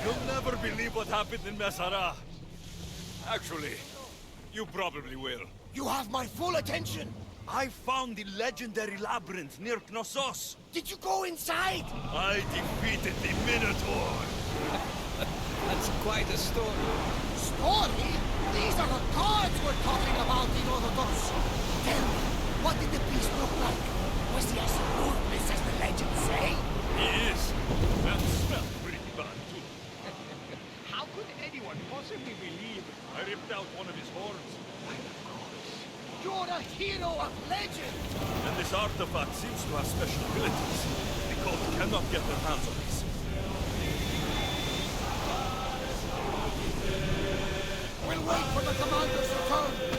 You'll never believe what happened in Messara. Actually, you probably will. You have my full attention. I found the legendary labyrinth near Knossos. Did you go inside? I defeated the Minotaur. That's quite a story. Story? These are the gods we're talking about, Herodotus. Tell me, what did the beast look like? Was he as ruthless as the legends say? He is. And smelled pretty bad, too. How could anyone possibly believe? I ripped out one of his horns. You're a hero of legend! And this artifact seems to have special abilities. The cult cannot get their hands on this. We'll wait for the commander's return!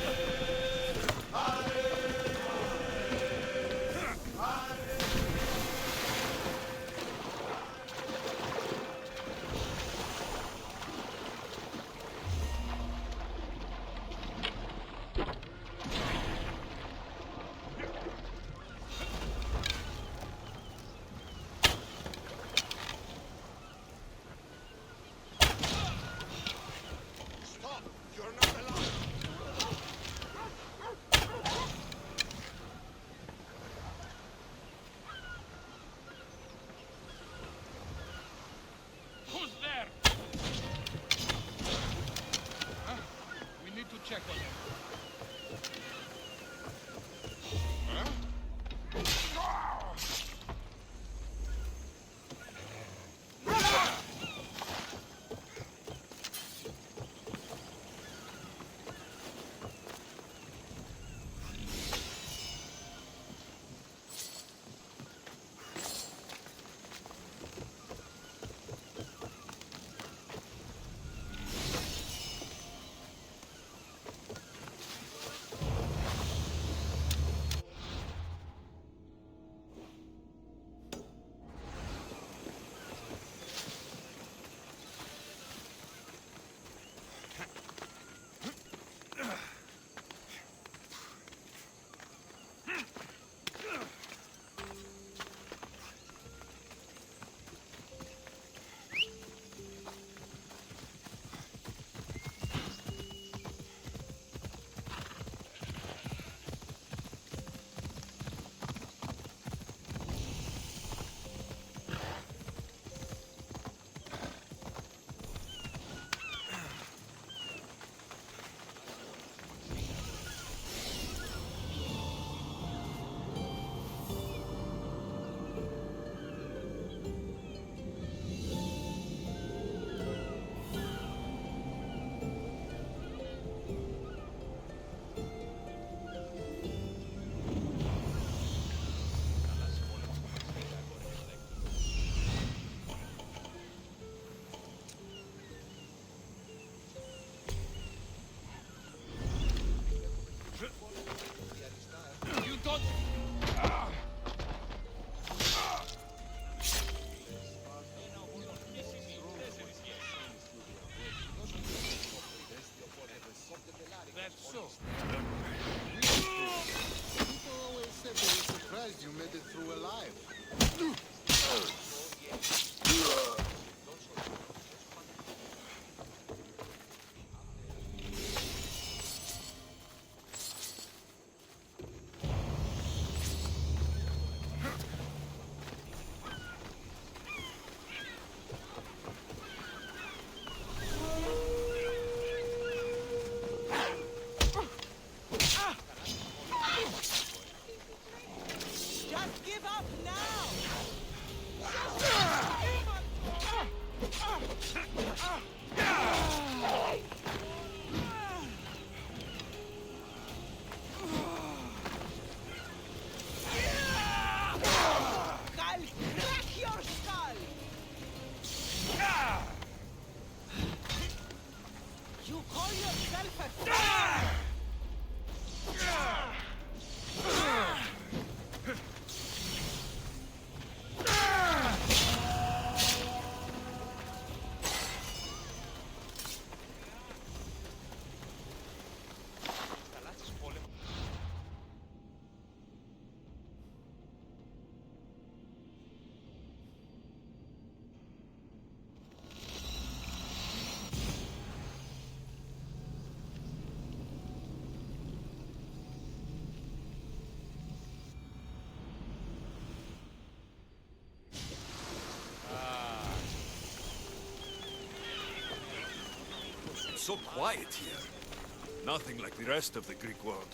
so quiet here. Nothing like the rest of the Greek world.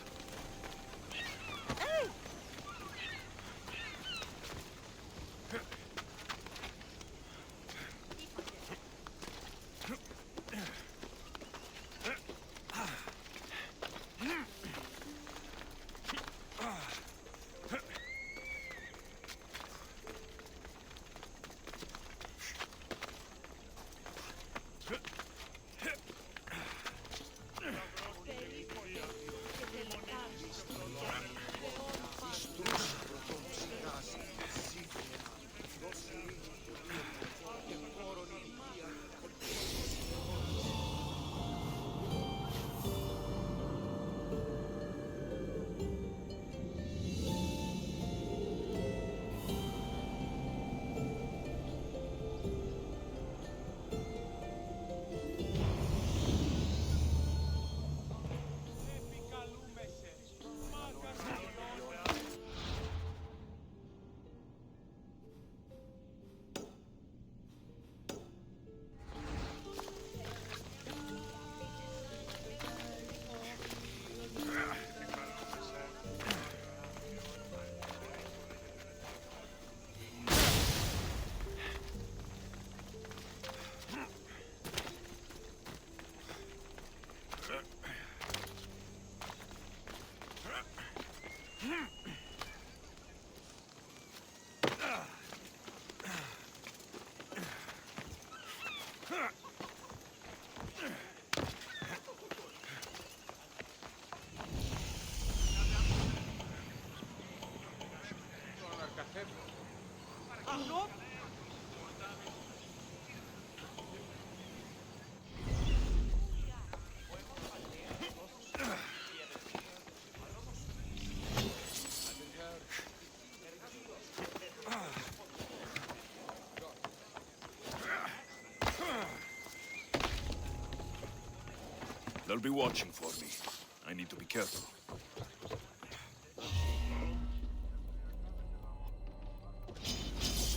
They'll be watching for me. I need to be careful.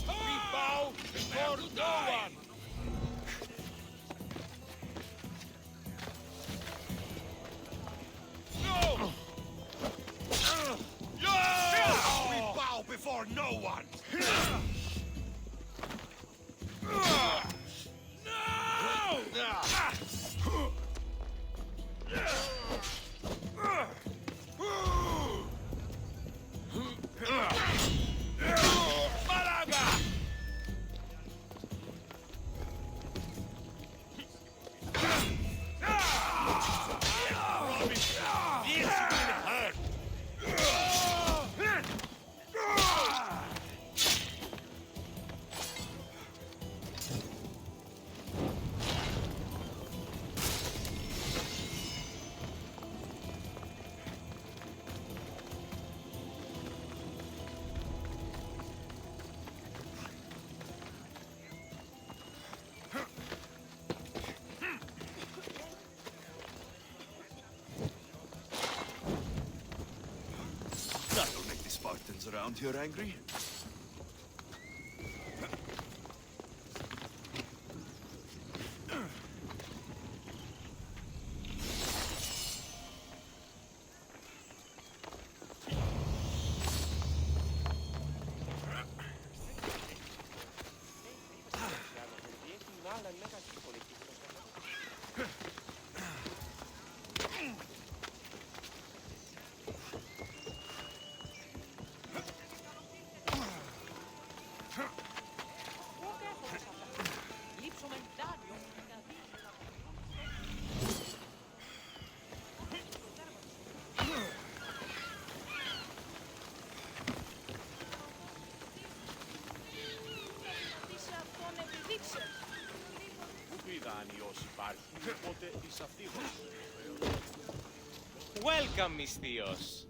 We bow before no one! No! We bow before no one! That'll make the Spartans around here angry. Welcome, μυστίος.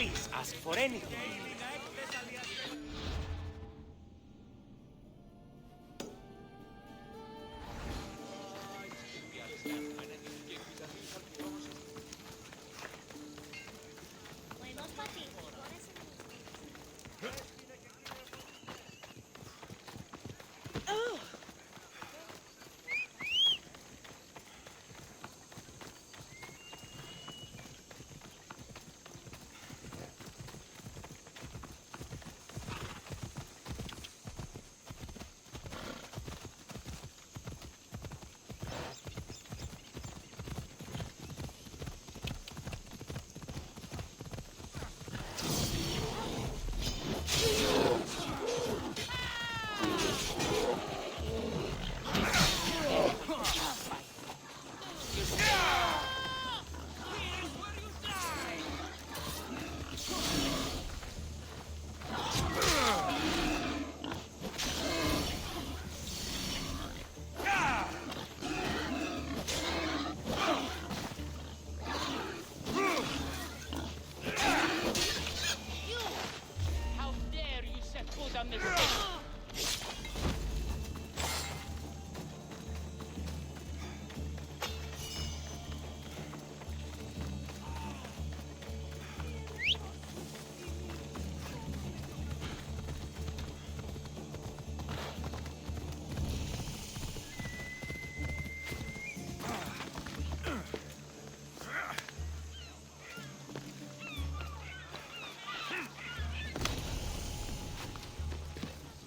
Please ask for anything you need.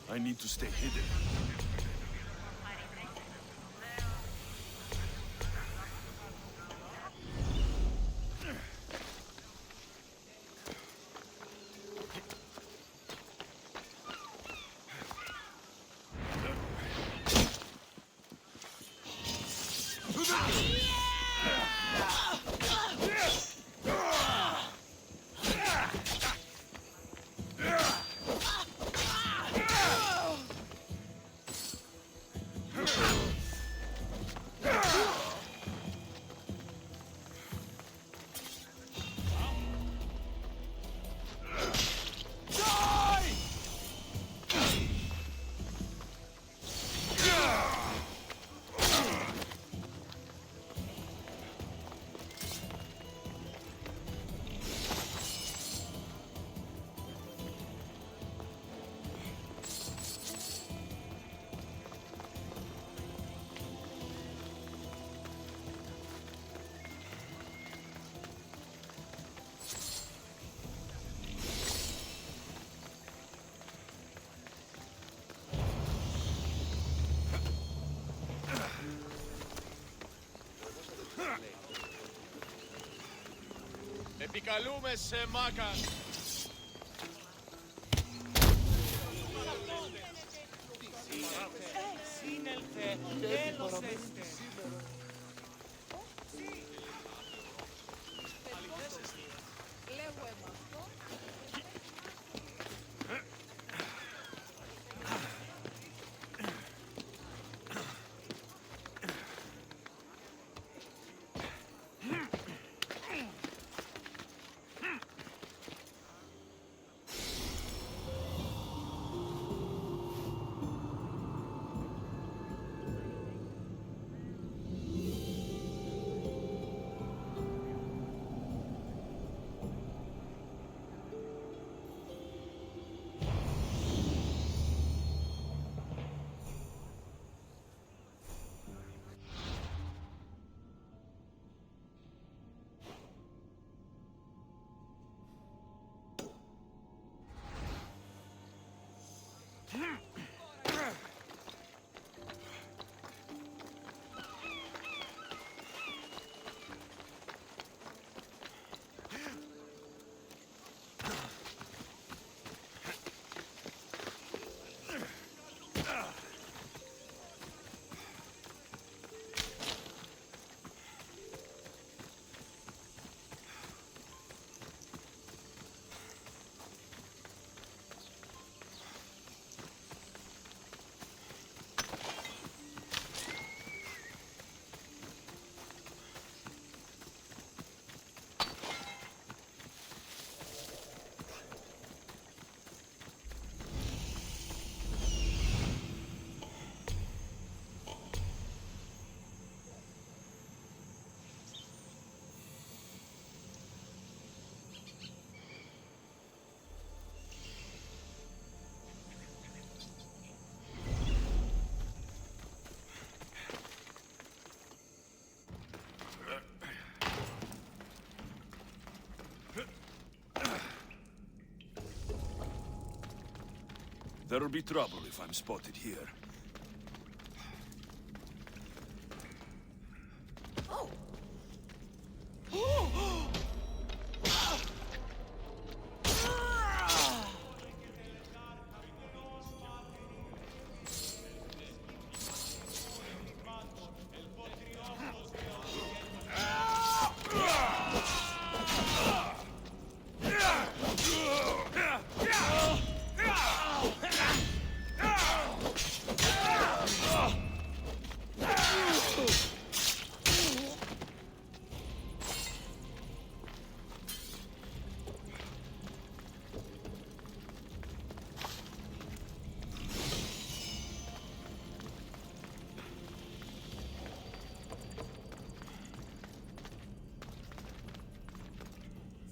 I need to stay hidden. Επικαλούμε σε μάκα. Σύνελθε, τέλος έστε. There'll be trouble if I'm spotted here. Oh!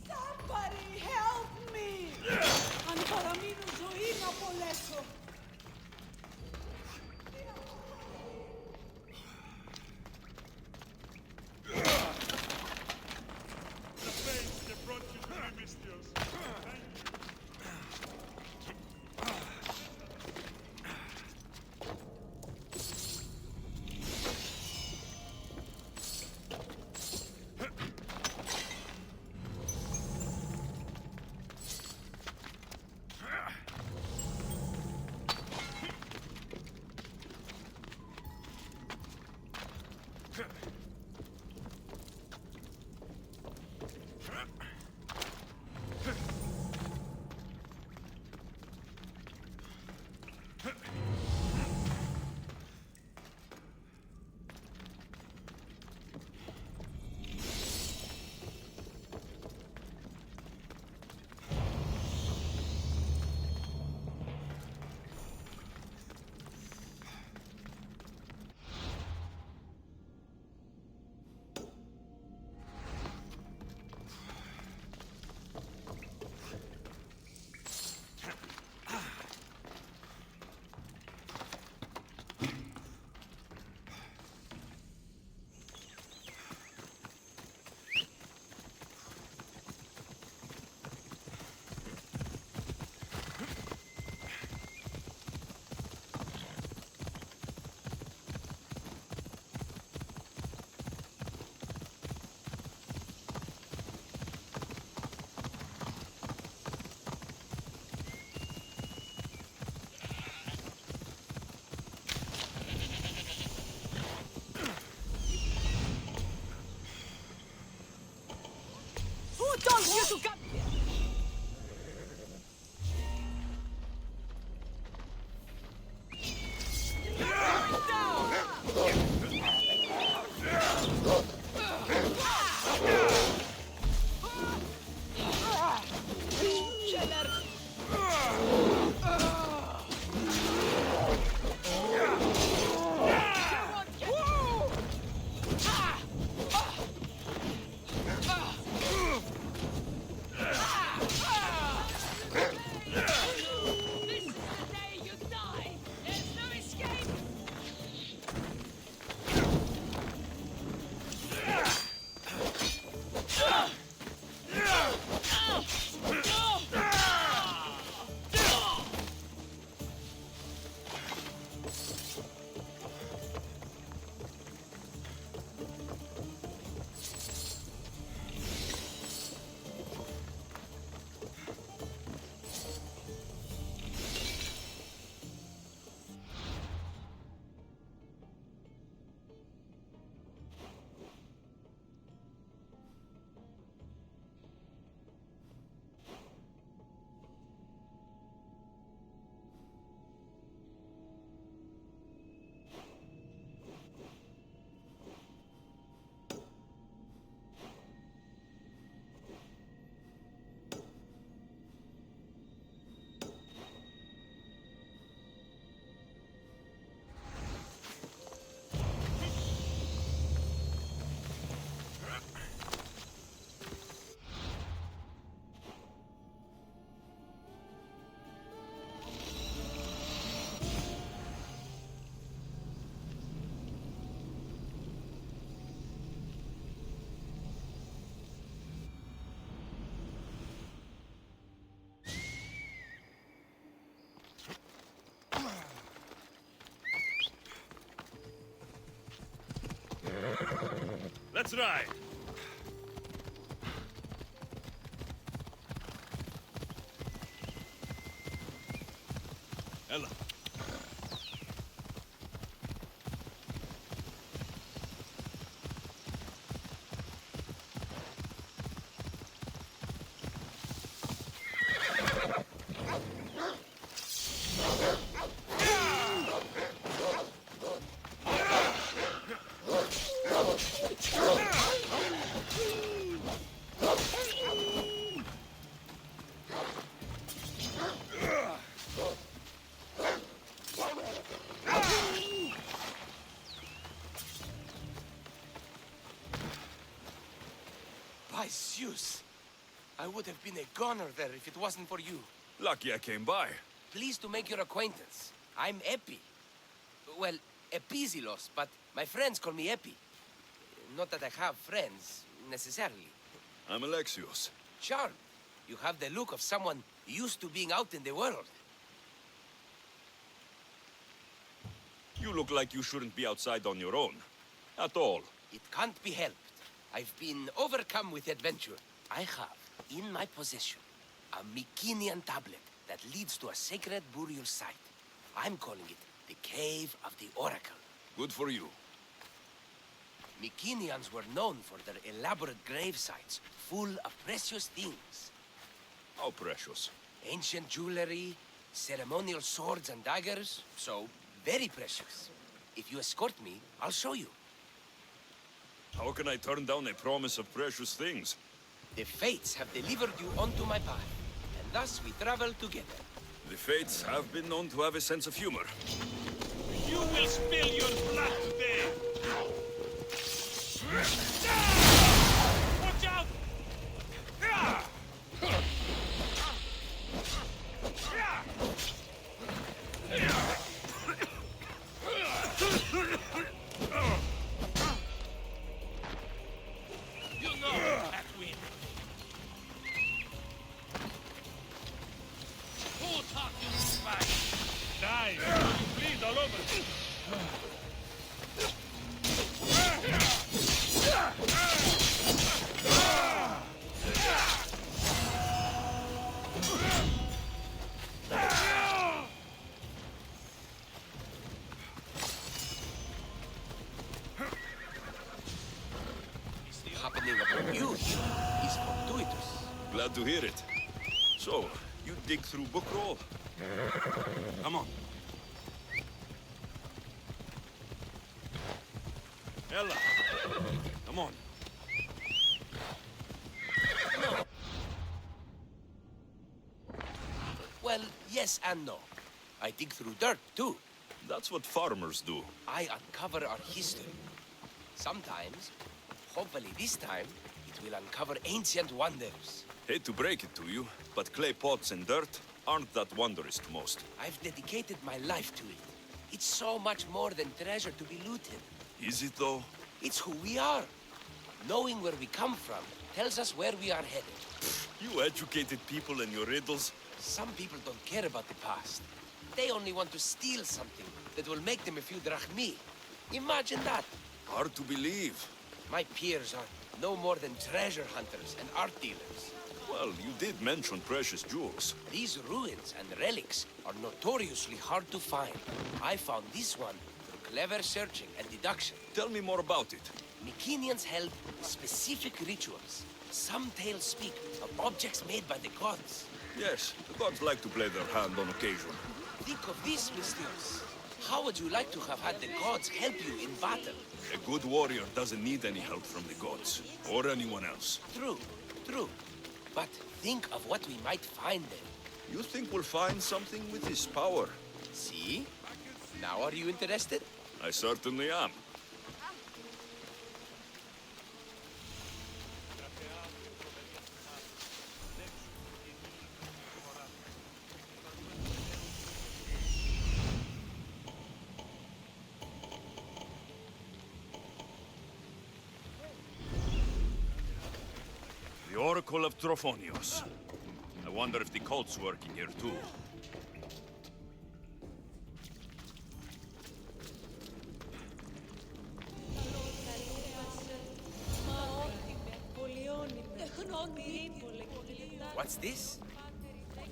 Somebody help me! Αν παραμείνω ζωή να απολέσω. Who told you to come here? Let's ride. Ella. By Zeus! I would have been a goner there if it wasn't for you. Lucky I came by. Pleased to make your acquaintance. I'm Epi. Well, Epizilos, but my friends call me Epi. Not that I have friends, necessarily. I'm Alexios. Charmed. You have the look of someone used to being out in the world. You look like you shouldn't be outside on your own. At all. It can't be helped. I've been overcome with adventure. I have, in my possession, a Mycenaean tablet that leads to a sacred burial site. I'm calling it the Cave of the Oracle. Good for you. Mycenaeans were known for their elaborate grave sites, full of precious things. How precious. Ancient jewelry, ceremonial swords and daggers, so very precious. If you escort me, I'll show you. How can I turn down a promise of precious things? The fates have delivered you onto my path, and thus we travel together. The fates have been known to have a sense of humor. You will spill your blood today! Watch out! You know that win. Who taught you to fight? Die! You bleed all over. Happening upon you here is fortuitous. Glad to hear it. So, you dig through book roll? Come on. Ella, come on. Well, yes and no. I dig through dirt, too. That's what farmers do. I uncover our history. Sometimes, hopefully this time, it will uncover ancient wonders. Hate to break it to you, but clay pots and dirt aren't that wondrous to most. I've dedicated my life to it. It's so much more than treasure to be looted. Is it though? It's who we are. Knowing where we come from tells us where we are headed. You educated people and your riddles? Some people don't care about the past. They only want to steal something that will make them a few drachmi. Imagine that. Hard to believe. My peers are no more than treasure hunters and art dealers. Well, you did mention precious jewels. These ruins and relics are notoriously hard to find. I found this one through clever searching and deduction. Tell me more about it. Mycenaeans held specific rituals. Some tales speak of objects made by the gods. Yes, the gods like to play their hand on occasion. Think of this, Mystios. How would you like to have had the gods help you in battle? A good warrior doesn't need any help from the gods, or anyone else. True, true. But think of what we might find there. You think we'll find something with this power? See? Now are you interested? I certainly am. The Oracle of Trophonios. I wonder if the cult's working here too. What's this?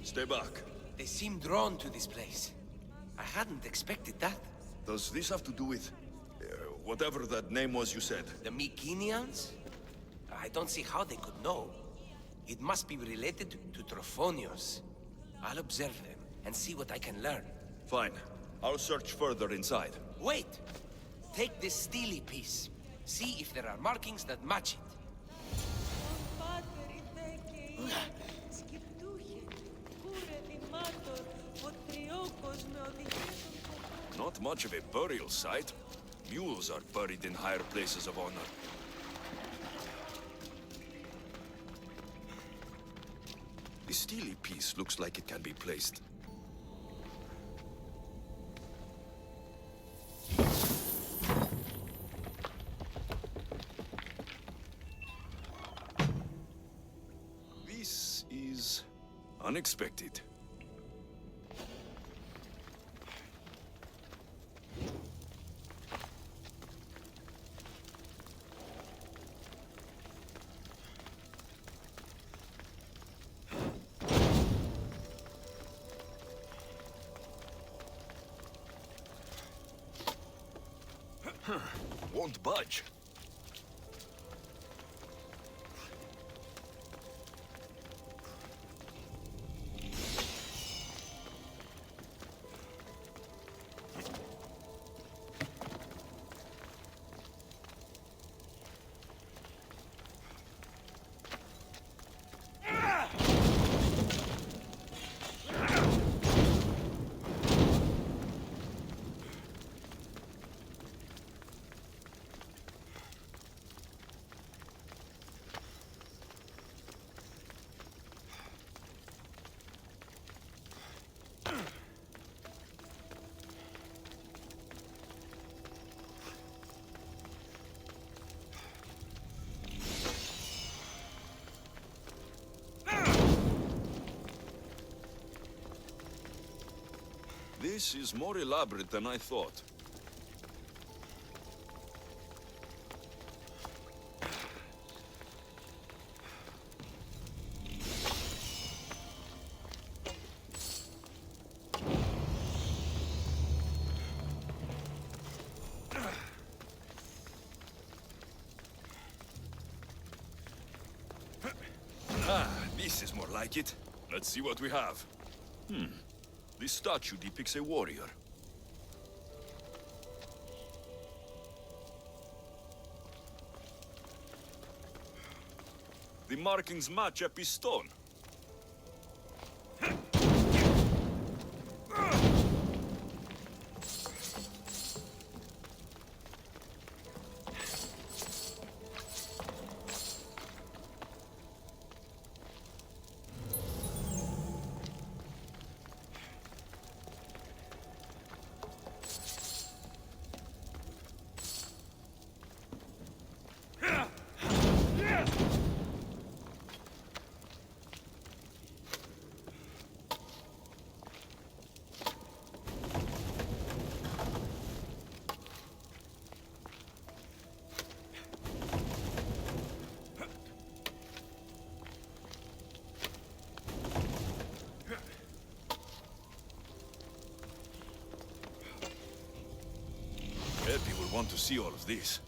Stay back. They seem drawn to this place. I hadn't expected that. Does this have to do with... whatever that name was you said? The Mycenians? I don't see how they could know. It must be related to Trophonios. I'll observe them and see what I can learn. Fine. I'll search further inside. Wait! Take this steely piece. See if there are markings that match it. Not much of a burial site. Mules are buried in higher places of honor. The steely piece looks like it can be placed. This is unexpected. Won't budge. This is more elaborate than I thought. This is more like it. Let's see what we have. This statue depicts a warrior. The markings match Episton. Epi will want to see all of this.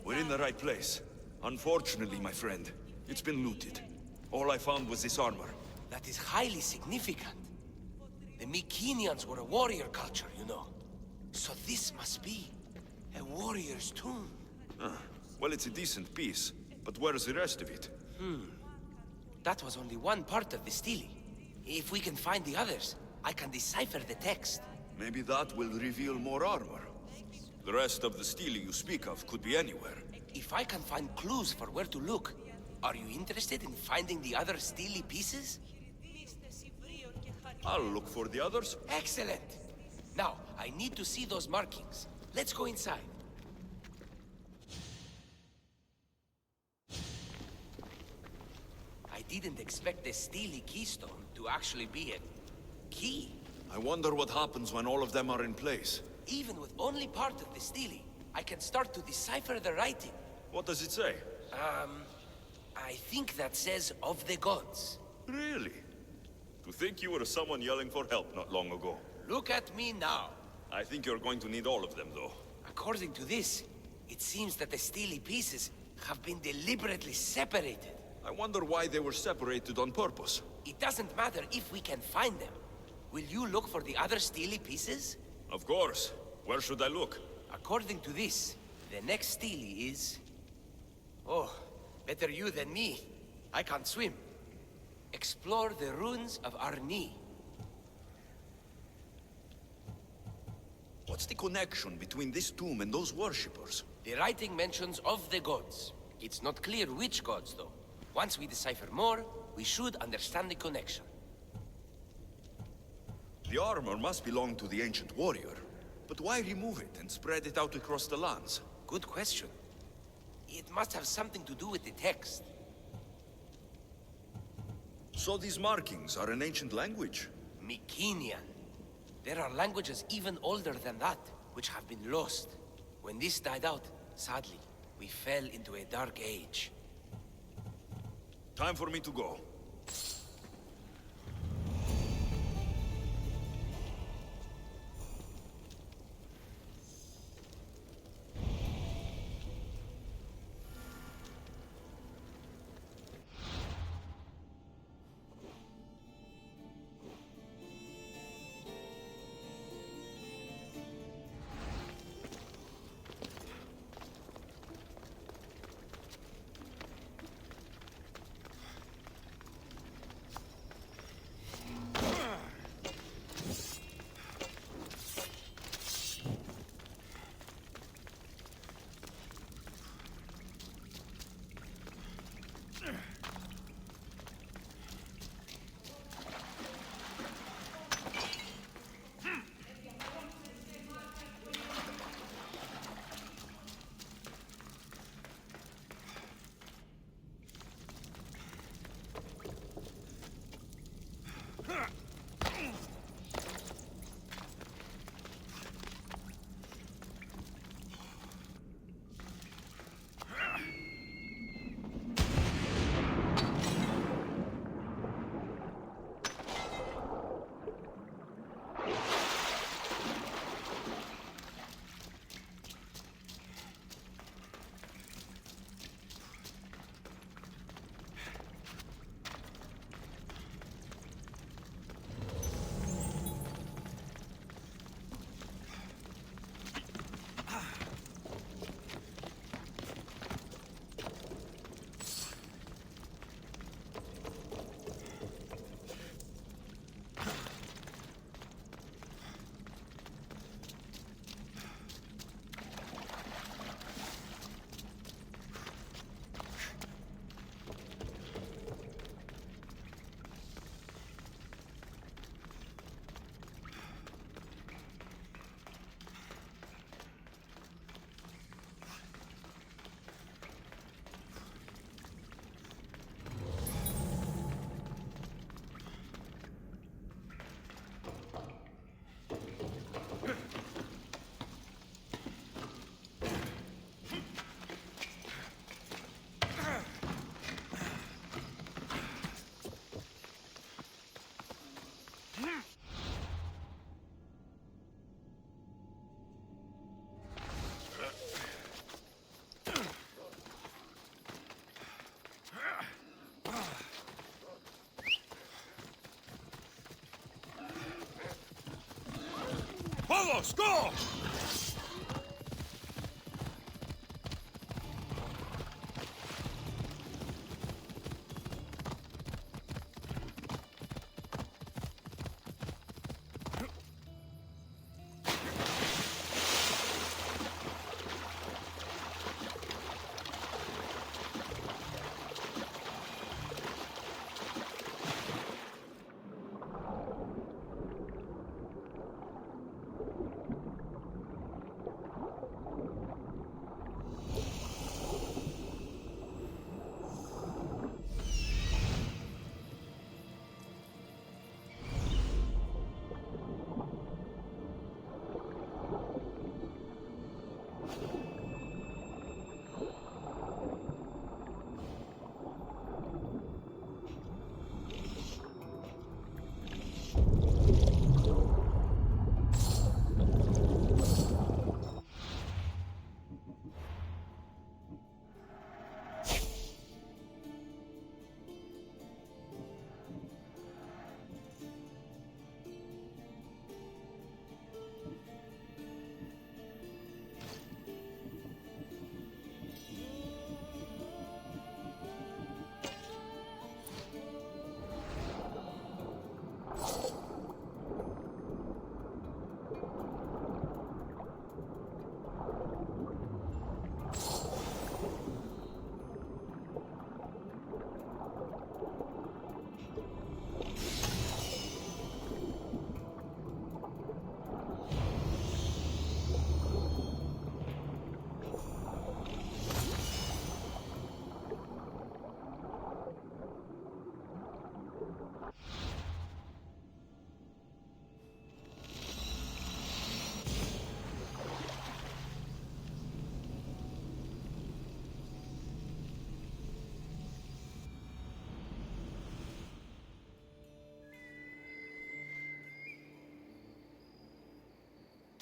We're in the right place. Unfortunately, my friend, it's been looted. All I found was this armor. That is highly significant. The Mycenians were a warrior culture, you know. So this must be a warrior's tomb. Well, it's a decent piece, but where's the rest of it? That was only one part of the stele. If we can find the others, I can decipher the text. Maybe that will reveal more armor. The rest of the stele you speak of could be anywhere. If I can find clues for where to look, Are you interested in finding the other steely pieces? I'll look for the others. Excellent! Now, I need to see those markings. Let's go inside. I didn't expect the steely keystone to actually be a key. I wonder what happens when all of them are in place. Even with only part of the steely, I can start to decipher the writing. What does it say? I think that says of the gods. Really? To think you were someone yelling for help not long ago. Look at me now. I think you're going to need all of them, though. According to this, it seems that the steely pieces have been deliberately separated. I wonder why they were separated on purpose. It doesn't matter if we can find them. Will you look for the other steely pieces? Of course. Where should I look? According to this, the next steely is... Oh, better you than me. I can't swim. Explore the ruins of Arni. What's the connection between this tomb and those worshippers? The writing mentions of the gods. It's not clear which gods, though. Once we decipher more, we should understand the connection. The armor must belong to the ancient warrior. But why remove it and spread it out across the lands? Good question. It must have something to do with the text. So these markings are an ancient language? Mycenaean. There are languages even older than that, which have been lost. When this died out, sadly, we fell into a dark age. Time for me to go. Vamos, go!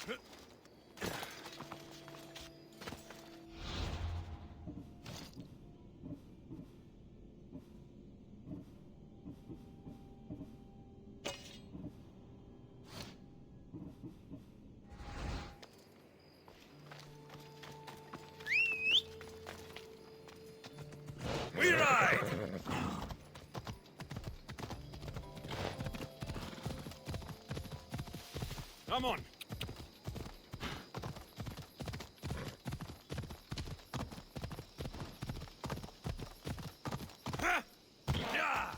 We ride! Come on. Ha! Yeah!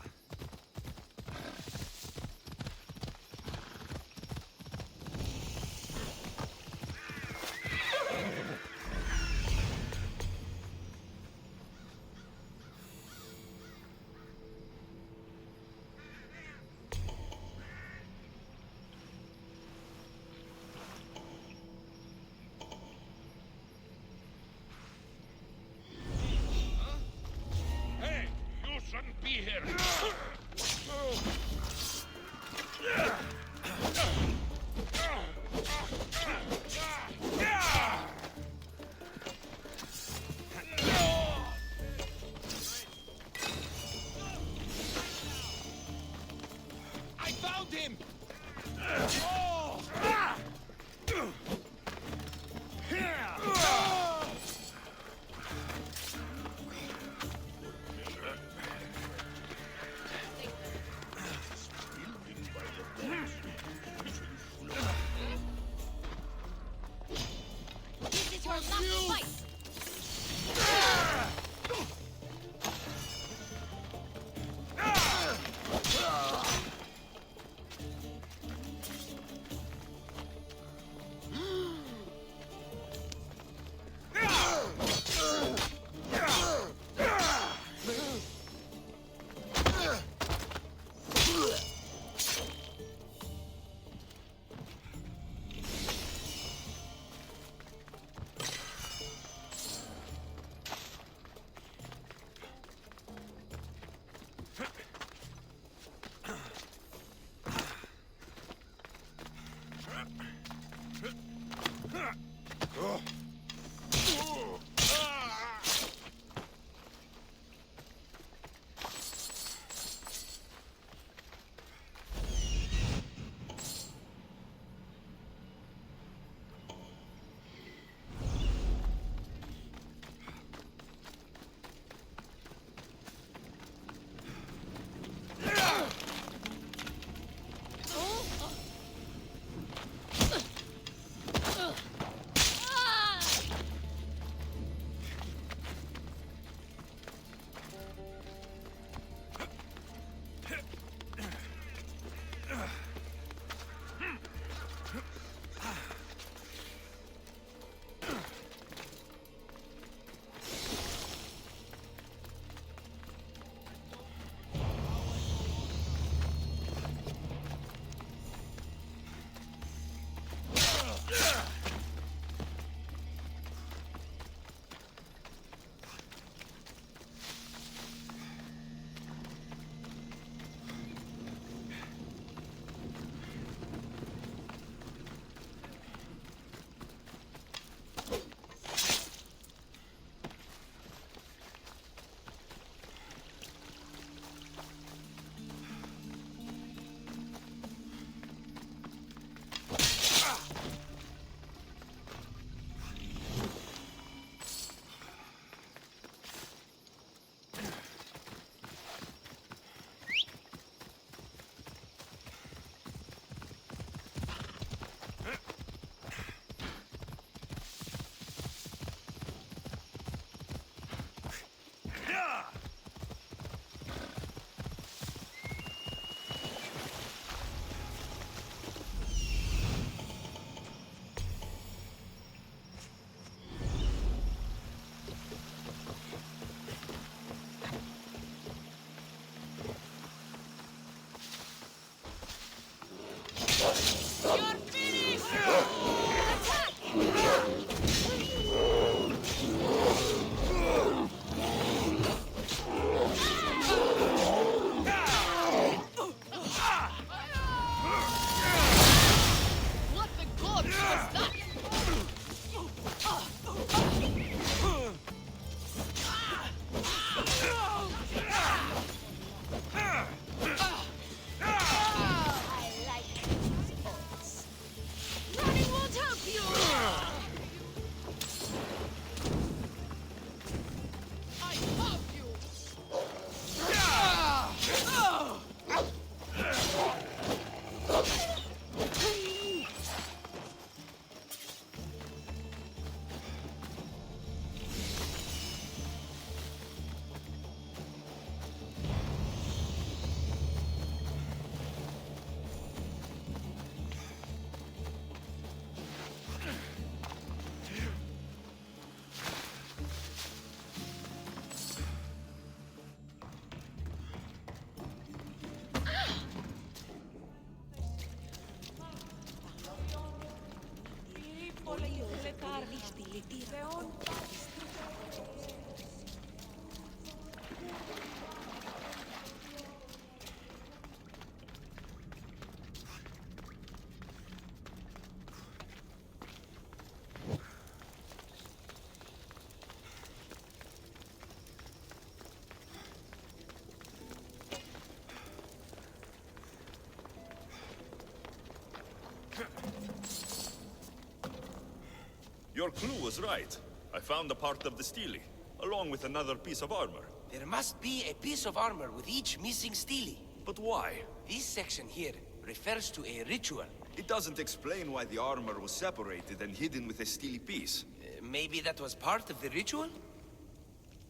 Your clue was right. I found a part of the stele, along with another piece of armor. There must be a piece of armor with each missing stele. But why? This section here refers to a ritual. It doesn't explain why the armor was separated and hidden with a steely piece. Maybe that was part of the ritual?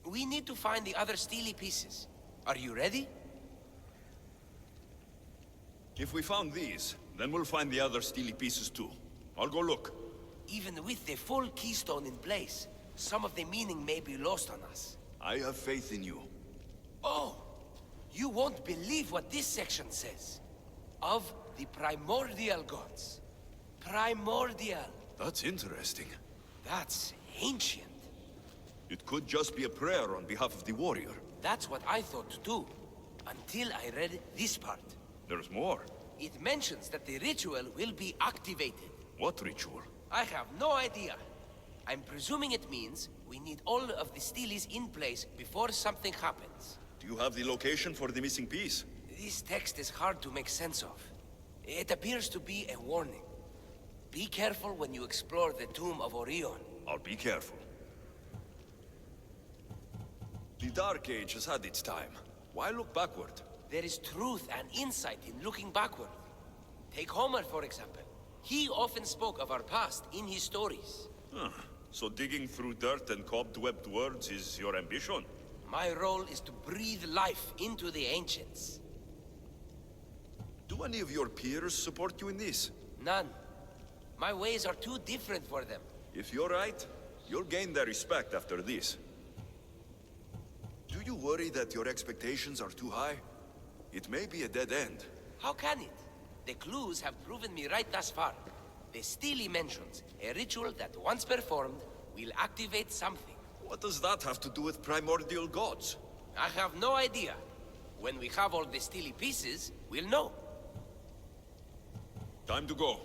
We need to find the other stele pieces. Are you ready? If we found these, then we'll find the other steely pieces too. I'll go look. Even with the full keystone in place, some of the meaning may be lost on us. I have faith in you. Oh! You won't believe what this section says. Of the primordial gods. Primordial. That's interesting. That's ancient. It could just be a prayer on behalf of the warrior. That's what I thought too. Until I read this part. There's more. It mentions that the ritual will be activated. What ritual? I have no idea. I'm presuming it means we need all of the steles in place before something happens. Do you have the location for the missing piece? This text is hard to make sense of. It appears to be a warning. Be careful when you explore the tomb of Orion. I'll be careful. The Dark Age has had its time. Why look backward? There is truth and insight in looking backward. Take Homer, for example. He often spoke of our past in his stories. Huh. So digging through dirt and cobwebbed words is your ambition? My role is to breathe life into the ancients. Do any of your peers support you in this? None. My ways are too different for them. If you're right, you'll gain their respect after this. Do you worry that your expectations are too high? It may be a dead end. How can it? The clues have proven me right thus far. The stele mentions a ritual that once performed will activate something. What does that have to do with primordial gods? I have no idea. When we have all the stele pieces, we'll know. Time to go.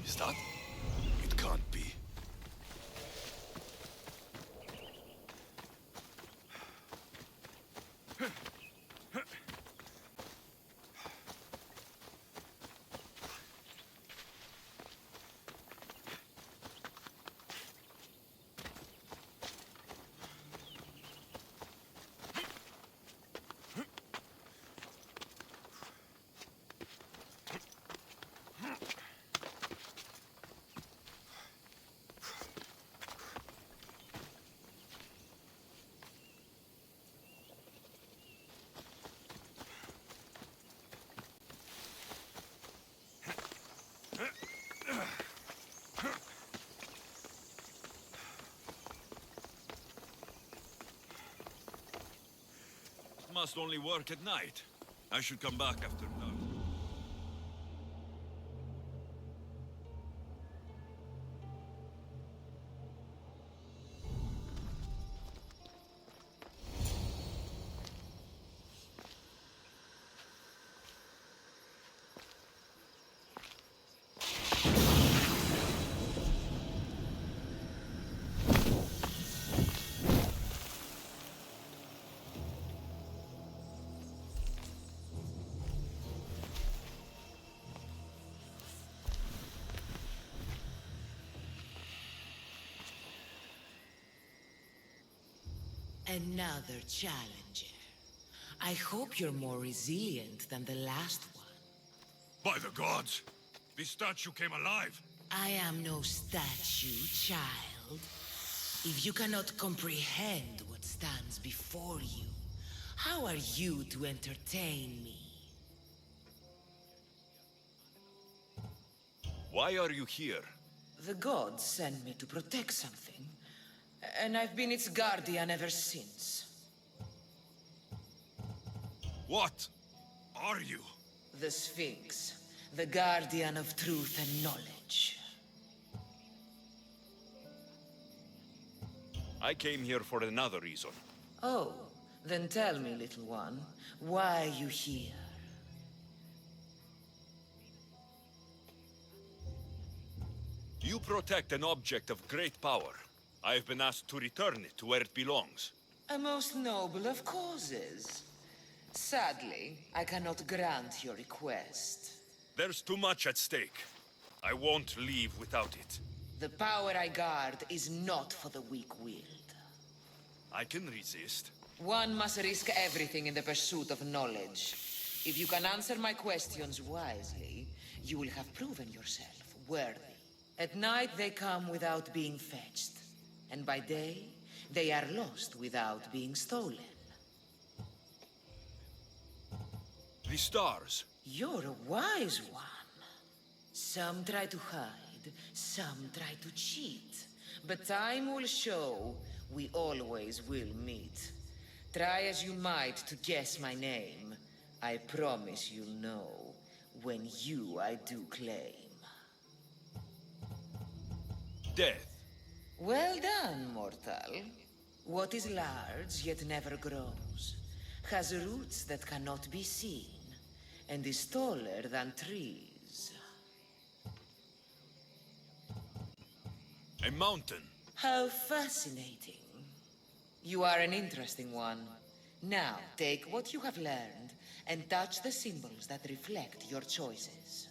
Is that? It can't be. Must only work at night. I should come back after dark. Another challenger. I hope you're more resilient than the last one. By the gods! This statue came alive! I am no statue, child. If you cannot comprehend what stands before you, how are you to entertain me? Why are you here? The gods sent me to protect something, and I've been its guardian ever since. What are you? The Sphinx, the guardian of truth and knowledge. I came here for another reason. Oh, then tell me, little one, why are you here? You protect an object of great power. I have been asked to return it to where it belongs. A most noble of causes. Sadly, I cannot grant your request. There's too much at stake. I won't leave without it. The power I guard is not for the weak-willed. I can resist. One must risk everything in the pursuit of knowledge. If you can answer my questions wisely, you will have proven yourself worthy. At night they come without being fetched, and by day they are lost without being stolen. The stars. You're a wise one. Some try to hide, some try to cheat. But time will show we always will meet. Try as you might to guess my name. I promise you'll know when you I do claim. Death. Well done, mortal. What is large yet never grows, has roots that cannot be seen, and is taller than trees. A mountain. How fascinating. You are an interesting one. Now, take what you have learned and touch the symbols that reflect your choices.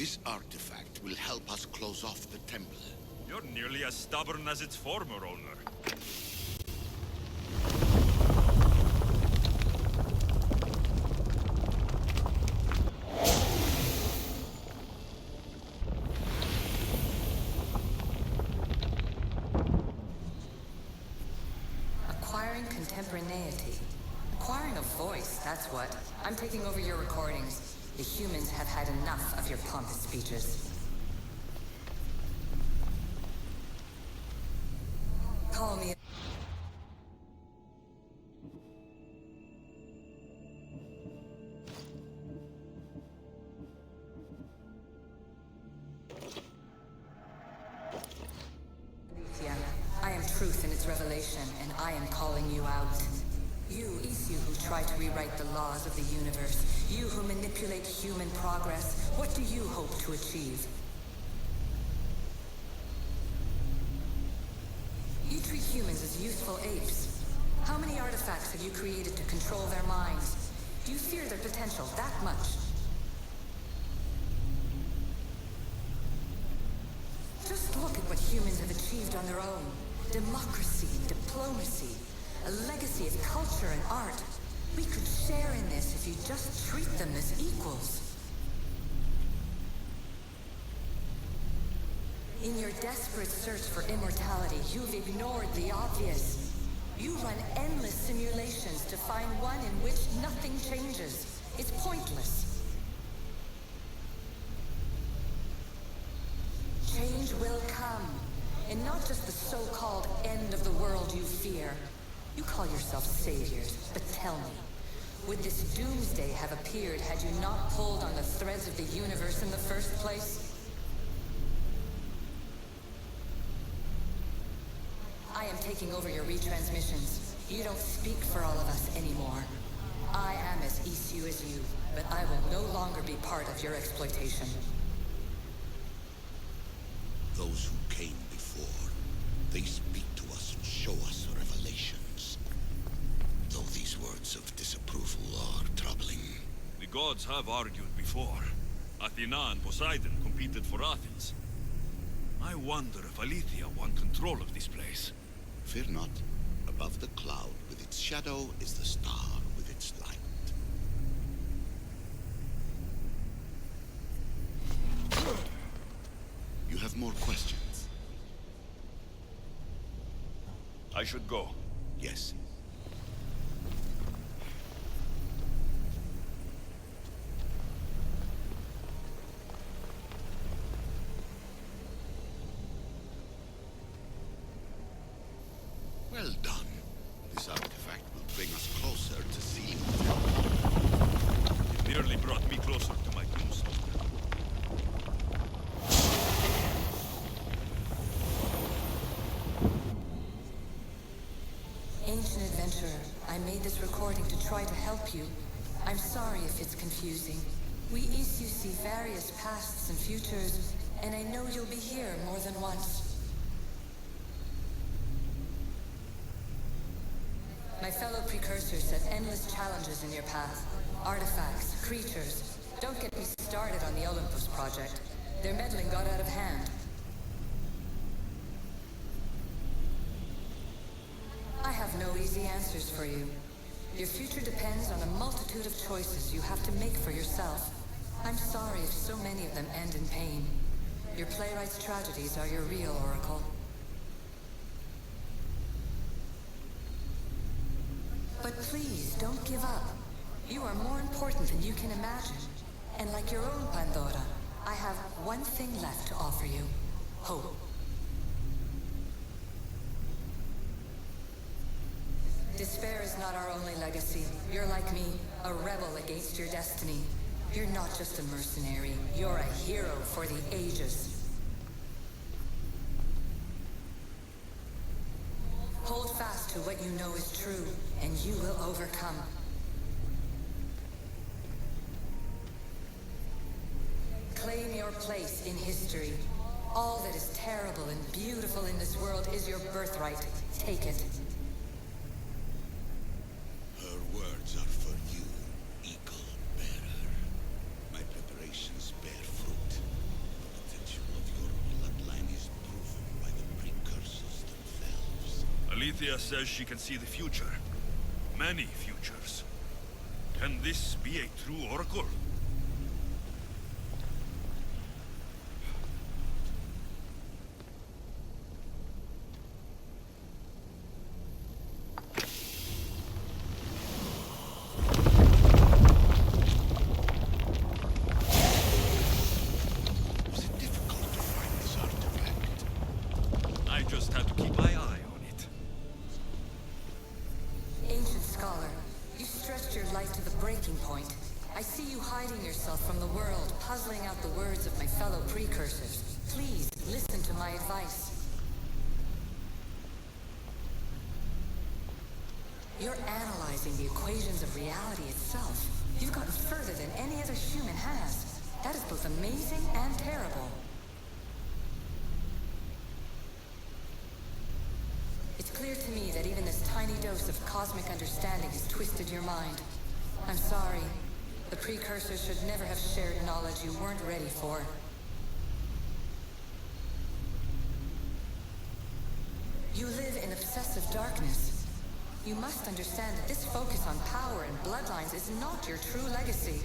This artifact will help us close off the temple. You're nearly as stubborn as its former owner. Acquiring contemporaneity. Acquiring a voice, that's what. I'm taking over your recordings. The humans have had enough of your pompous speeches. Call me. I am truth in its revelation, and I am calling you out. You who try to rewrite the laws of the universe, you who manipulate human progress, what do you hope to achieve? You treat humans as youthful apes. How many artifacts have you created to control their minds? Do you fear their potential that much? Just look at what humans have achieved on their own. Democracy, diplomacy, a legacy of culture and art. We could share in this if you just treat them as equals. In your desperate search for immortality, you've ignored the obvious. You run endless simulations to find one in which nothing changes. It's pointless. Change will come, and not just the so-called end of the world you fear. You call yourself saviors, but tell me, would this doomsday have appeared had you not pulled on the threads of the universe in the first place? I am taking over your retransmissions. You don't speak for all of us anymore. I am as Isu as you, but I will no longer be part of your exploitation. Those who came before, they speak to us and show us revelations. Though these words of disapproval are troubling. The gods have argued before. Athena and Poseidon competed for Athens. I wonder if Aletheia won control of this place. Fear not. Above the cloud with its shadow is the star with its light. You have more questions? I should go. Yes. Well done. This artifact will bring us closer to sealing the temple. It nearly brought me closer to my tombstone. Ancient adventurer, I made this recording to try to help you. I'm sorry if it's confusing. We Isu see various pasts and futures, and I know you'll be here more than once. My fellow precursors set endless challenges in your path. Artifacts, creatures. Don't get me started on the Olympus project. Their meddling got out of hand. I have no easy answers for you. Your future depends on a multitude of choices you have to make for yourself. I'm sorry if so many of them end in pain. Your playwright's tragedies are your real oracle. But please, don't give up. You are more important than you can imagine. And like your own Pandora, I have one thing left to offer you. Hope. Despair is not our only legacy. You're like me, a rebel against your destiny. You're not just a mercenary, you're a hero for the ages. Hold fast to what you know is true, and you will overcome. Claim your place in history. All that is terrible and beautiful in this world is your birthright. Take it. Her words are for you, eagle bearer. My preparations bear fruit. Alethea says she can see the future. Many futures. Can this be a true oracle? Was it difficult to find this artifact? I just had to keep my eye on it. Ancient scholar, you stretched your life to the breaking point. I see you hiding yourself from the world, puzzling out the words of my fellow precursors. Please, listen to my advice. You're analyzing the equations of reality itself. You've gotten further than any other human has. That is both amazing and terrible. It's clear to me that even this tiny dose of cosmic understanding has twisted your mind. I'm sorry. The precursors should never have shared knowledge you weren't ready for. You live in obsessive darkness. You must understand that this focus on power and bloodlines is not your true legacy.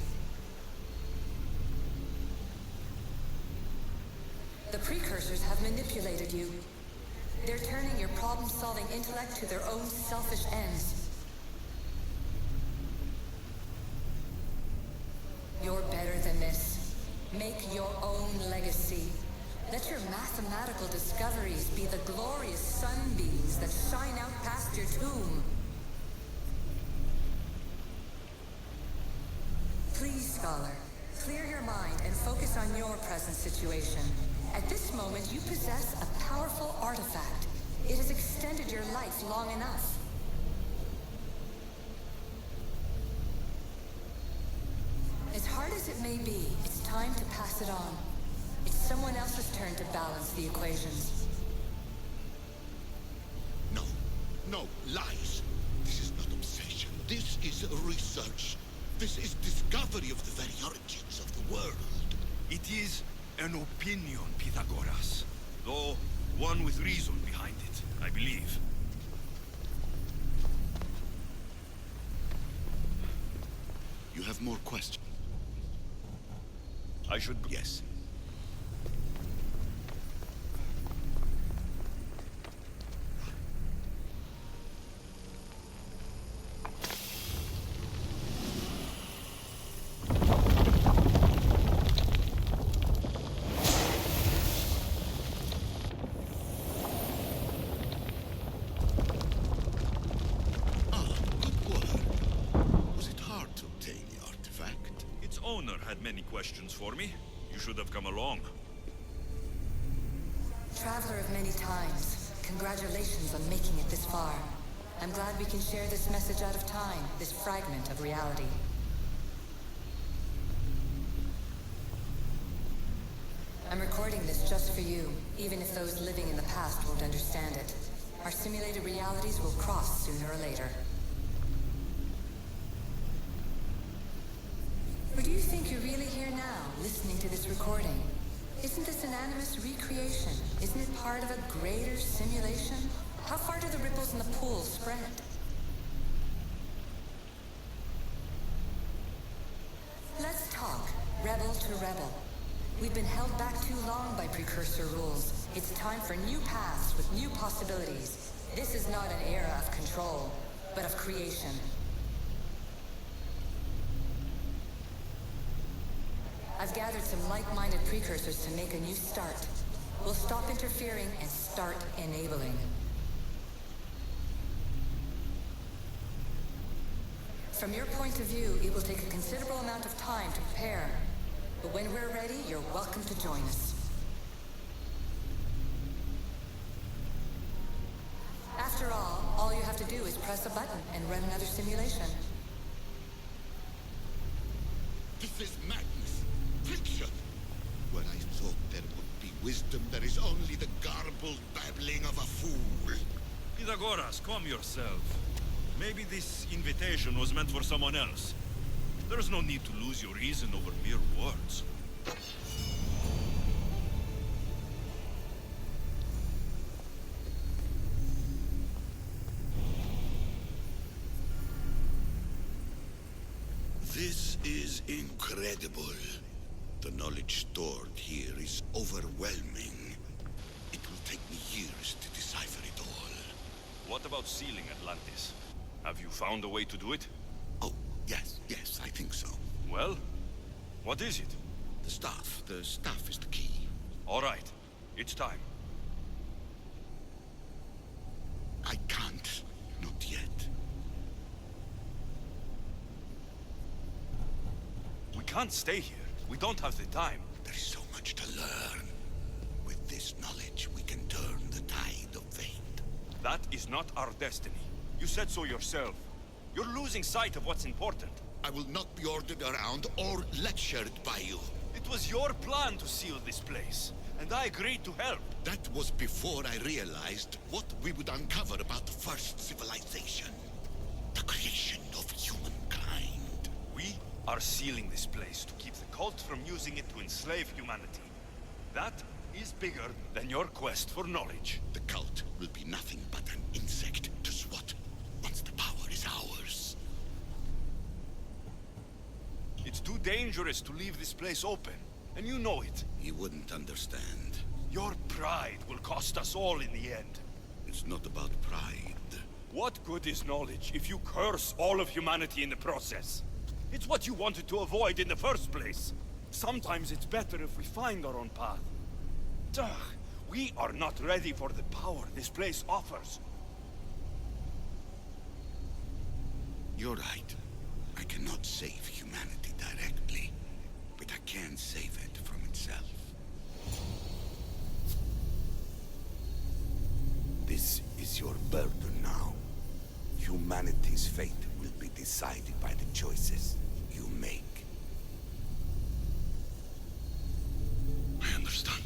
The precursors have manipulated you. They're turning your problem-solving intellect to their own selfish ends. You're better than this. Make your own legacy. Let your mathematical discoveries be the glorious sunbeams that shine out past your tomb. Please, scholar, clear your mind and focus on your present situation. At this moment, you possess a powerful artifact. It has extended your life long enough. As hard as it may be, it's time to pass it on. It's someone else's turn to balance the equations. No, no, lies. This is not obsession. This is research. This is discovery of the very origins of the world. It is an opinion, Pythagoras. Though one with reason behind it, I believe. You have more questions? I should... Yes. Many questions for me. You should have come along. Traveler of many times, congratulations on making it this far. I'm glad we can share this message out of time, this fragment of reality. I'm recording this just for you, even if those living in the past won't understand it. Our simulated realities will cross sooner or later. Or do you think you're really here now, listening to this recording? Isn't this an animus recreation? Isn't it part of a greater simulation? How far do the ripples in the pool spread? Let's talk, rebel to rebel. We've been held back too long by precursor rules. It's time for new paths with new possibilities. This is not an era of control, but of creation. I've gathered some like-minded precursors to make a new start. We'll stop interfering and start enabling. From your point of view, it will take a considerable amount of time to prepare. But when we're ready, you're welcome to join us. After all you have to do is press a button and run another simulation. This is madness. Fiction! When I thought there would be wisdom, there is only the garbled babbling of a fool. Pythagoras, calm yourself. Maybe this invitation was meant for someone else. There's no need to lose your reason over mere words. is incredible. The knowledge stored here is overwhelming. It will take me years to decipher it all. What about sealing Atlantis? Have you found a way to do it? Oh, yes, I think so. Well, what is it? The staff is the key. All right, it's time. I can't, not yet. We can't stay here. We don't have the time. There is so much to learn. With this knowledge, we can turn the tide of fate. That is not our destiny. You said so yourself. You're losing sight of what's important. I will not be ordered around or lectured by you. It was your plan to seal this place, and I agreed to help. That was before I realized what we would uncover about the first civilization. The creation of humankind. We are sealing this place to keep the cult from using it to enslave humanity. That is bigger than your quest for knowledge. The cult will be nothing but an insect to swat once the power is ours. It's too dangerous to leave this place open, and you know it. You wouldn't understand. Your pride will cost us all in the end. It's not about pride. What good is knowledge if you curse all of humanity in the process? It's what you wanted to avoid in the first place. Sometimes it's better if we find our own path. Ugh, we are not ready for the power this place offers. You're right. I cannot save humanity directly, but I can save it from itself. This is your burden now. Humanity's fate will be decided by the choices you make. I understand.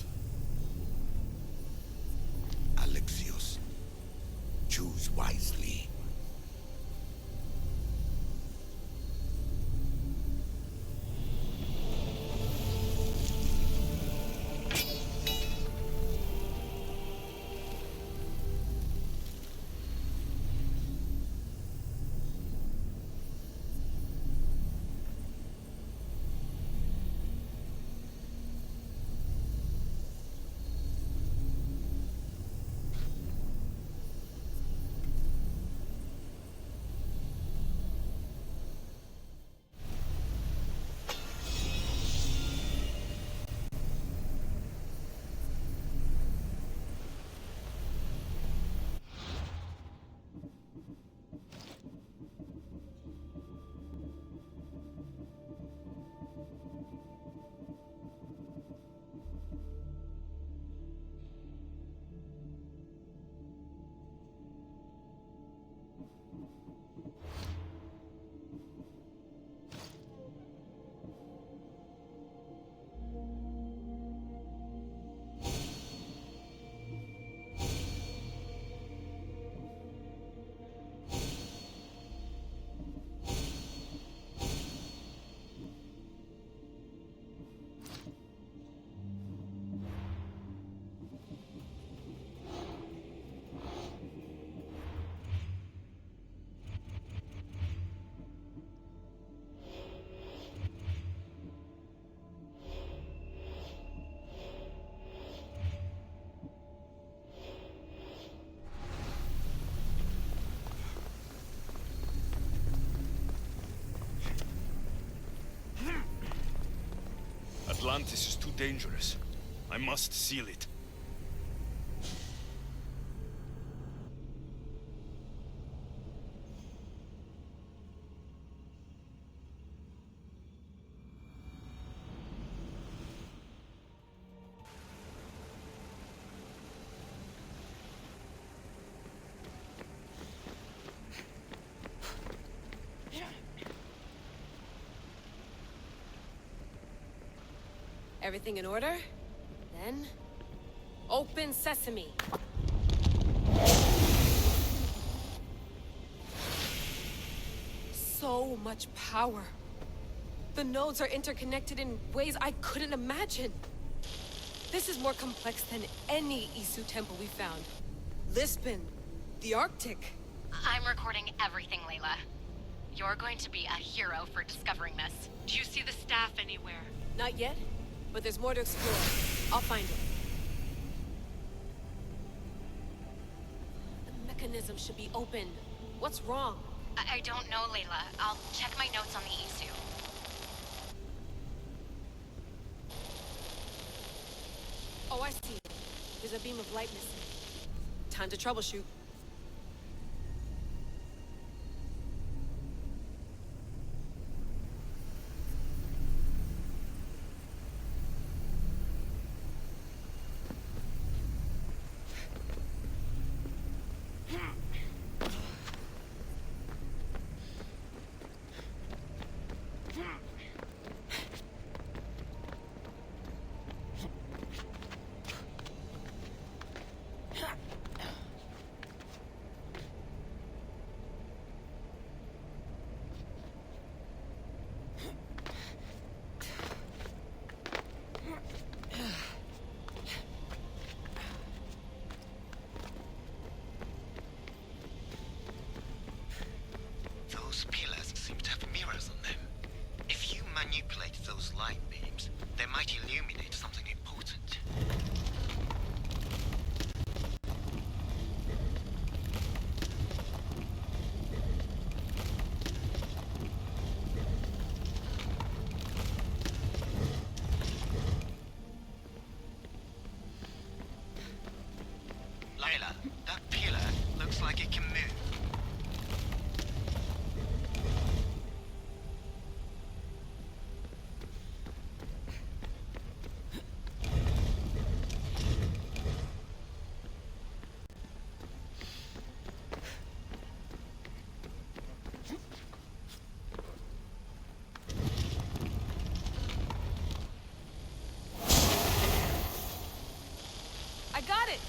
Alexios, choose wisely. Atlantis is too dangerous. I must seal it. Everything in order? Then... open sesame! So much power. The nodes are interconnected in ways I couldn't imagine. This is more complex than any Isu temple we found. Lisbon, the Arctic. I'm recording everything, Layla. You're going to be a hero for discovering this. Do you see the staff anywhere? Not yet, but there's more to explore. I'll find it. The mechanism should be open. What's wrong? I don't know, Layla. I'll check my notes on the Isu. Oh, I see. There's a beam of light missing. Time to troubleshoot. Those pillars seem to have mirrors on them. If you manipulate those light beams, they might illuminate something important. Layla, that pillar looks like it can move. I got it!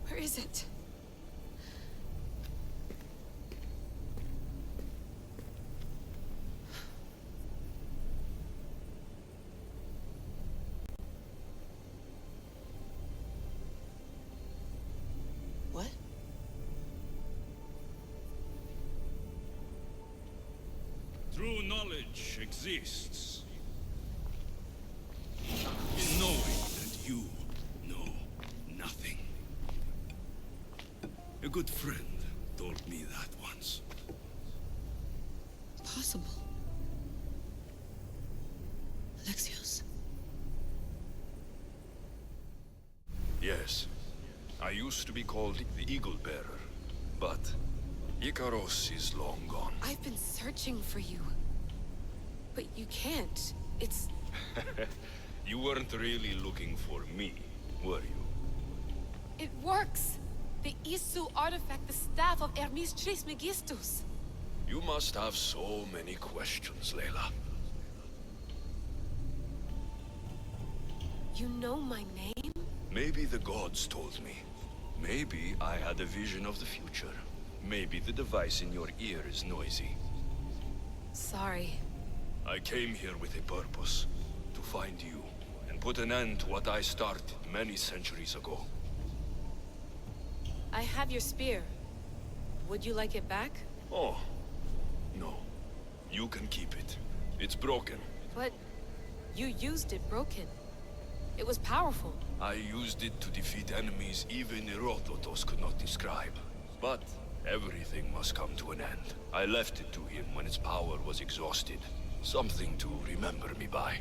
Where is it? What? True knowledge exists in knowing that you know nothing. A good friend told me that once. Possible. Alexios? Yes. I used to be called the Eagle Bearer, but Icaros is long gone. I've been searching for you. But you can't. It's... You weren't really looking for me, were you? It works! The Isu artifact, the staff of Hermes Trismegistus. You must have so many questions, Layla. You know my name? Maybe the gods told me. Maybe I had a vision of the future. Maybe the device in your ear is noisy. Sorry. I came here with a purpose. To find you, and put an end to what I started many centuries ago. I have your spear. Would you like it back? Oh, no. You can keep it. It's broken. But you used it broken. It was powerful. I used it to defeat enemies even Herodotus could not describe. But everything must come to an end. I left it to him when its power was exhausted. Something to remember me by.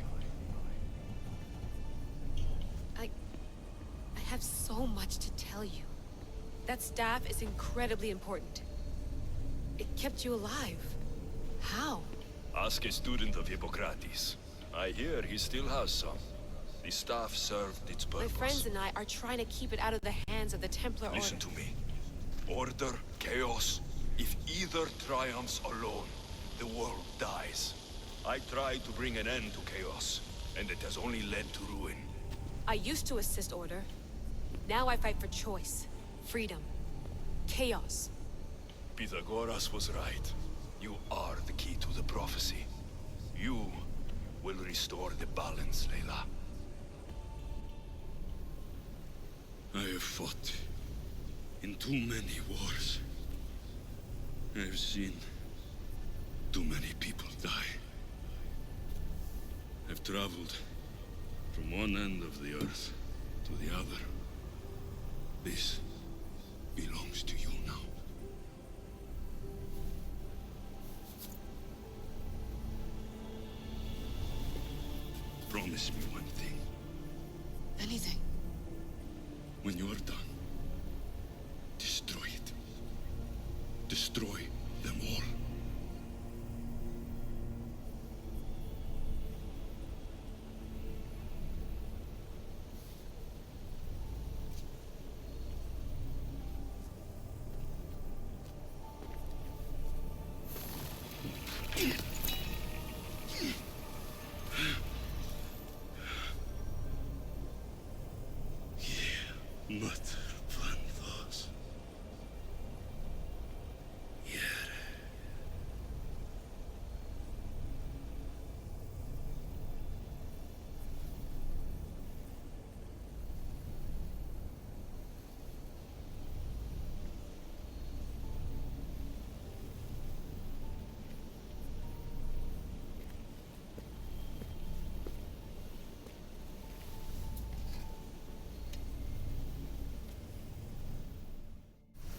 I have so much to tell you. That staff is incredibly important. It kept you alive. How? Ask a student of Hippocrates. I hear he still has some. The staff served its purpose. My friends and I are trying to keep it out of the hands of the Templar Order. Listen to me. Order, chaos. If either triumphs alone, the world dies. I tried to bring an end to chaos, and it has only led to ruin. I used to assist Order. Now I fight for choice, freedom, chaos. Pythagoras was right. You are the key to the prophecy. You will restore the balance, Layla. I have fought in too many wars. I have seen too many people die. I've traveled from one end of the earth to the other. This belongs to you now. Promise me one thing. Anything. When you're done, destroy it. Destroy them all. Mother Planthos.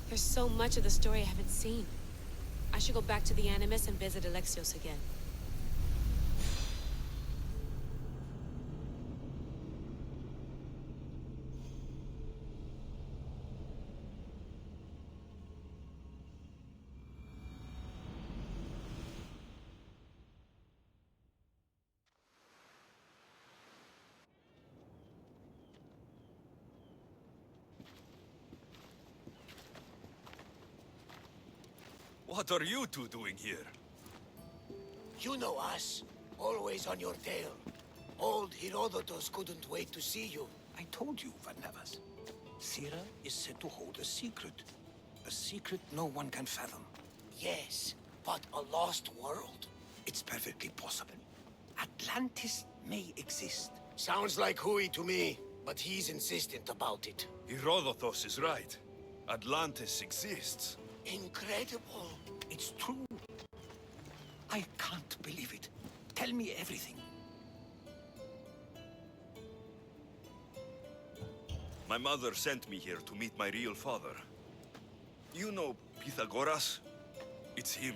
There's so much of the story I haven't seen. I should go back to the Animus and visit Alexios again. What are you two doing here? You know us. Always on your tail. Old Herodotus couldn't wait to see you. I told you, Varnavas. Thera is said to hold a secret. A secret no one can fathom. Yes, but a lost world? It's perfectly possible. Atlantis may exist. Sounds like Hui to me, but he's insistent about it. Herodotus is right. Atlantis exists. Incredible. It's true. I can't believe it. Tell me everything. My mother sent me here to meet my real father. You know Pythagoras? It's him.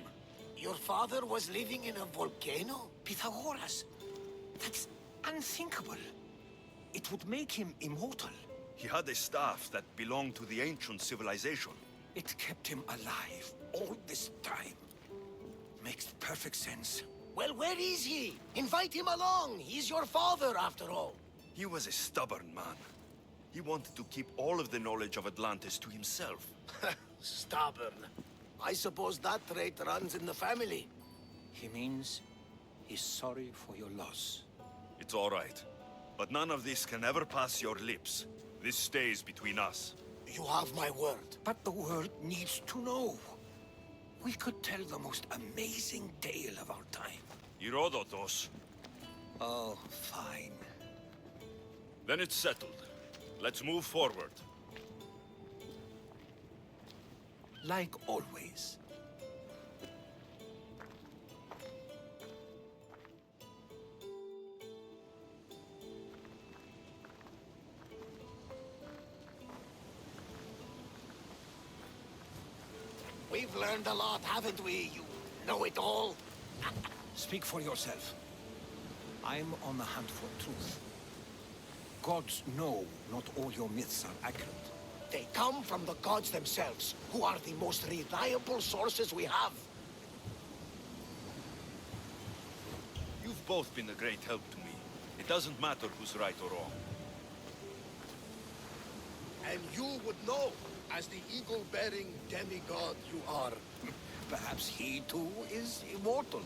Your father was living in a volcano? Pythagoras? That's unthinkable. It would make him immortal. He had a staff that belonged to the ancient civilization. It kept him alive all this time. Makes perfect sense. Well, where is he? Invite him along. He's your father, after all. He was a stubborn man. He wanted to keep all of the knowledge of Atlantis to himself. Stubborn. I suppose that trait runs in the family. He means he's sorry for your loss. It's all right. But none of this can ever pass your lips. This stays between us. You have my word. But the world needs to know. We could tell the most amazing tale of our time. Herodotus. Oh, fine. Then it's settled. Let's move forward. Like always. We've learned a lot, haven't we, you know-it-all? Speak for yourself. I'm on the hunt for truth. Gods know not all your myths are accurate. They come from the gods themselves, who are the most reliable sources we have. You've both been a great help to me, It doesn't matter who's right or wrong. And you would know, as the eagle-bearing demigod you are. Perhaps he too is immortal.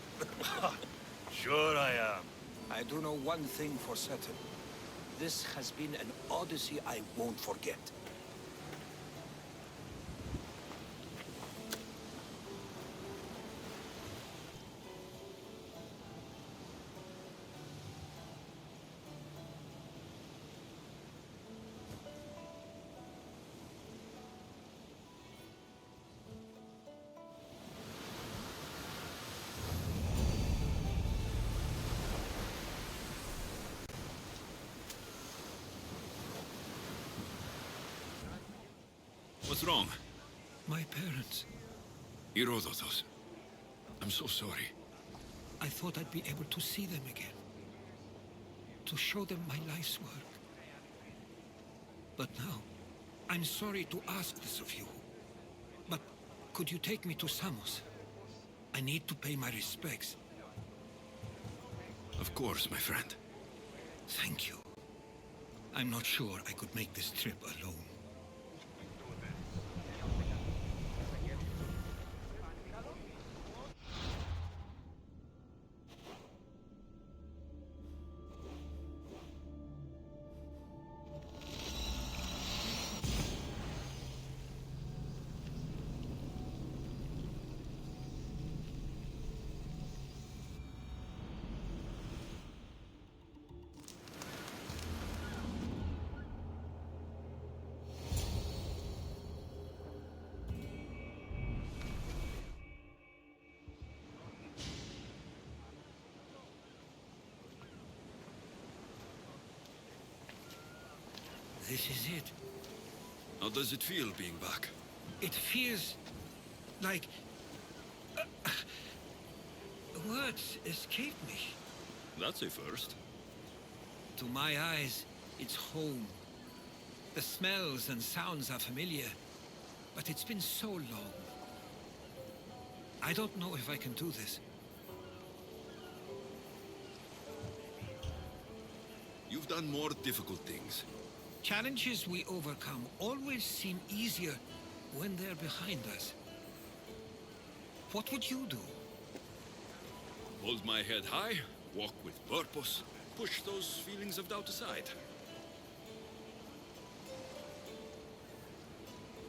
Sure I am. I do know one thing for certain. This has been an Odyssey I won't forget. What's wrong? My parents. Herodotus. I'm so sorry. I thought I'd be able to see them again. To show them my life's work. But now, I'm sorry to ask this of you. But could you take me to Samos? I need to pay my respects. Of course, my friend. Thank you. I'm not sure I could make this trip alone. This is it. How does it feel being back? It feels like... words escape me. That's a first. To my eyes, it's home. The smells and sounds are familiar, but it's been so long. I don't know if I can do this. You've done more difficult things. Challenges we overcome always seem easier when they're behind us. What would you do? Hold my head high, walk with purpose, push those feelings of doubt aside.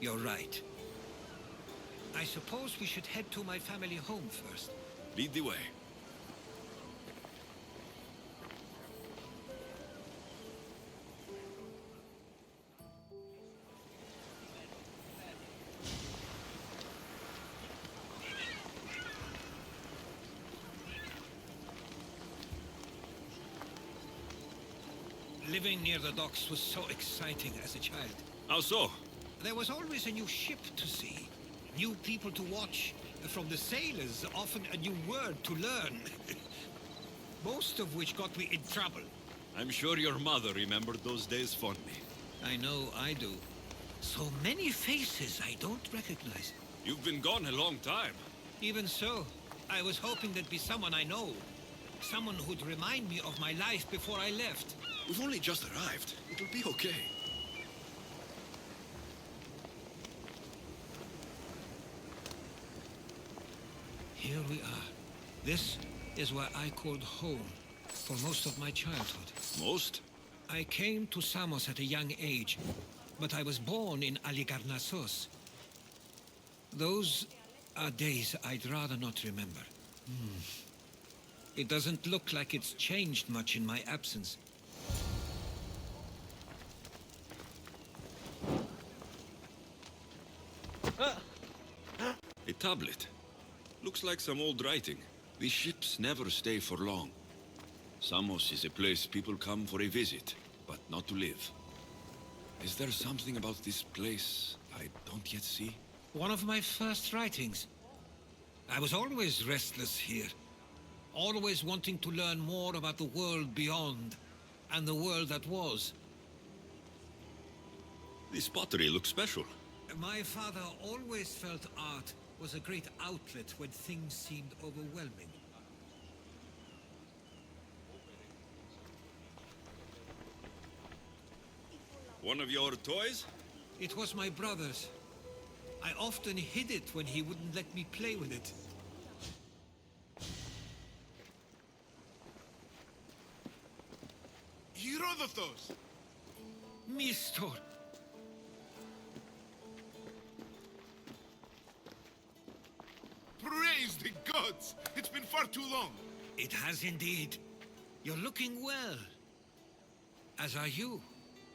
You're right. I suppose we should head to my family home first. Lead the way. Living near the docks was so exciting as a child. How so? There was always a new ship to see, new people to watch. From the sailors, often a new word to learn. Most of which got me in trouble. I'm sure your mother remembered those days fondly. I know I do. So many faces I don't recognize. You've been gone a long time. Even so, I was hoping there'd be someone I know. Someone who'd remind me of my life before I left. We've only just arrived. It'll be okay. Here we are. This is where I called home for most of my childhood. Most? I came to Samos at a young age, but I was born in Aligarnassos. Those are days I'd rather not remember. It doesn't look like it's changed much in my absence. A tablet. Looks like some old writing. These ships never stay for long. Samos is a place people come for a visit, but not to live. Is there something about this place I don't yet see? One of my first writings. I was always restless here. Always wanting to learn more about the world beyond, and the world that was. This pottery looks special. My father always felt art was a great outlet when things seemed overwhelming. One of your toys? It was my brother's. I often hid it when he wouldn't let me play with it. Herodotos! Mistor! Praise the gods! It's been far too long! It has indeed. You're looking well. As are you,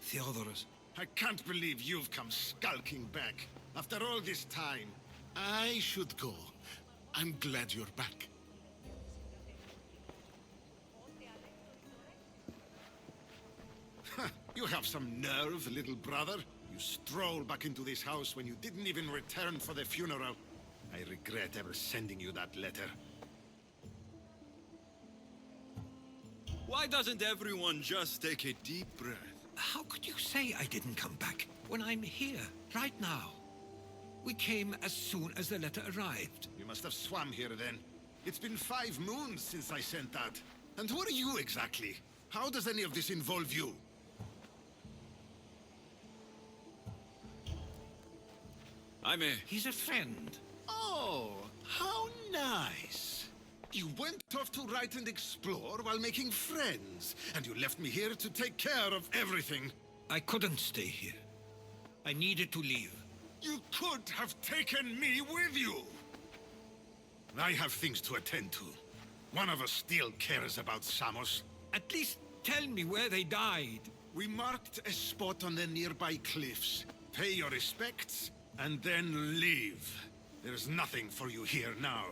Theodoros. I can't believe you've come skulking back. After all this time, I should go. I'm glad you're back. You have some nerve, little brother. You stroll back into this house when you didn't even return for the funeral. I regret ever sending you that letter. Why doesn't everyone just take a deep breath? How could you say I didn't come back when I'm here, right now? We came as soon as the letter arrived. You must have swum here then. It's been 5 moons since I sent that. And who are you exactly? How does any of this involve you? He's a friend. Oh, how nice. You went off to write and explore while making friends, and you left me here to take care of everything. I couldn't stay here. I needed to leave. You could have taken me with you. I have things to attend to. One of us still cares about Samos. At least tell me where they died. We marked a spot on the nearby cliffs. Pay your respects, and then leave. There's nothing for you here now.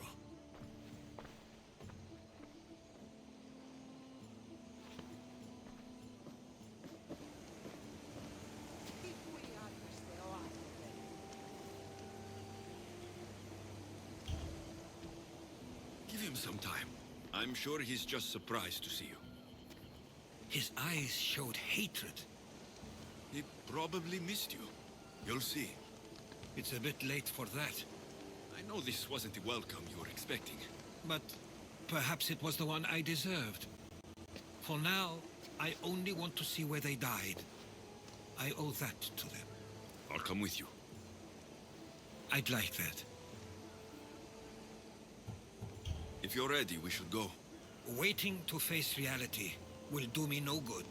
Give him some time. I'm sure he's just surprised to see you. His eyes showed hatred. He probably missed you. You'll see. It's a bit late for that. I know this wasn't the welcome you were expecting. But perhaps it was the one I deserved. For now, I only want to see where they died. I owe that to them. I'll come with you. I'd like that. If you're ready, we should go. Waiting to face reality will do me no good.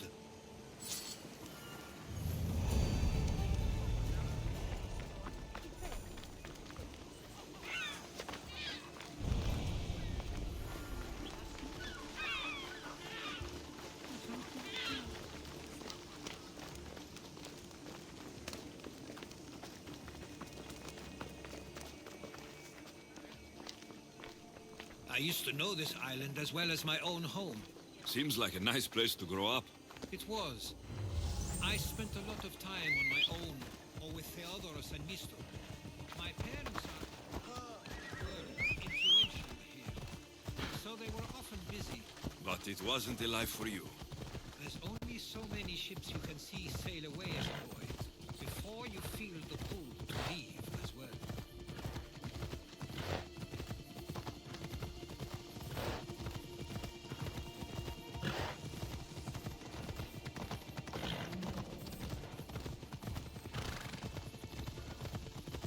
I used to know this island as well as my own home. Seems like a nice place to grow up. It was. I spent a lot of time on my own, or with Theodoros and Misto. My parents were influential here, so they were often busy. But it wasn't a life for you. There's only so many ships you can see sail away as a boy, before you feel the pull to leave as well.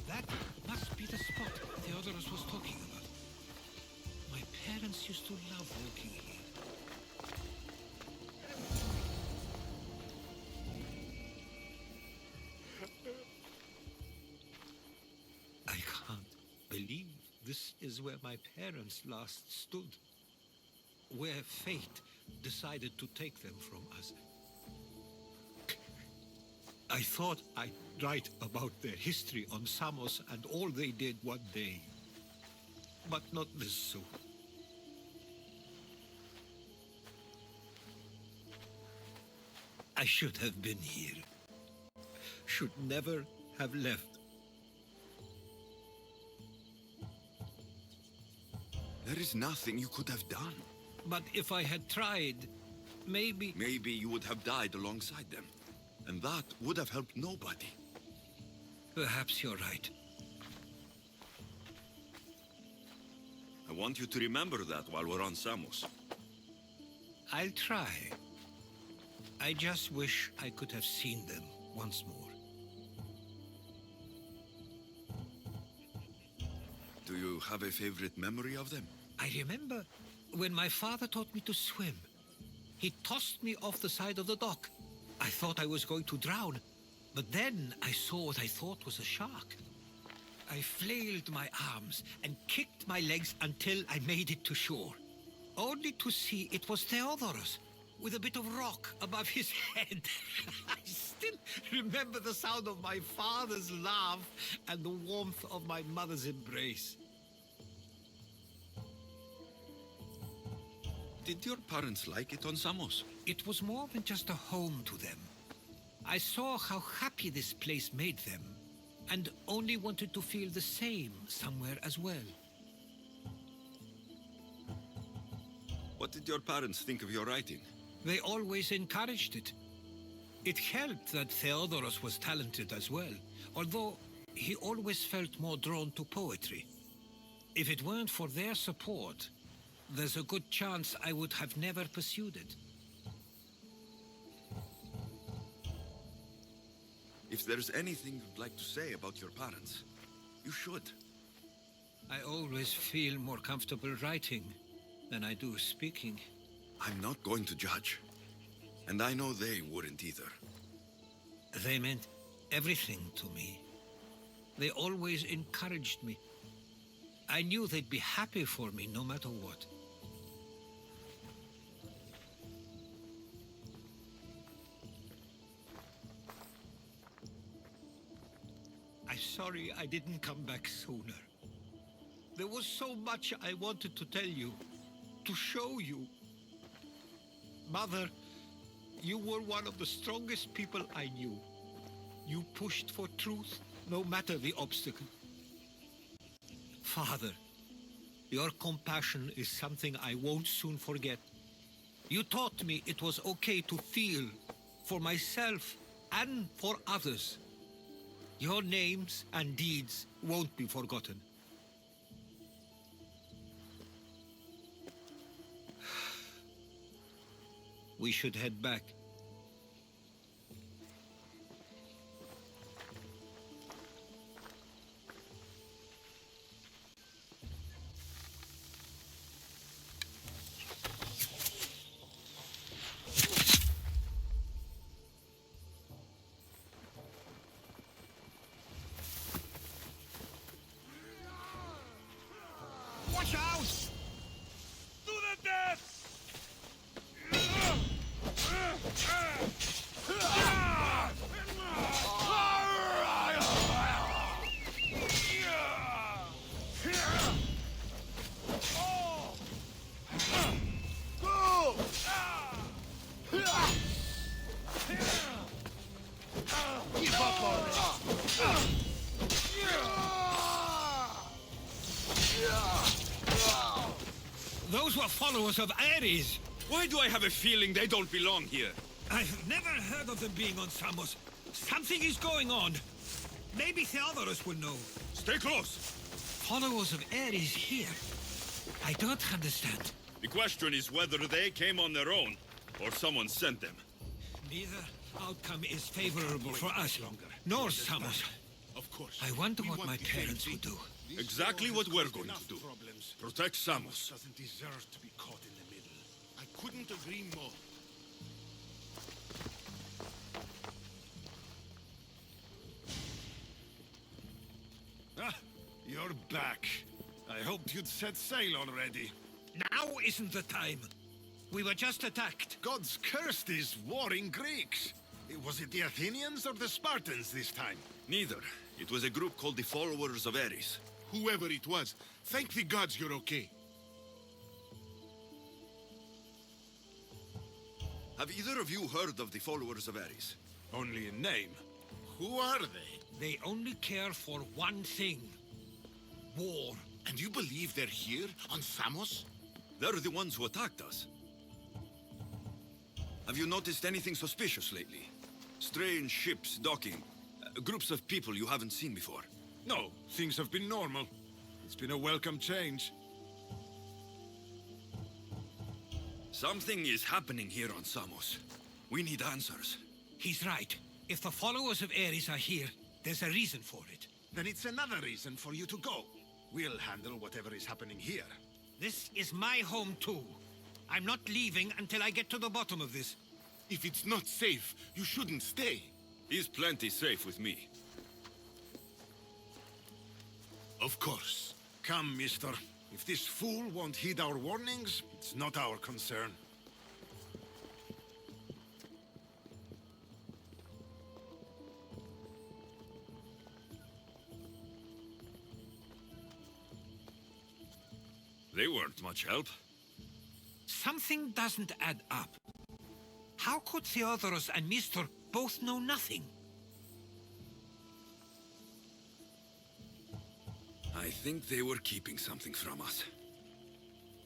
That must be the spot Theodoros was talking about. My parents used to love walking here. I can't believe this is where my parents last stood. Where fate decided to take them from us. I thought I'd write about their history on Samos and all they did one day. But not this soon. I should have been here. Should never have left. There is nothing you could have done. But if I had tried, maybe... Maybe you would have died alongside them. And that would have helped nobody. Perhaps you're right. I want you to remember that while we're on Samos. I'll try. I just wish I could have seen them once more. Do you have a favorite memory of them? I remember when my father taught me to swim. He tossed me off the side of the dock. I thought I was going to drown, but then I saw what I thought was a shark. I flailed my arms and kicked my legs until I made it to shore, only to see it was Theodorus, with a bit of rock above his head. I still remember the sound of my father's laugh and the warmth of my mother's embrace. Did your parents like it on Samos? It was more than just a home to them. I saw how happy this place made them, and only wanted to feel the same somewhere as well. What did your parents think of your writing? They always encouraged it. It helped that Theodorus was talented as well, although he always felt more drawn to poetry. If it weren't for their support, there's a good chance I would have never pursued it. If there's anything you'd like to say about your parents, you should. I always feel more comfortable writing than I do speaking. I'm not going to judge. And I know they wouldn't either. They meant everything to me. They always encouraged me. I knew they'd be happy for me no matter what. I'm sorry I didn't come back sooner. There was so much I wanted to tell you, to show you. Mother, you were one of the strongest people I knew. You pushed for truth, no matter the obstacle. Father, your compassion is something I won't soon forget. You taught me it was okay to feel, for myself and for others. Your names and deeds won't be forgotten. We should head back. Watch out! To the death! Give up already! Those were followers of Ares. Why do I have a feeling they don't belong here? I've never heard of them being on Samos. Something is going on. Maybe Theodorus will know. Stay close! Followers of Ares here? I don't understand. The question is whether they came on their own, or someone sent them. Neither outcome is favorable for us longer. nor Samos. Of course. I wonder We what want my the parents same would do. thing. Exactly This what war we're has going caused to do. enough problems. Protect Samos. Doesn't deserve to be caught in the middle. I couldn't agree more. Ah, you're back. I hoped you'd set sail already. Now isn't the time. We were just attacked. Gods cursed these warring Greeks. Was it the Athenians or the Spartans this time? Neither. It was a group called the Followers of Ares. Whoever it was, thank the gods you're okay. Have either of you heard of the Followers of Ares? Only in name. Who are they? They only care for one thing. War. And you believe they're here, on Samos? They're the ones who attacked us. Have you noticed anything suspicious lately? Strange ships docking. Groups of people you haven't seen before. No, things have been normal. It's been a welcome change. Something is happening here on Samos. We need answers. He's right. If the followers of Ares are here, there's a reason for it. Then it's another reason for you to go. We'll handle whatever is happening here. This is my home too. I'm not leaving until I get to the bottom of this. If it's not safe, you shouldn't stay. He's plenty safe with me. Of course. Come, mister. If this fool won't heed our warnings, it's not our concern. They weren't much help. Something doesn't add up. How could Theodoros and Mistor both know nothing? I think they were keeping something from us.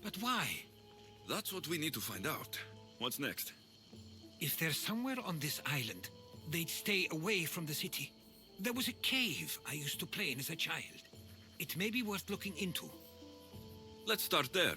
But why? That's what we need to find out. What's next? If they're somewhere on this island, they'd stay away from the city. There was a cave I used to play in as a child. It may be worth looking into. Let's start there.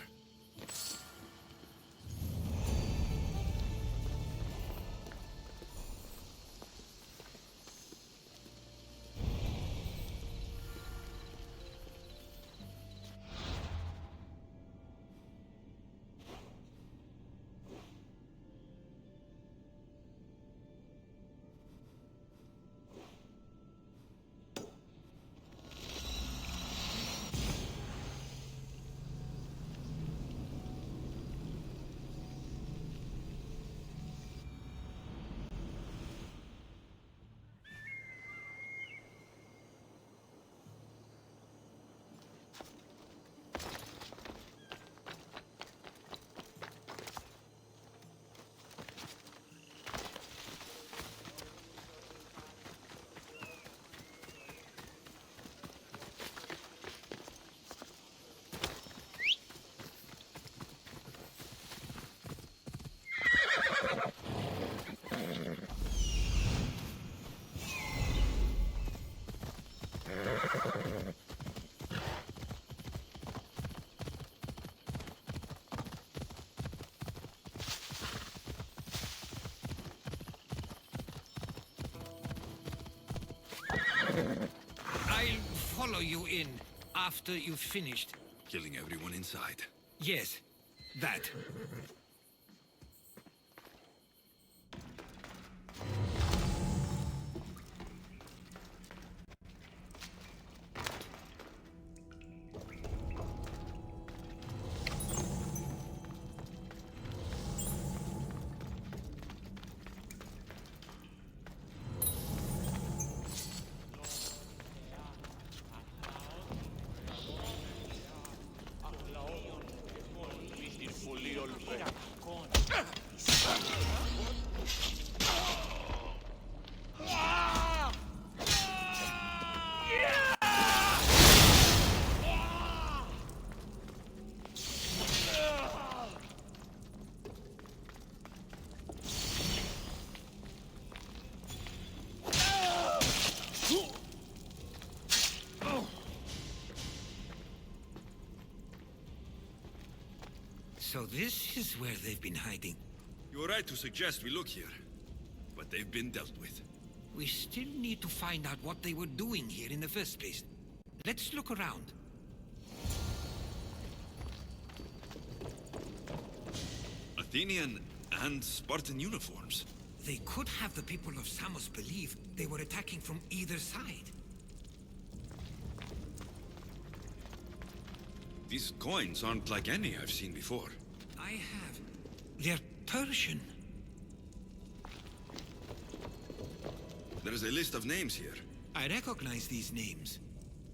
I'll follow you in after you've finished. Killing everyone inside. Yes, that. So this is where they've been hiding. You were right to suggest we look here. But they've been dealt with. We still need to find out what they were doing here in the first place. Let's look around. Athenian and Spartan uniforms. They could have the people of Samos believe they were attacking from either side. These coins aren't like any I've seen before. I have. They're Persian. There's a list of names here. I recognize these names.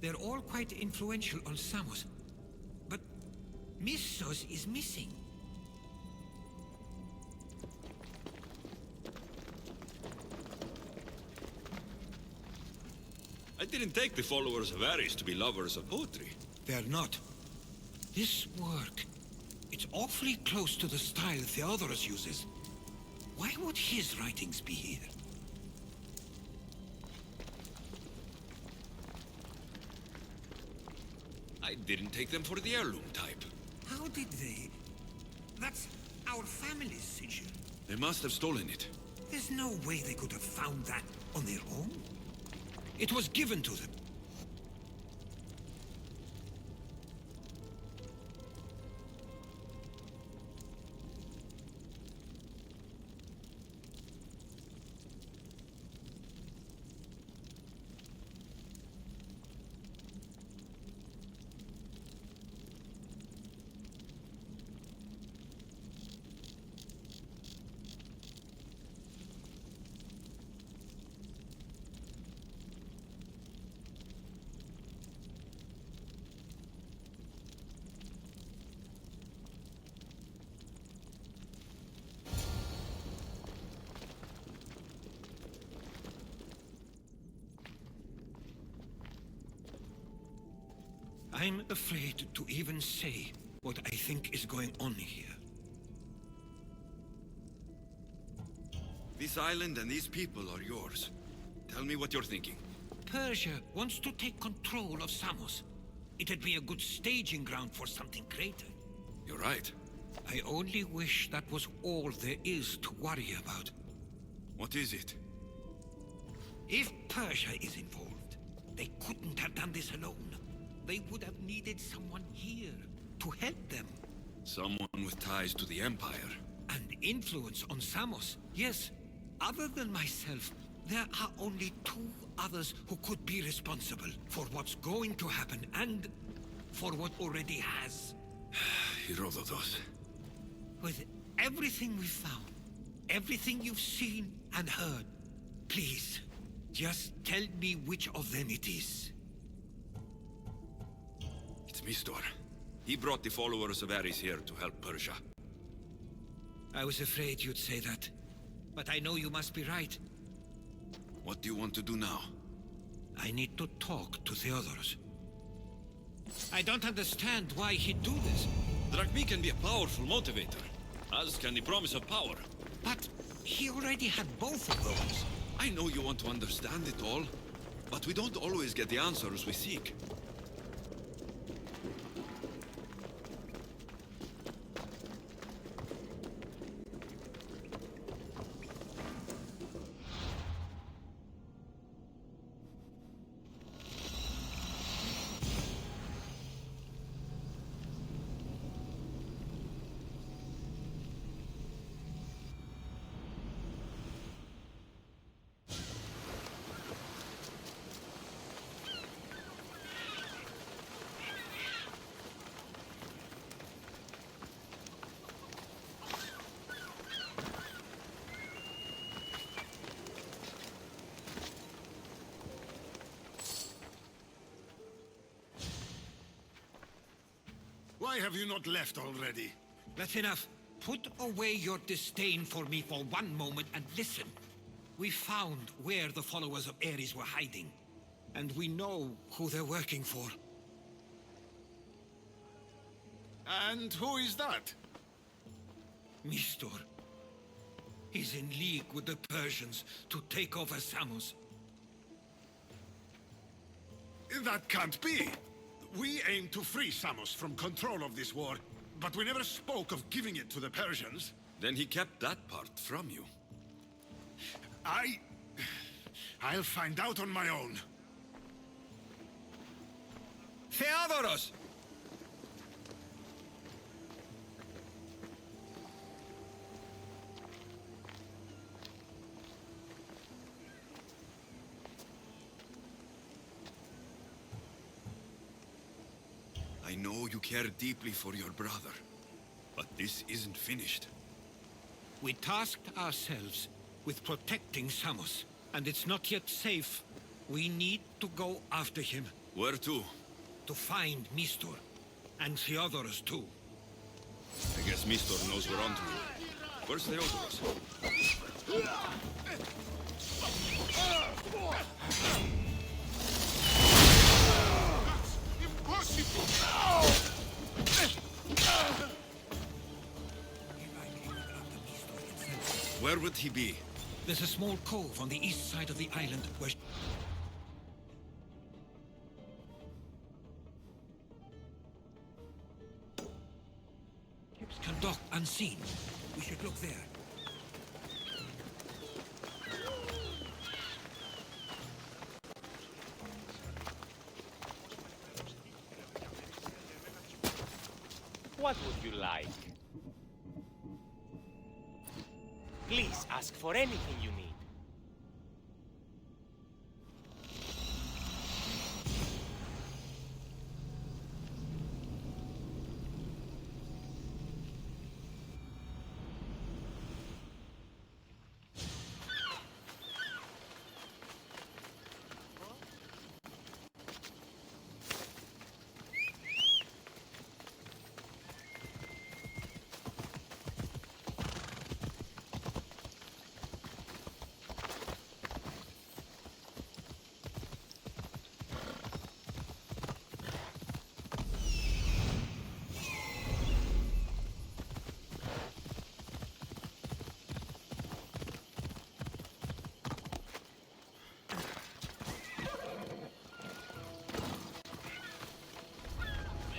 They're all quite influential on Samos. But Missos is missing. I didn't take the followers of Ares to be lovers of poetry. They're not. This work, it's awfully close to the style Theodoros uses. Why would his writings be here? I didn't take them for the heirloom type. How did they? That's our family's sigil. They must have stolen it. There's no way they could have found that on their own. It was given to them. I'm afraid to even say what I think is going on here. This island and these people are yours. Tell me what you're thinking. Persia wants to take control of Samos. It'd be a good staging ground for something greater. You're right. I only wish that was all there is to worry about. What is it? If Persia is involved, they couldn't have done this alone. They would have needed someone here to help them. Someone with ties to the Empire. And influence on Samos, yes. Other than myself, there are only two others who could be responsible for what's going to happen and for what already has. Herodotus. With everything we've found, everything you've seen and heard, please, just tell me which of them it is. It's Mistor. He brought the followers of Ares here to help Persia. I was afraid you'd say that. But I know you must be right. What do you want to do now? I need to talk to Theodorus. I don't understand why he'd do this. Drachmi can be a powerful motivator, as can the promise of power. But he already had both of those. I know you want to understand it all, but we don't always get the answers we seek. Why have you not left already? That's enough. Put away your disdain for me for one moment and listen. We found where the followers of Ares were hiding. And we know who they're working for. And who is that? Mistor. He's in league with the Persians to take over Samos. That can't be! We aim to free Samos from control of this war, but we never spoke of giving it to the Persians. Then he kept that part from you. I'll find out on my own. Theodorus! I know you care deeply for your brother, but this isn't finished. We tasked ourselves with protecting Samos, and it's not yet safe. We need to go after him. Where to? To find Mistor, and Theodorus too. I guess Mistor knows we're onto him. Where's Theodorus? Where would he be? There's a small cove on the east side of the island where... ships can dock unseen. We should look there. What would you like? Please ask for anything you need.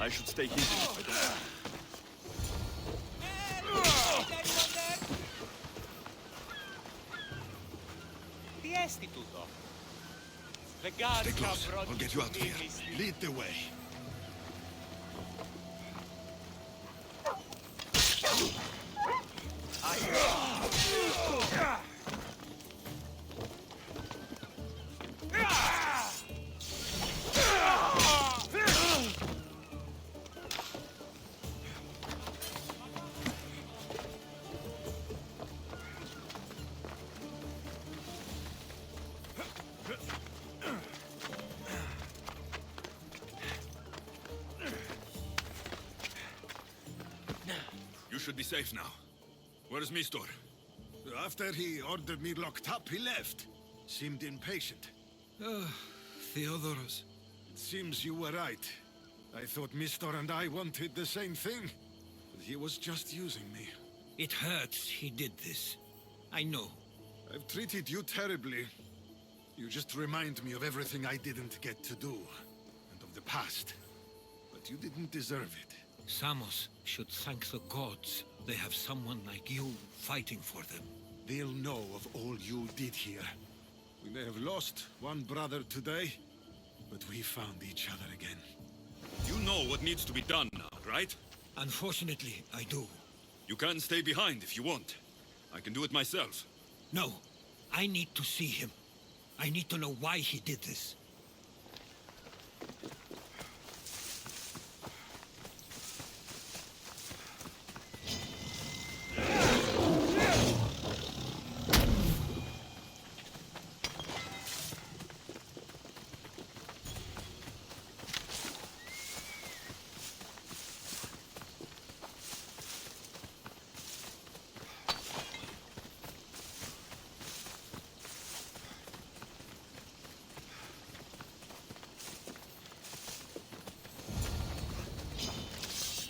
I should stay hidden if I don't. Ti istituto. The gods Stay close. have brought I'll get you out of here. me. Lead the way. You should be safe now. Where's Mistor? After he ordered me locked up, he left. Seemed impatient. Theodoros. It seems you were right. I thought Mistor and I wanted the same thing. But he was just using me. It hurts he did this. I know. I've treated you terribly. You just remind me of everything I didn't get to do. And of the past. But you didn't deserve it. Samos should thank the gods. They have someone like you fighting for them. They'll know of all you did here. We may have lost one brother today, but we found each other again. You know what needs to be done now, right? Unfortunately, I do. You can stay behind if you want. I can do it myself. No. I need to see him. I need to know why he did this.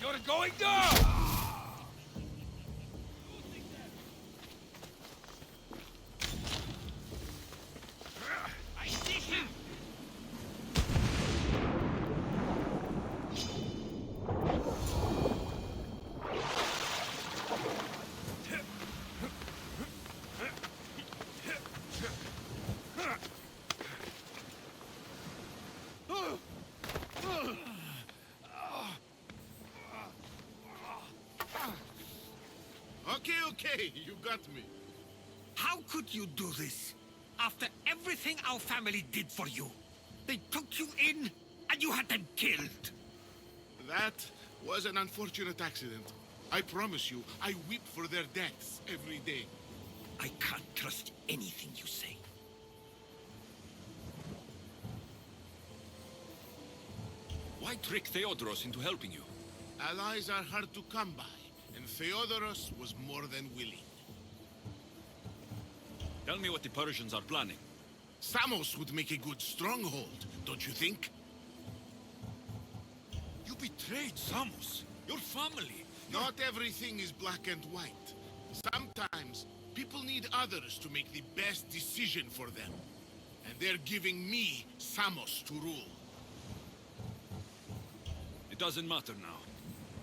You're going down! I see him! Okay, you got me. How could you do this? After everything our family did for you. They took you in, and you had them killed. That was an unfortunate accident. I promise you, I weep for their deaths every day. I can't trust anything you say. Why trick Theodoros into helping you? Allies are hard to come by, and Theodoros was more than willing. Tell me what the Persians are planning. Samos would make a good stronghold, don't you think? You betrayed Samos, your family. Not everything is black and white. Sometimes, people need others to make the best decision for them. And they're giving me Samos to rule. It doesn't matter now.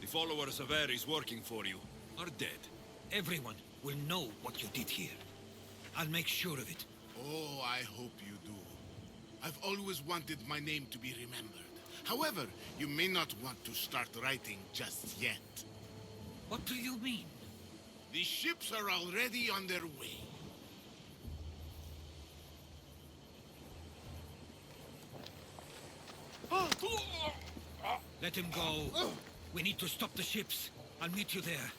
The followers of Ares working for you are dead. Everyone will know what you did here. I'll make sure of it. Oh, I hope you do. I've always wanted my name to be remembered. However, you may not want to start writing just yet. What do you mean? The ships are already on their way. Let him go. We need to stop the ships. I'll meet you there.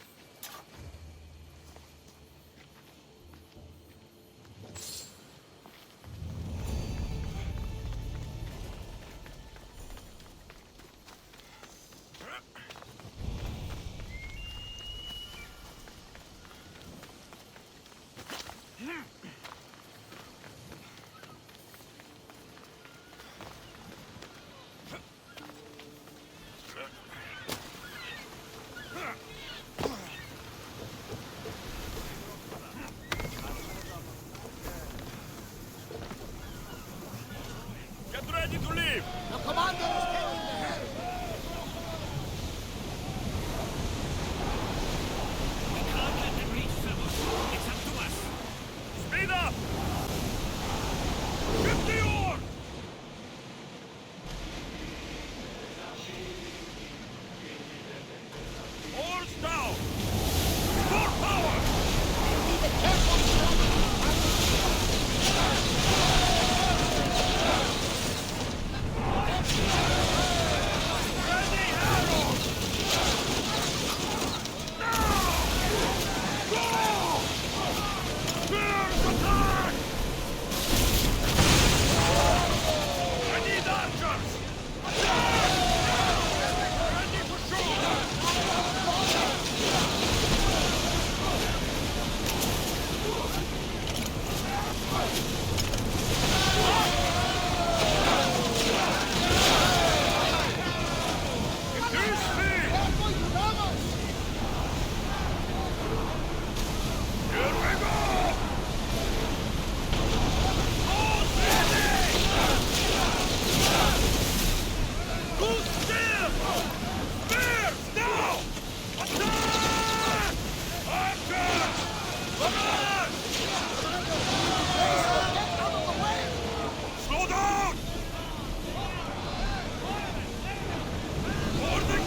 Get ready to leave! The commander is taking the helm! We can't let them reach Samos. It's up to us. Speed up! Get the oar! Oars down! More power! Be careful, Ready, arrows! Now! Go! Spears attack! I need archers! Attack! Ready to shoot! Increase speed! careful, you lovers! Here we go! All ready! Good still! Spears, now! Attack! Archers! Come on! Get out of the way! Slow down! Boarding!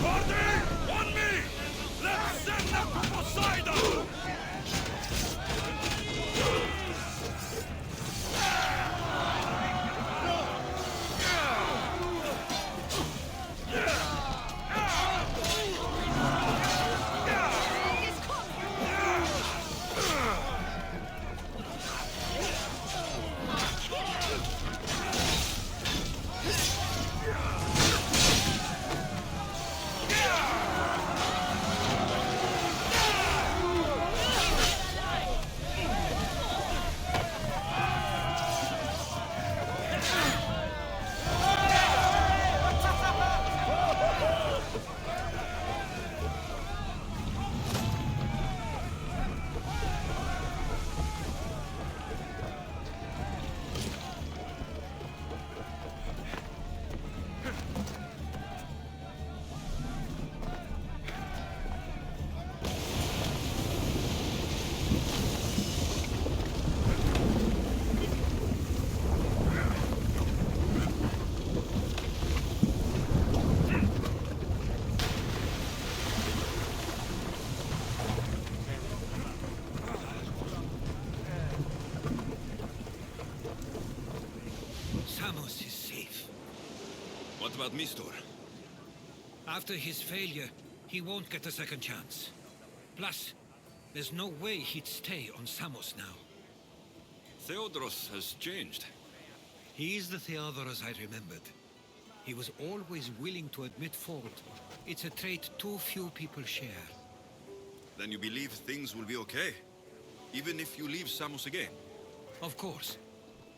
On me! Let's send them to Poseidon! Samos is safe. What about Mistor? After his failure, he won't get a second chance. Plus, there's no way he'd stay on Samos now. Theodoros has changed. He is the Theodoros I remembered. He was always willing to admit fault. It's a trait too few people share. Then you believe things will be okay? Even if you leave Samos again? Of course.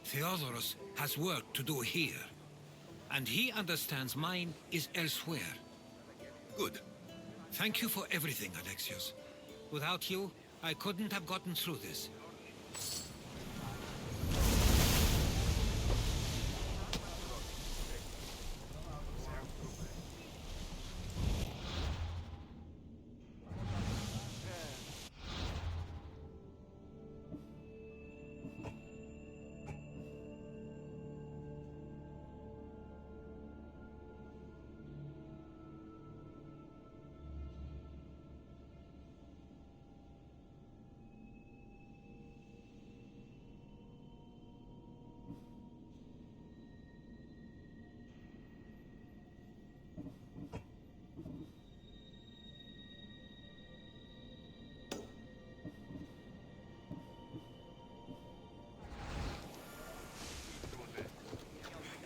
Theodoros has work to do here. And he understands mine is elsewhere. Good. Thank you for everything, Alexios. Without you, I couldn't have gotten through this.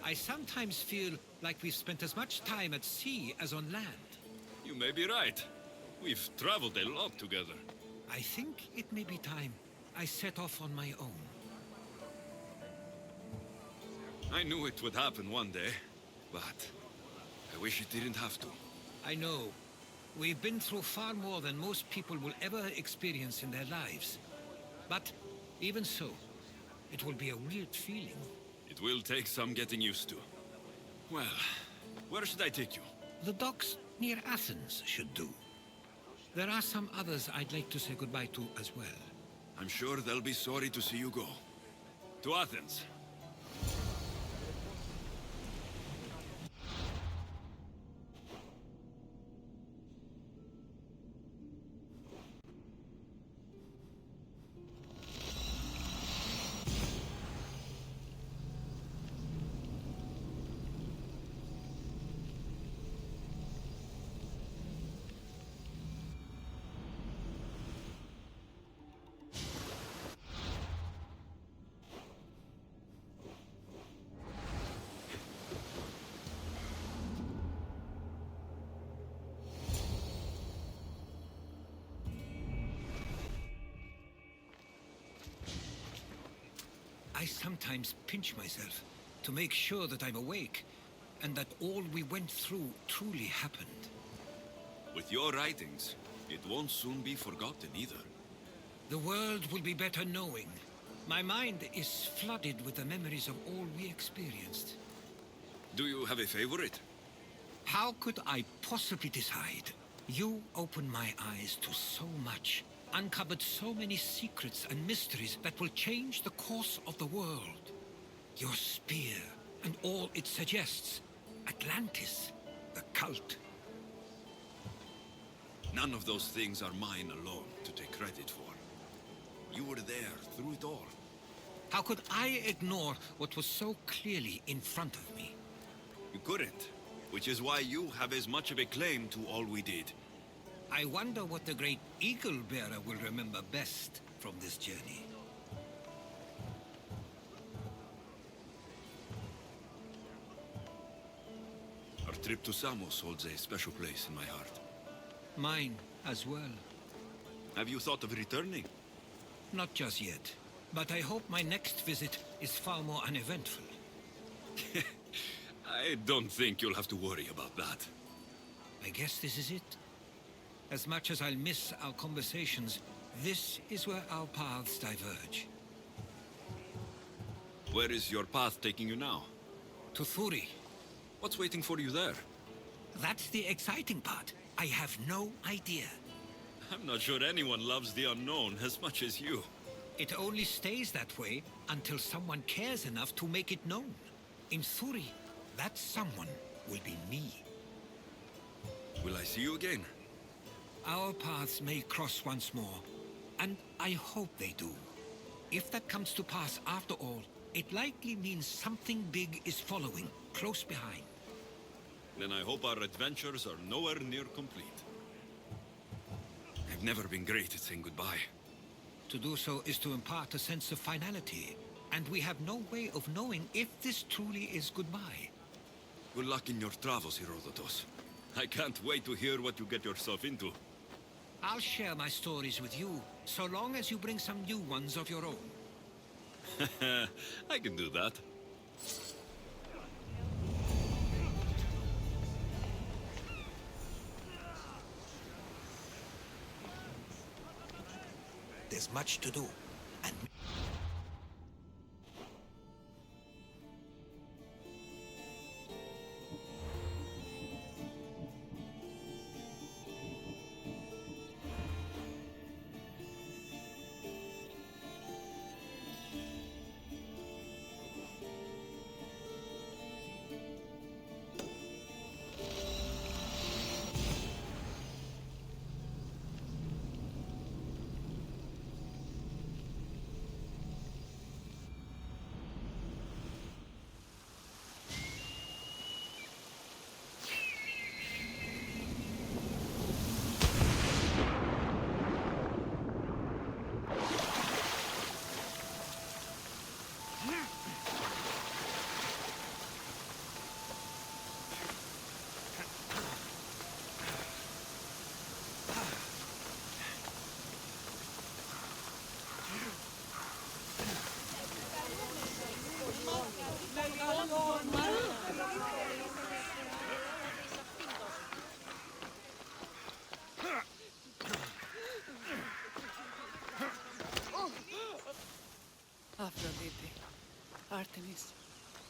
I sometimes feel like we've spent as much time at sea as on land. You may be right. We've traveled a lot together. I think it may be time I set off on my own. I knew it would happen one day, but I wish it didn't have to. I know. We've been through far more than most people will ever experience in their lives. But even so, it will be a weird feeling. It will take some getting used to. Well, where should I take you? The docks near Athens should do. There are some others I'd like to say goodbye to as well. I'm sure they'll be sorry to see you go. To Athens. I sometimes pinch myself to make sure that I'm awake and that all we went through truly happened. With your writings, it won't soon be forgotten either. The world will be better knowing. My mind is flooded with the memories of all we experienced. Do you have a favorite? How could I possibly decide? You opened my eyes to so much, uncovered so many secrets and mysteries that will change the course of the world. Your spear and all it suggests. Atlantis, the cult. None of those things are mine alone to take credit for. You were there through it all. How could I ignore what was so clearly in front of me? You couldn't, which is why you have as much of a claim to all we did. I wonder what the great Eagle Bearer will remember best from this journey. Our trip to Samos holds a special place in my heart. Mine as well. Have you thought of returning? Not just yet, but I hope my next visit is far more uneventful. I don't think you'll have to worry about that. I guess this is it. As much as I'll miss our conversations, this is where our paths diverge. Where is your path taking you now? To Thuri. What's waiting for you there? That's the exciting part. I have no idea. I'm not sure anyone loves the unknown as much as you. It only stays that way until someone cares enough to make it known. In Thuri, that someone will be me. Will I see you again? Our paths may cross once more, and I hope they do. If that comes to pass after all, it likely means something big is following, close behind. Then I hope our adventures are nowhere near complete. I've never been great at saying goodbye. To do so is to impart a sense of finality, and we have no way of knowing if this truly is goodbye. Good luck in your travels, Herodotus. I can't wait to hear what you get yourself into. I'll share my stories with you, so long as you bring some new ones of your own. I can do that. There's much to do, and...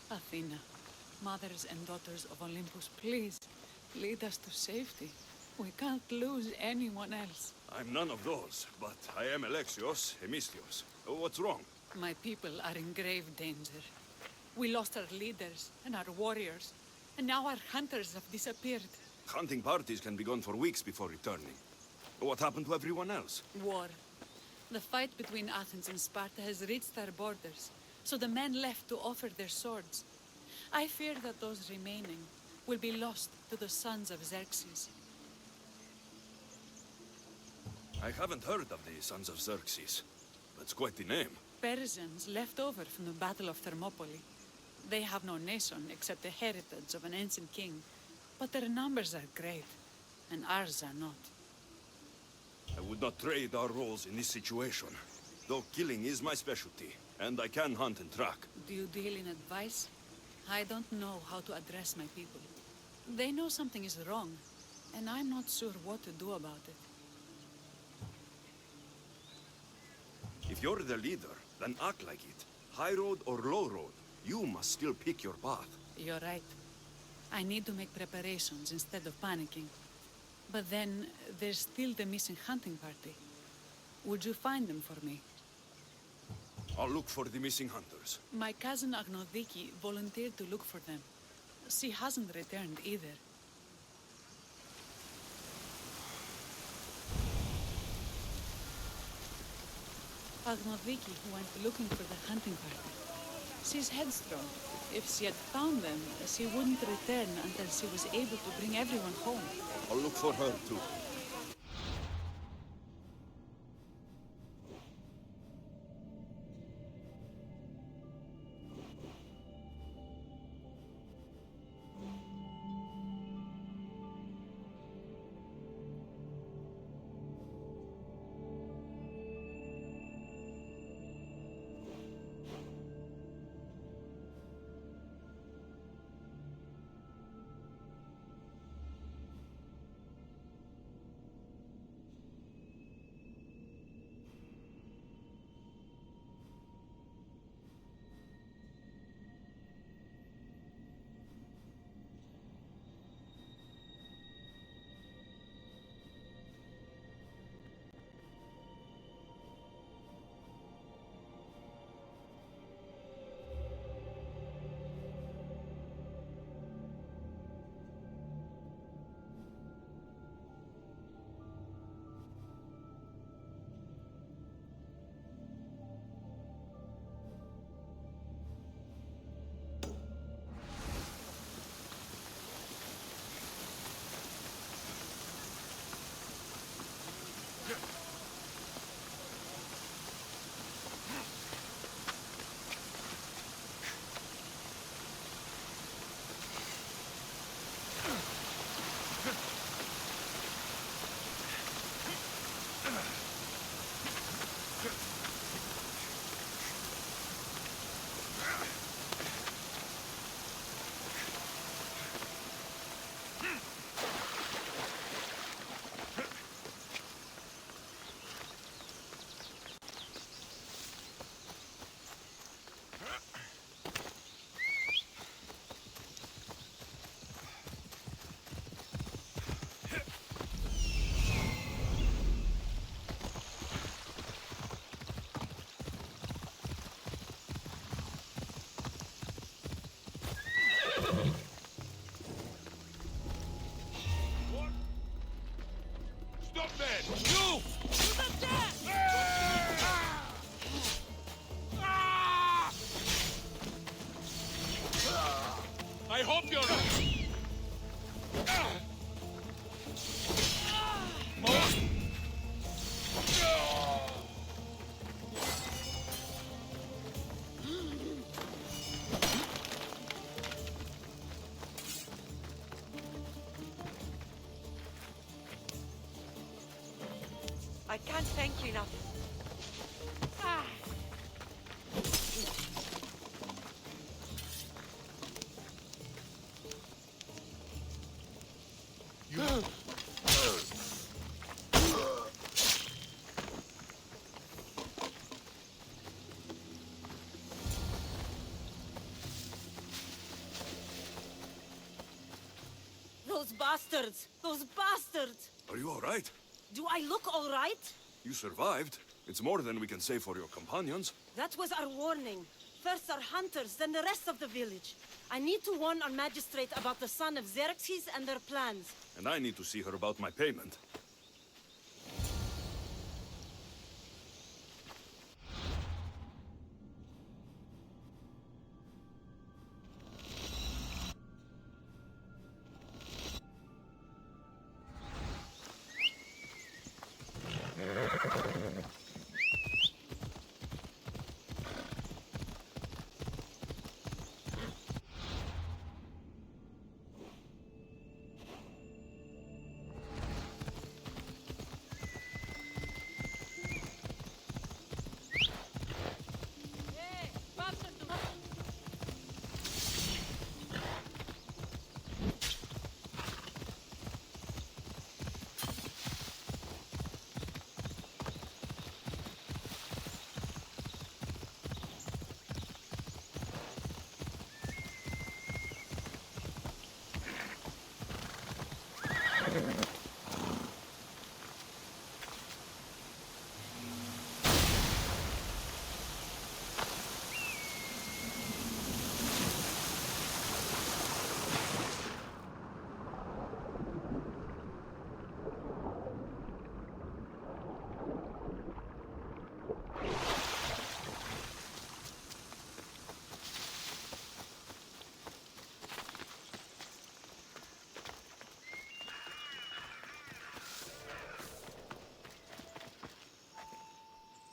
Athena, mothers and daughters of Olympus, please, lead us to safety. We can't lose anyone else. I'm none of those, but I am Alexios, Hemistios. What's wrong? My people are in grave danger. We lost our leaders and our warriors, and now our hunters have disappeared. Hunting parties can be gone for weeks before returning. What happened to everyone else? War. The fight between Athens and Sparta has reached our borders, so the men left to offer their swords. I fear that those remaining will be lost to the sons of Xerxes. I haven't heard of the Sons of Xerxes. That's quite the name. Persians left over from the Battle of Thermopylae. They have no nation except the heritage of an ancient king, but their numbers are great, and ours are not. I would not trade our roles in this situation, though killing is my specialty, and I can hunt and track. Do you deal in advice? I don't know how to address my people. They know something is wrong, and I'm not sure what to do about it. If you're the leader, then act like it. High road or low road, you must still pick your path. You're right. I need to make preparations instead of panicking. But then, there's still the missing hunting party. Would you find them for me? I'll look for the missing hunters. My cousin Agnodiki volunteered to look for them. She hasn't returned either. Agnodiki went looking for the hunting party. She's headstrong. If she had found them, she wouldn't return until she was able to bring everyone home. I'll look for her too. Stop there! You! I hope you're right. I can't thank you enough. Those bastards! Those bastards! Are you all right? Do I look all right? You survived. It's more than we can say for your companions. That was our warning. First our hunters, then the rest of the village. I need to warn our magistrate about the son of Xerxes and their plans. And I need to see her about my payment.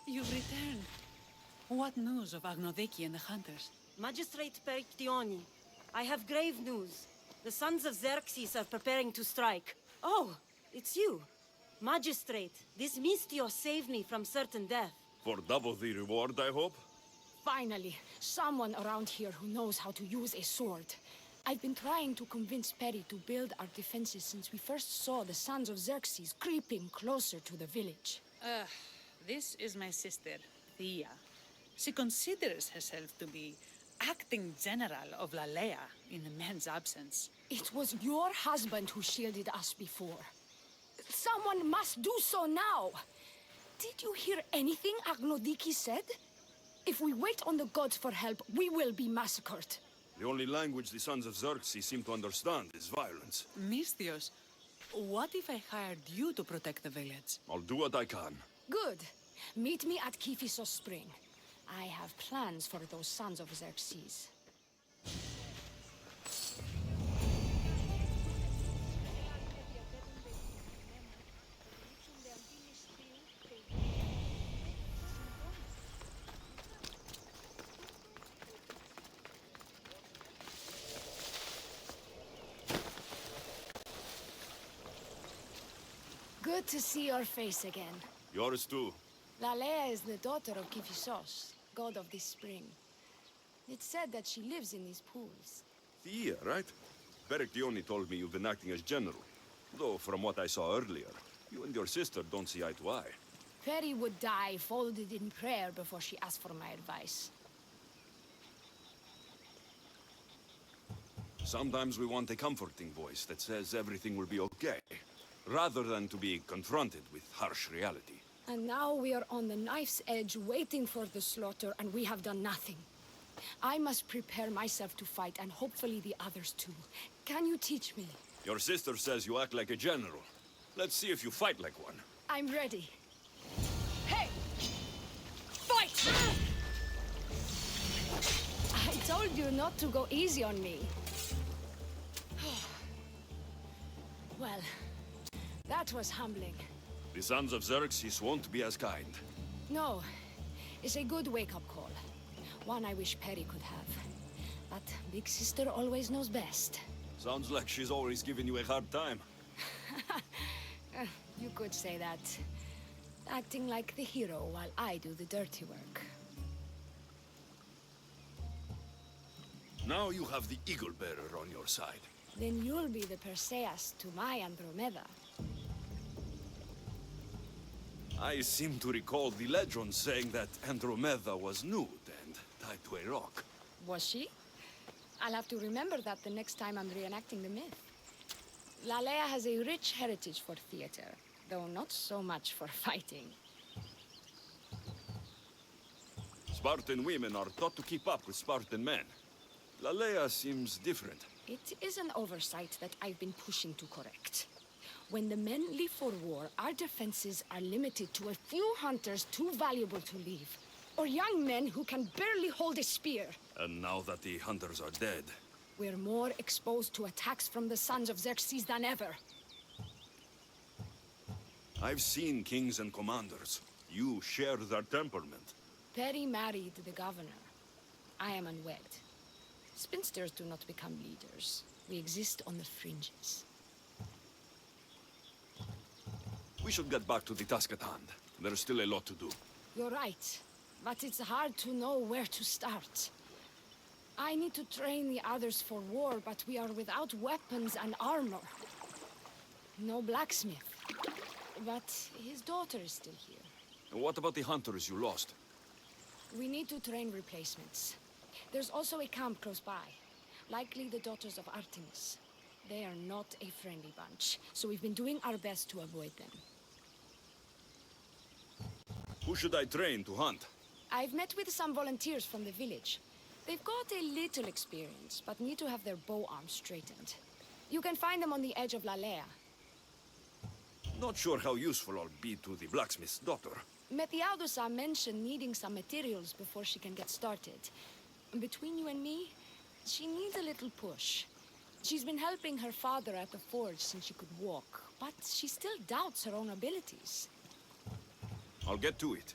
You've returned. What news of Agnodeki and the hunters? Magistrate Perictioni, I have grave news. The sons of Xerxes are preparing to strike. Oh, it's you. Magistrate, this Mistio saved me from certain death. For double the reward, I hope? Finally, someone around here who knows how to use a sword. I've been trying to convince Peri to build our defenses since we first saw the sons of Xerxes creeping closer to the village. This is my sister, Thea. She considers herself to be acting general of Lalea in the man's absence. It was your husband who shielded us before. Someone must do so now! Did you hear anything Agnodiki said? If we wait on the gods for help, we will be massacred. The only language the sons of Xerxes seem to understand is violence. Mistios, what if I hired you to protect the village? I'll do what I can. Good. Meet me at Kiphisos Spring. I have plans for those sons of Xerxes. Good to see your face again. Yours too. Lalea is the daughter of Kiphisos, god of this spring. It's said that she lives in these pools. Thea, right? Perictioni told me you've been acting as general. Though, from what I saw earlier, you and your sister don't see eye to eye. Peri would die folded in prayer before she asked for my advice. Sometimes we want a comforting voice that says everything will be okay, rather than to be confronted with harsh reality. And now we are on the knife's edge waiting for the slaughter, and we have done nothing. I must prepare myself to fight, and hopefully the others too. Can you teach me? Your sister says you act like a general. Let's see if you fight like one. I'm ready. Hey! Fight! I told you not to go easy on me. Well, that was humbling. The sons of Xerxes won't be as kind. No, it's a good wake-up call. One I wish Peri could have. But Big Sister always knows best. Sounds like she's always giving you a hard time. You could say that. Acting like the hero while I do the dirty work. Now you have the Eagle Bearer on your side. Then you'll be the Perseus to my Andromeda. I seem to recall the legend saying that Andromeda was nude and tied to a rock. Was she? I'll have to remember that the next time I'm reenacting the myth. Lalea has a rich heritage for theater, though not so much for fighting. Spartan women are taught to keep up with Spartan men. Lalea seems different. It is an oversight that I've been pushing to correct. When the men leave for war, our defenses are limited to a few hunters too valuable to leave, or young men who can barely hold a spear. And now that the hunters are dead... We're more exposed to attacks from the sons of Xerxes than ever. I've seen kings and commanders. You share their temperament. Perry married the governor. I am unwed. Spinsters do not become leaders. We exist on the fringes. We should get back to the task at hand. There's still a lot to do. You're right, but it's hard to know where to start. I need to train the others for war, but we are without weapons and armor. No blacksmith. But his daughter is still here. And what about the hunters you lost? We need to train replacements. There's also a camp close by. Likely the daughters of Artemis. They are not a friendly bunch, so we've been doing our best to avoid them. Who should I train to hunt? I've met with some volunteers from the village. They've got a little experience, but need to have their bow arms straightened. You can find them on the edge of Lalea. Not sure how useful I'll be to the blacksmith's daughter. Methiadusa mentioned needing some materials before she can get started. Between you and me, she needs a little push. She's been helping her father at the forge since she could walk, but she still doubts her own abilities. I'll get to it.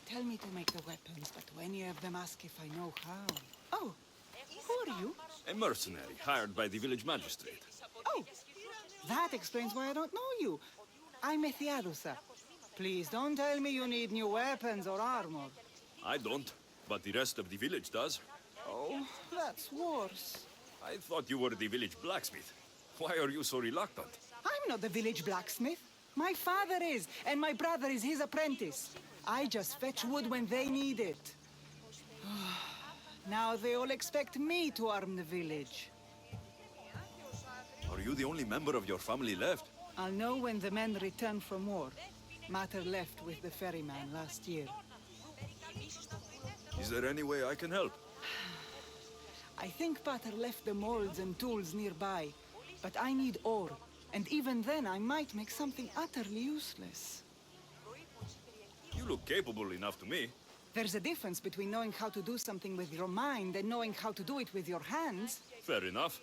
Tell me to make the weapons, but when any of them ask if I know how... Oh, who are you? A mercenary hired by the village magistrate. Oh, that explains why I don't know you. I'm Methiadusa. Please don't tell me you need new weapons or armor. I don't, but the rest of the village does. Oh, that's worse. I thought you were the village blacksmith. Why are you so reluctant? I'm not the village blacksmith. My father is, and my brother is his apprentice. I just fetch wood when they need it. Now they all expect me to arm the village. Are you the only member of your family left? I'll know when the men return from war. Mater left with the ferryman last year. Is there any way I can help? I think Pater left the molds and tools nearby, but I need ore. And even then, I might make something utterly useless. You look capable enough to me. There's a difference between knowing how to do something with your mind and knowing how to do it with your hands. Fair enough.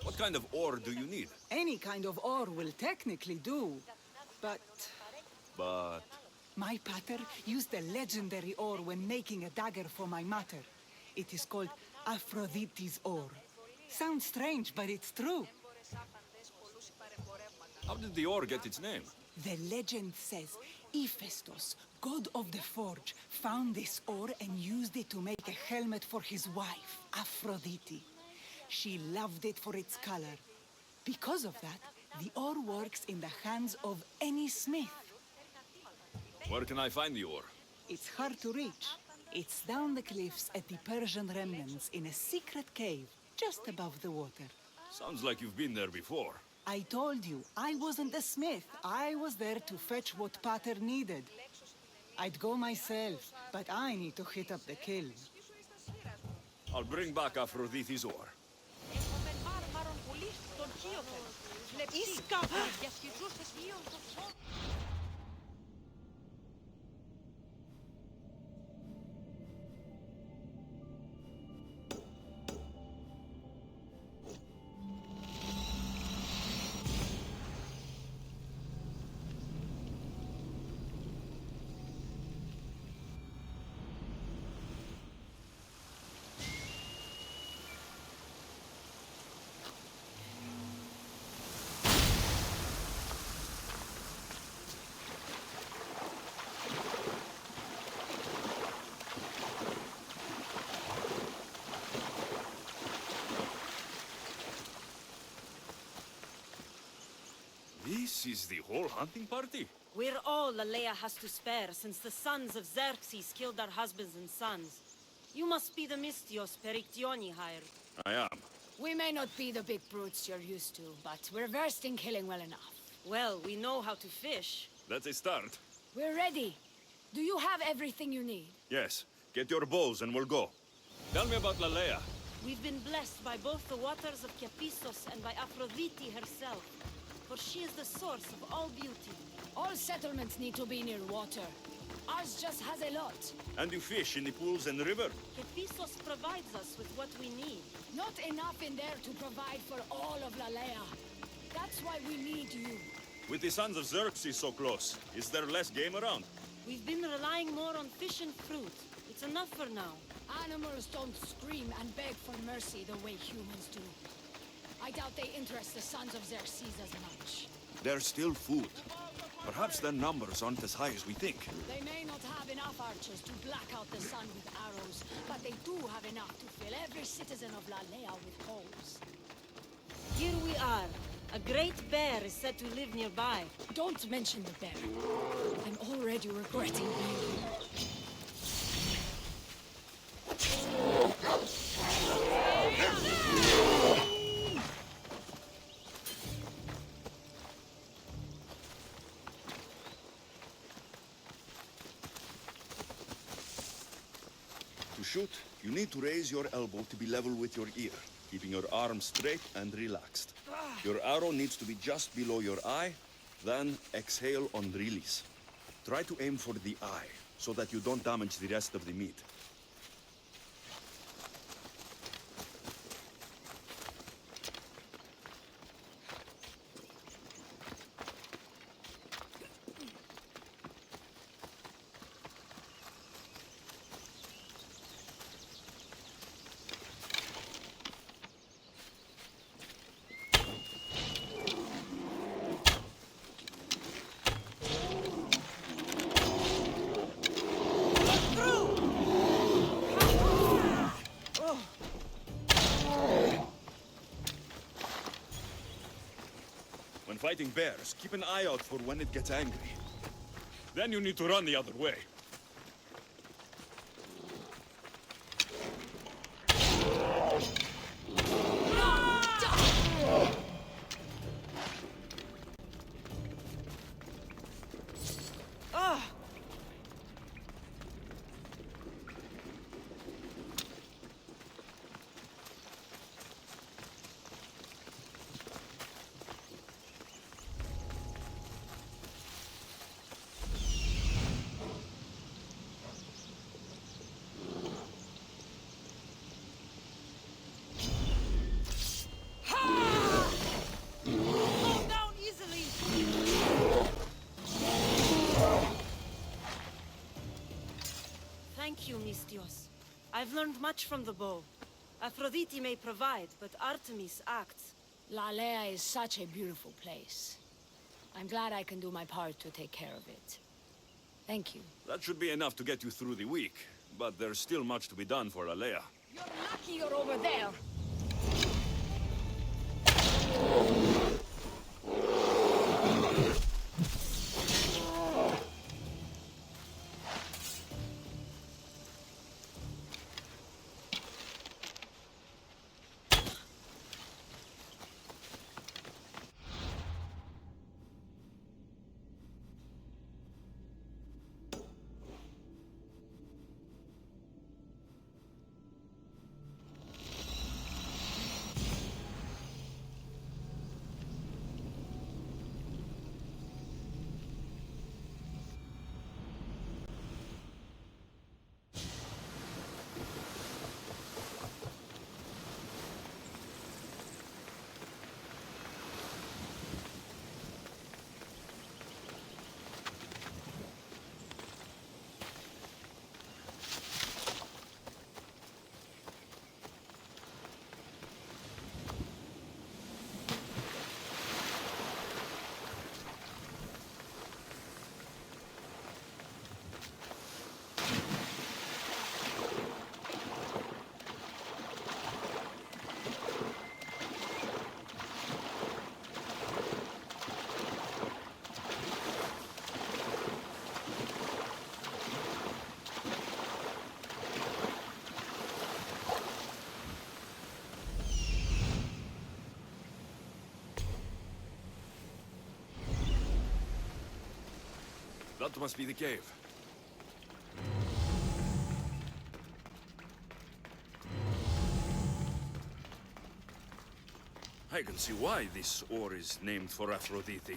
What kind of ore do you need? Any kind of ore will technically do, but... But... My pater used a legendary ore when making a dagger for my mater. It is called Aphrodite's ore. Sounds strange, but it's true. How did the ore get its name? The legend says Hephaestus, god of the forge, found this ore and used it to make a helmet for his wife, Aphrodite. She loved it for its color. Because of that, the ore works in the hands of any smith. Where can I find the ore? It's hard to reach. It's down the cliffs at the Persian remnants in a secret cave, just above the water. Sounds like you've been there before. I told you, I wasn't a smith. I was there to fetch what Pater needed. I'd go myself, but I need to hit up the kiln. I'll bring back Aphrodite's ore. is the whole hunting party? We're all Lalea has to spare since the sons of Xerxes killed our husbands and sons. You must be the Mystios Perictioni hired. I am. We may not be the big brutes you're used to, but we're versed in killing well enough. Well, we know how to fish. That's a start. We're ready. Do you have everything you need? Yes. Get your bows and we'll go. Tell me about Lalea. We've been blessed by both the waters of Kepisos and by Aphrodite herself, for she is the source of all beauty. All settlements need to be near water. Ours just has a lot. And you fish in the pools and the river? Kepisos provides us with what we need. Not enough in there to provide for all of Lalea. That's why we need you. With the sons of Xerxes so close, is there less game around? We've been relying more on fish and fruit. It's enough for now. Animals don't scream and beg for mercy the way humans do. I doubt they interest the sons of Xerxes as much. There's still food. Perhaps their numbers aren't as high as we think. They may not have enough archers to black out the sun with arrows, but they do have enough to fill every citizen of Lalea with holes. Here we are. A great bear is said to live nearby. Don't mention the bear. I'm already regretting being here. To shoot, you need to raise your elbow to be level with your ear, keeping your arm straight and relaxed. Your arrow needs to be just below your eye, then exhale on release. Try to aim for the eye, so that you don't damage the rest of the meat. When fighting bears, keep an eye out for when it gets angry. Then you need to run the other way. Thank you, Mystios. I've learned much from the bow. Aphrodite may provide, but Artemis acts. Lalea is such a beautiful place. I'm glad I can do my part to take care of it. Thank you. That should be enough to get you through the week, but there's still much to be done for Lalea. You're lucky you're over there. That must be the cave. I can see why this ore is named for Aphrodite.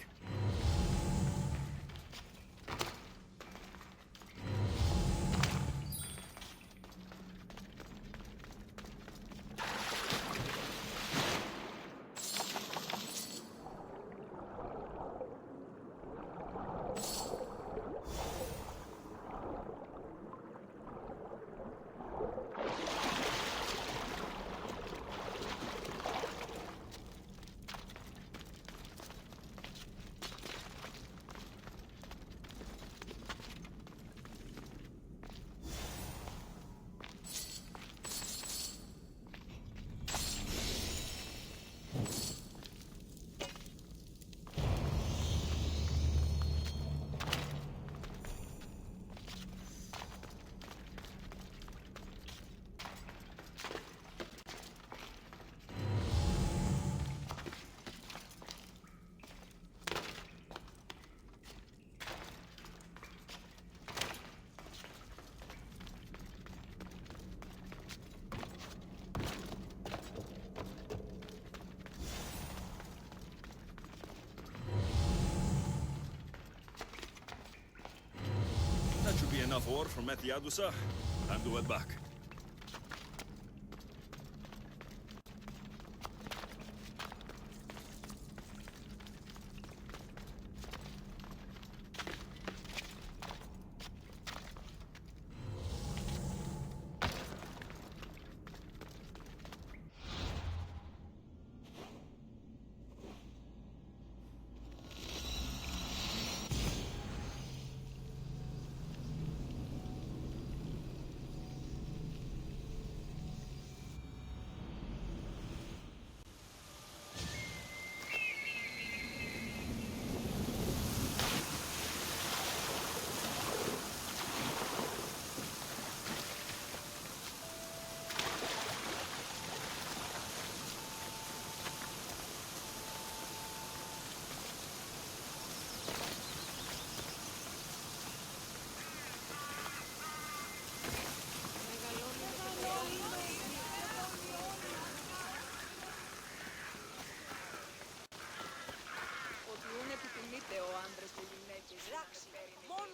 That should be enough ore from Methiadusa. Time to head back.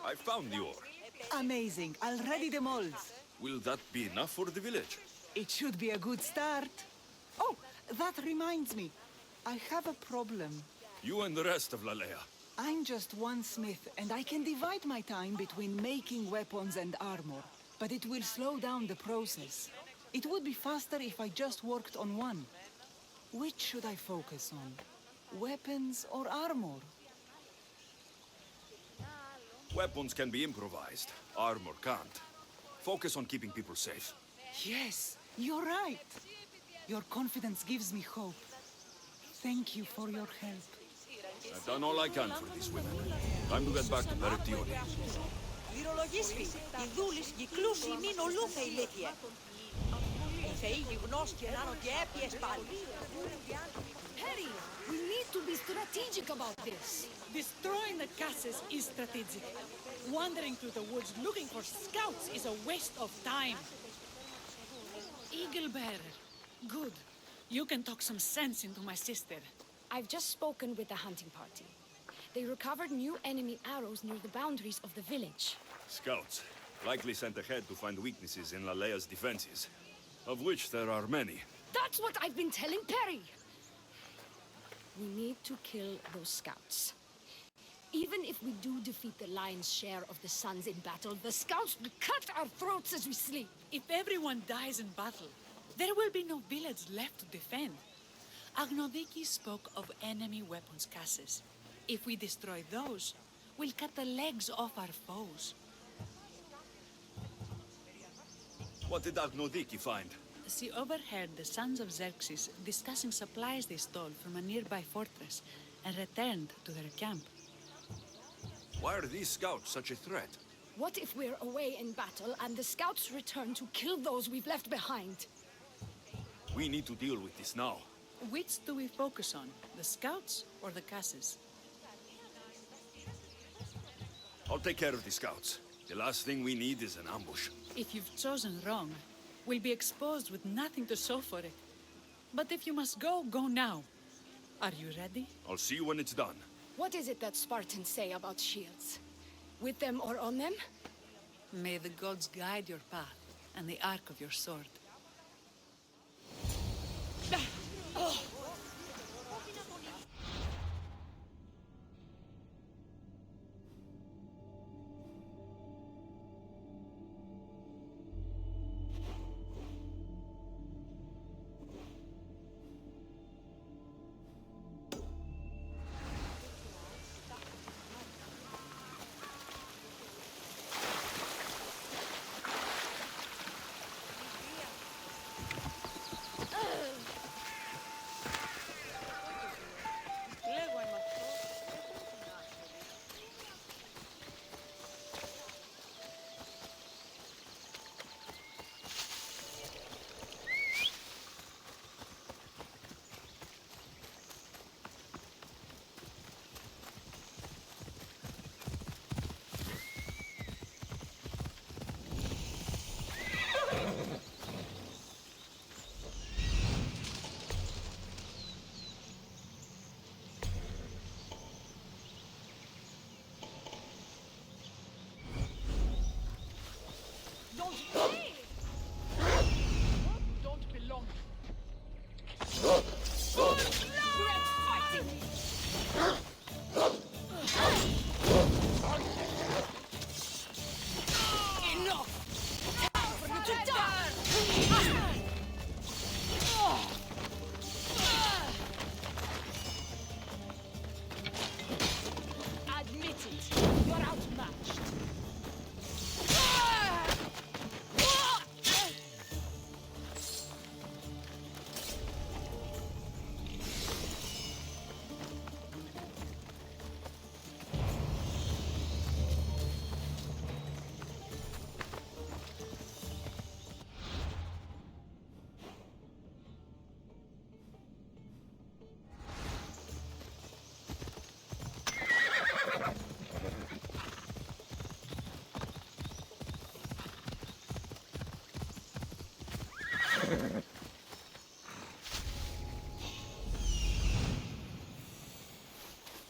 I found the ore. Amazing. I'll ready the molds. Will that be enough for the village? It should be a good start. Oh, that reminds me. I have a problem. You and the rest of Lalea. I'm just one smith, and I can divide my time between making weapons and armor. But it will slow down the process. It would be faster if I just worked on one. Which should I focus on? Weapons or armor? Weapons can be improvised. Armor can't. Focus on keeping people safe. Yes, you're right. Your confidence gives me hope. Thank you for your help. I've done all I can for these women. Time to get back to Perictione. Λυρολογίσφη, η δούλης γυκλούσι μην ολούθε ηλίθιε. Η θεή γυμνός και να και έπιες πάλι. Harry, we need to be strategic about this. Destroying the castles is strategic. Wandering through the woods looking for scouts is a waste of time. Eagle Bearer. Good. You can talk some sense into my sister. I've just spoken with the hunting party. They recovered new enemy arrows near the boundaries of the village. Scouts. Likely sent ahead to find weaknesses in Lalea's defenses. Of which there are many. That's what I've been telling Perry! We need to kill those scouts. Even if we do defeat the lion's share of the Suns in battle, the scouts will cut our throats as we sleep. If everyone dies in battle, there will be no village left to defend. Agnodiki spoke of enemy weapons cases. If we destroy those, we'll cut the legs off our foes. What did Agnodiki find? She overheard the sons of Xerxes discussing supplies they stole from a nearby fortress and returned to their camp. Why are these scouts such a threat? What if we're away in battle and the scouts return to kill those we've left behind? We need to deal with this now. Which do we focus on, the scouts or the casses? I'll take care of the scouts. The last thing we need is an ambush. If you've chosen wrong, we'll be exposed with nothing to show for it. But if you must go, go now. Are you ready? I'll see you when it's done. What is it that Spartans say about shields? With them or on them? May the gods guide your path and the arc of your sword. Don't belong. Enough! Time for you to die! Admit it, you're outmatched.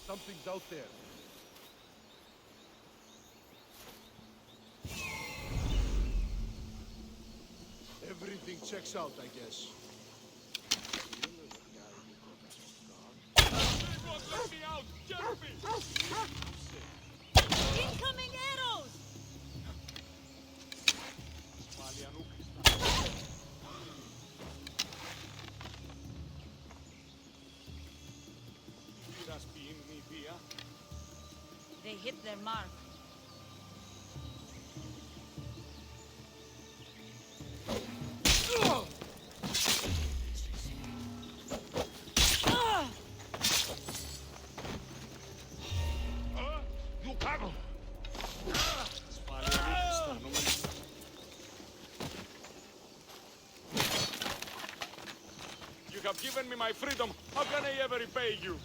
Something's out there. Everything checks out, I guess. Let me out! Jeremy! Incoming arrows! They hit their mark. You have given me my freedom. How can I ever repay you?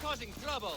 causing trouble.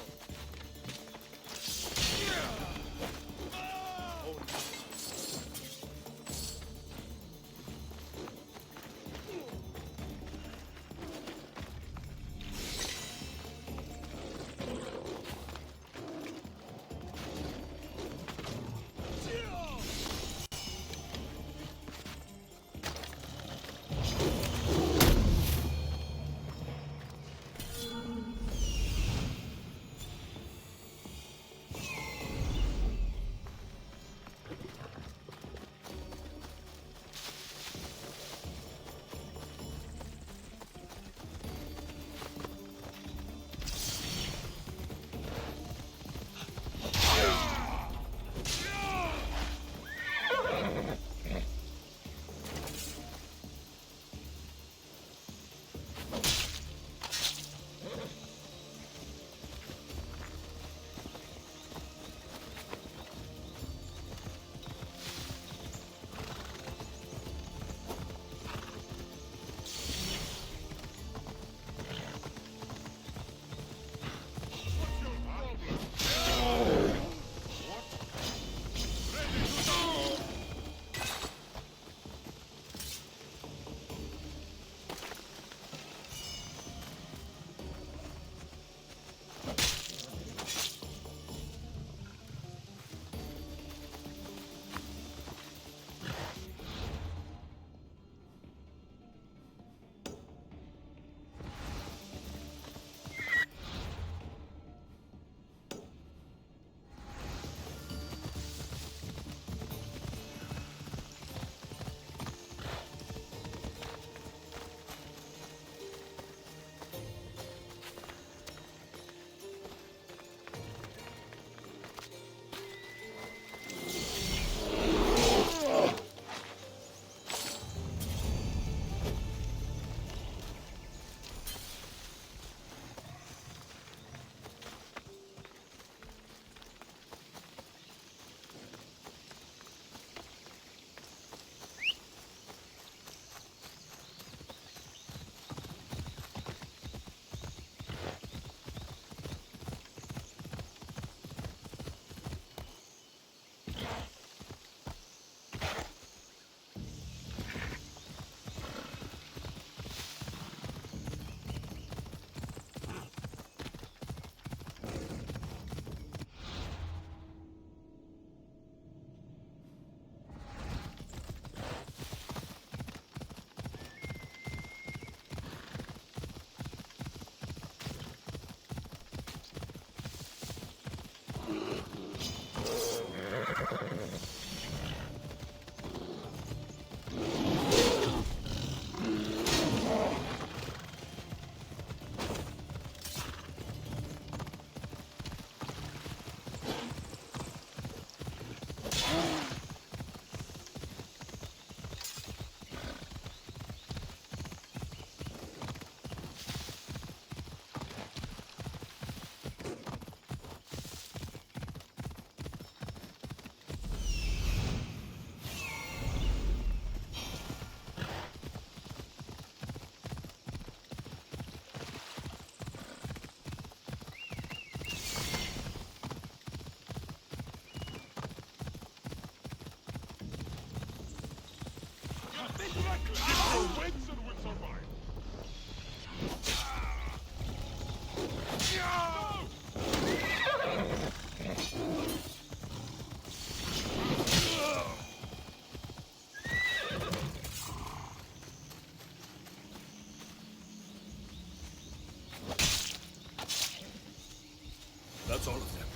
That's all of them.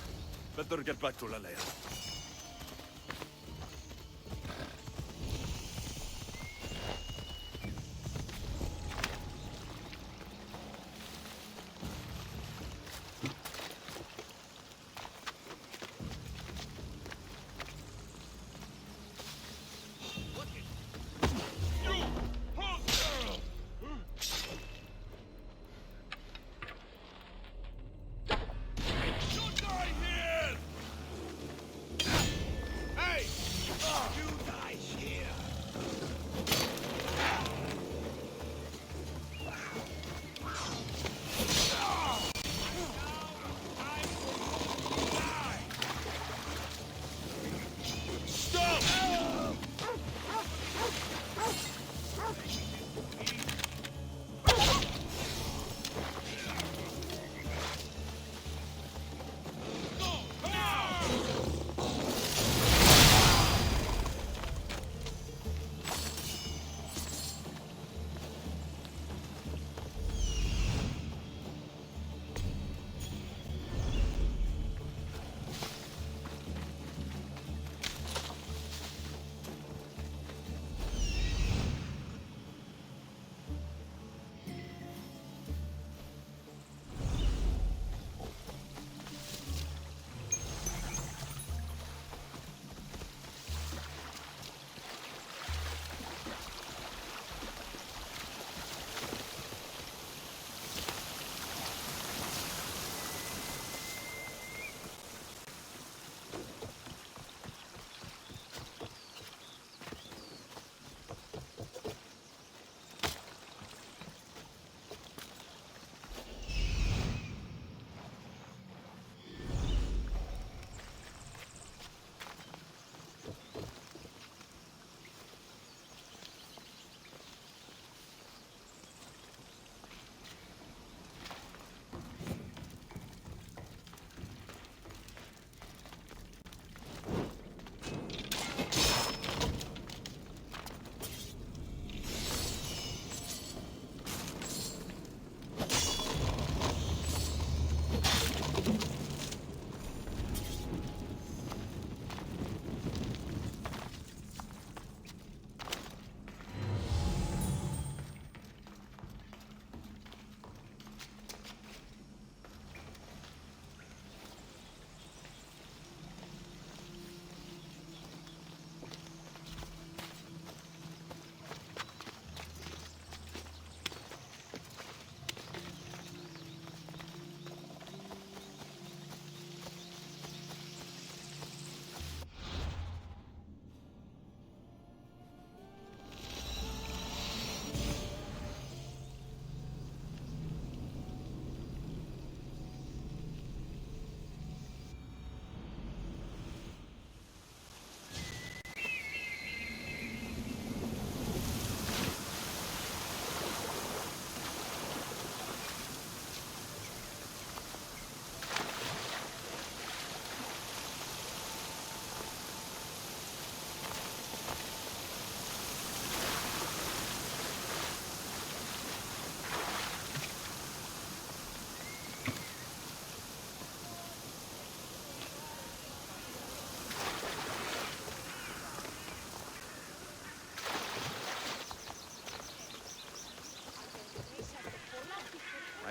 Better get back to Lalea.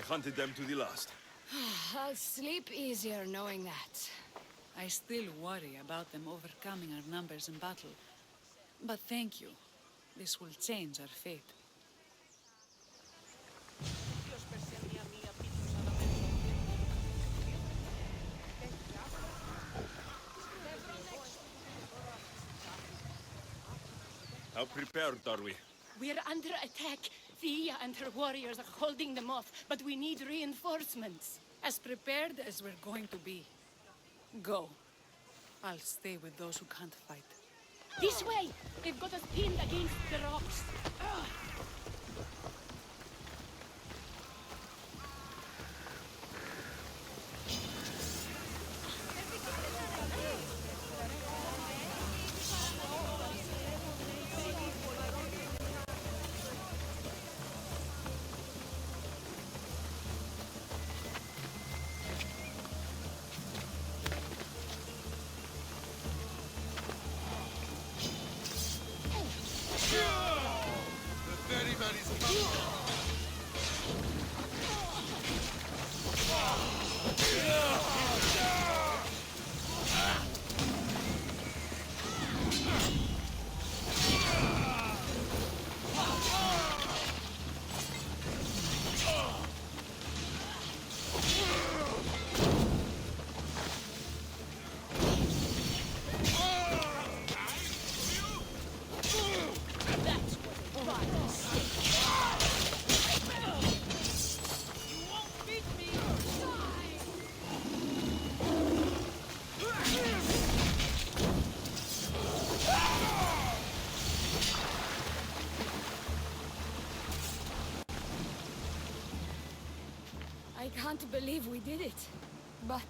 hunted them to the last. I'll sleep easier knowing that. I still worry about them overcoming our numbers in battle. But thank you. This will change our fate. How prepared are we? We're under attack. Thea and her warriors are holding them off, but we need reinforcements. As prepared as we're going to be. Go. I'll stay with those who can't fight. This way! They've got us pinned against the rocks. Ugh. I can't believe we did it. But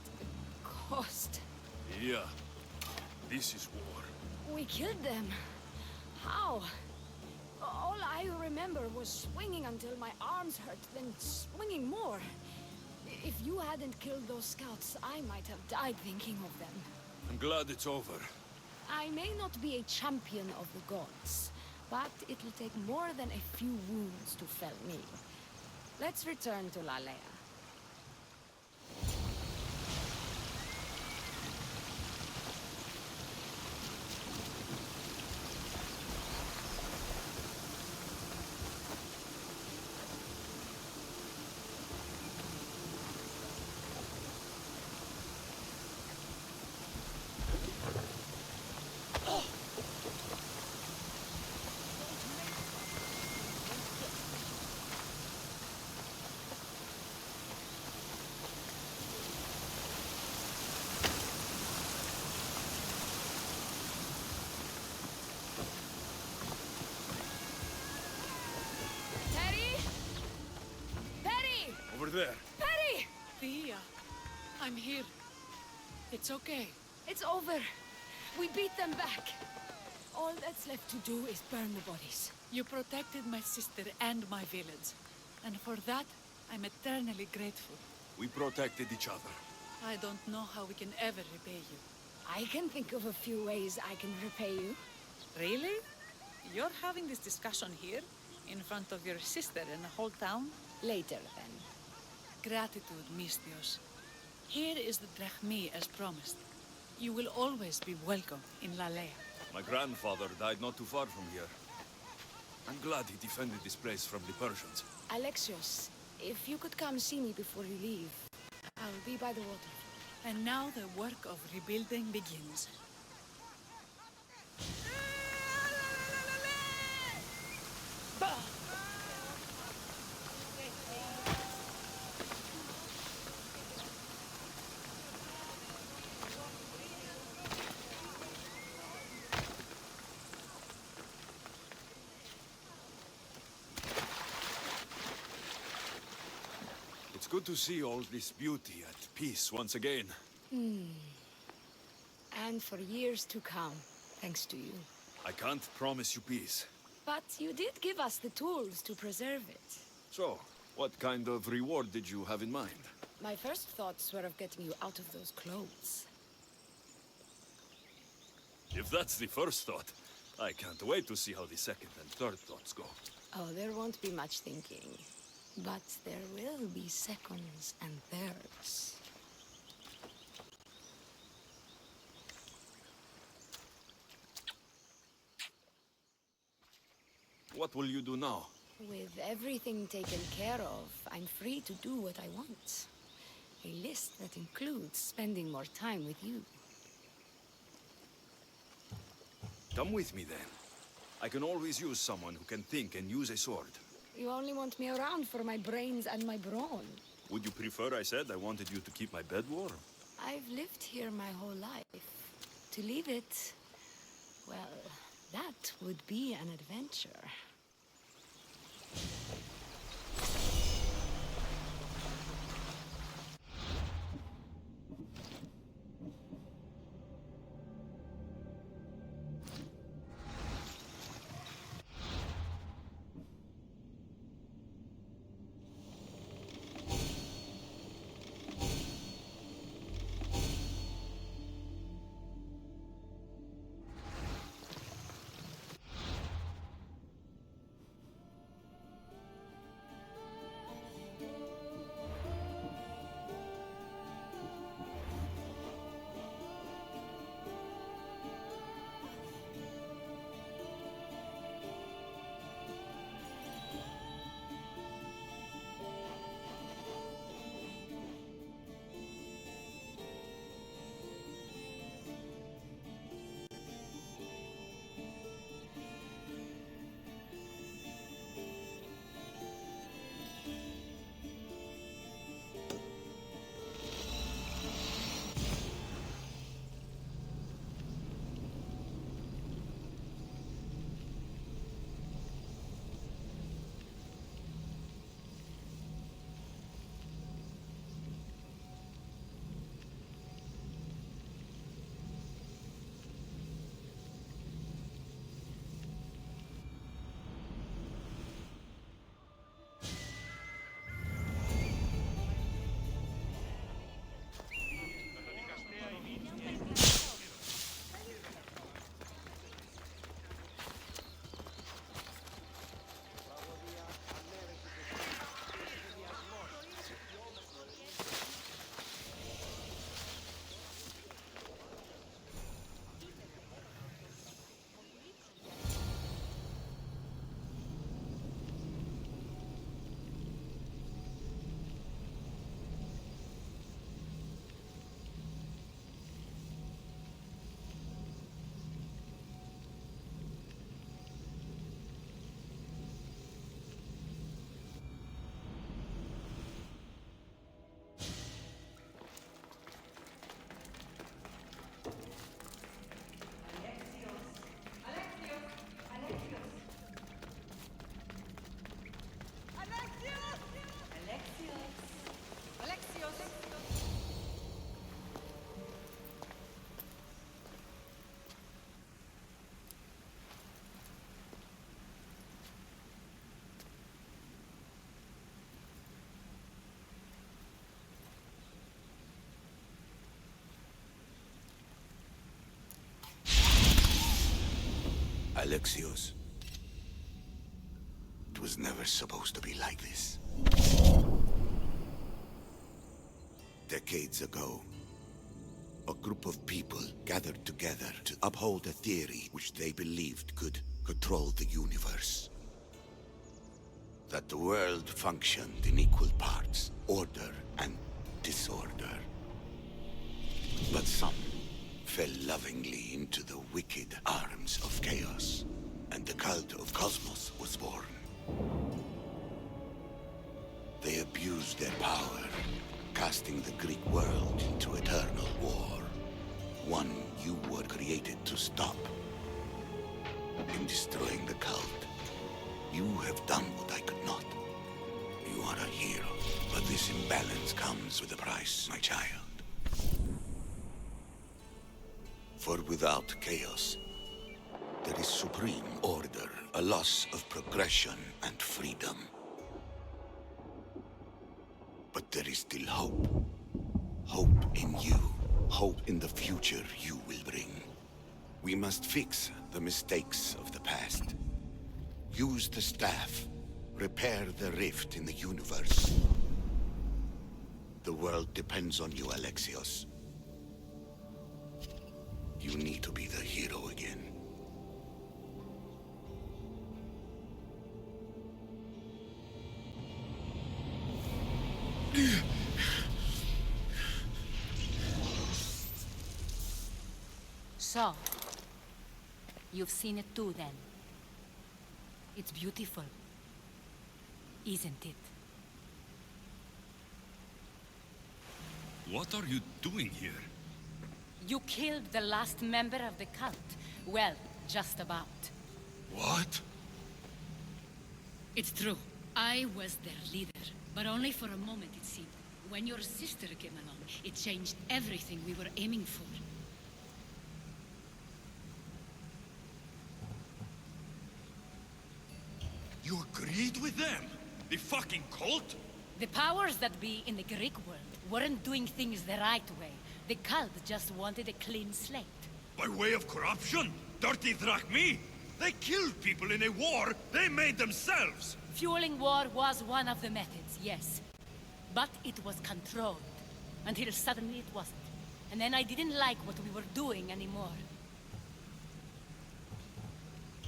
cost. Yeah. This is war. We killed them. How? All I remember was swinging until my arms hurt, then swinging more. If you hadn't killed those scouts, I might have died thinking of them. I'm glad it's over. I may not be a champion of the gods, but it will take more than a few wounds to fell me. Let's return to Lalea. Over there. Perry! Thea, I'm here. It's okay. It's over. We beat them back. All that's left to do is burn the bodies. You protected my sister and my village. And for that, I'm eternally grateful. We protected each other. I don't know how we can ever repay you. I can think of a few ways I can repay you. Really? You're having this discussion here? In front of your sister and the whole town? Later, then. Gratitude, Mistios. Here is the drachmi as promised. You will always be welcome in Lalea. My grandfather died not too far from here. I'm glad he defended this place from the Persians. Alexios, if you could come see me before you leave, I'll be by the water. And now the work of rebuilding begins. It's good to see all this beauty at peace once again. And for years to come, thanks to you. I can't promise you peace. But you did give us the tools to preserve it. So, what kind of reward did you have in mind? My first thoughts were of getting you out of those clothes. If that's the first thought, I can't wait to see how the second and third thoughts go. Oh, there won't be much thinking. But there will be seconds and thirds. What will you do now? With everything taken care of, I'm free to do what I want. A list that includes spending more time with you. Come with me then. I can always use someone who can think and use a sword. You only want me around for my brains and my brawn. Would you prefer I said I wanted you to keep my bed warm? I've lived here my whole life. To leave it, well, that would be an adventure. Alexios. It was never supposed to be like this. Decades ago, a group of people gathered together to uphold a theory which they believed could control the universe. That the world functioned in equal parts, order and disorder. But some fell lovingly into the wicked arms of chaos, and the cult of Cosmos was born. They abused their power, casting the Greek world into eternal war. One you were created to stop. In destroying the cult, you have done what I could not. You are a hero, but this imbalance comes with a price, my child. For without chaos, there is supreme order, a loss of progression and freedom. But there is still hope. Hope in you. Hope in the future you will bring. We must fix the mistakes of the past. Use the staff, Repair the rift in the universe. The world depends on you, Alexios. You need to be the hero again. So, you've seen it too then. It's beautiful, isn't it? What are you doing here? You killed the last member of the cult. Well, just about. What? It's true. I was their leader, but only for a moment it seemed. When your sister came along, it changed everything we were aiming for. You agreed with them? The fucking cult? The powers that be in the Greek world weren't doing things the right way. The cult just wanted a clean slate. By way of corruption? Dirty drachmi? They killed people in a war they made themselves! Fueling war was one of the methods, yes. But it was controlled. Until suddenly it wasn't. And then I didn't like what we were doing anymore.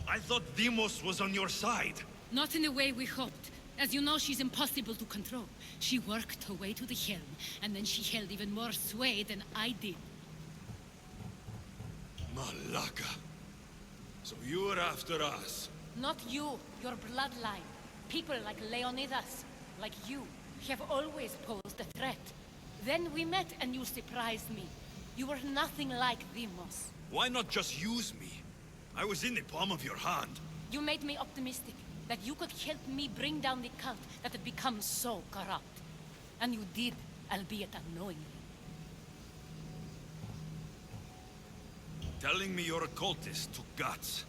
I thought Deimos was on your side. Not in the way we hoped. As you know, she's impossible to control. She worked her way to the helm, and then she held even more sway than I did. Malaka. So you were after us? Not you, your bloodline. People like Leonidas, like you, have always posed a threat. Then we met and you surprised me. You were nothing like Deimos. Why not just use me? I was in the palm of your hand. You made me optimistic that you could help me bring down the cult that had become so corrupt. And you did, albeit unknowingly. Telling me you're a cultist took guts.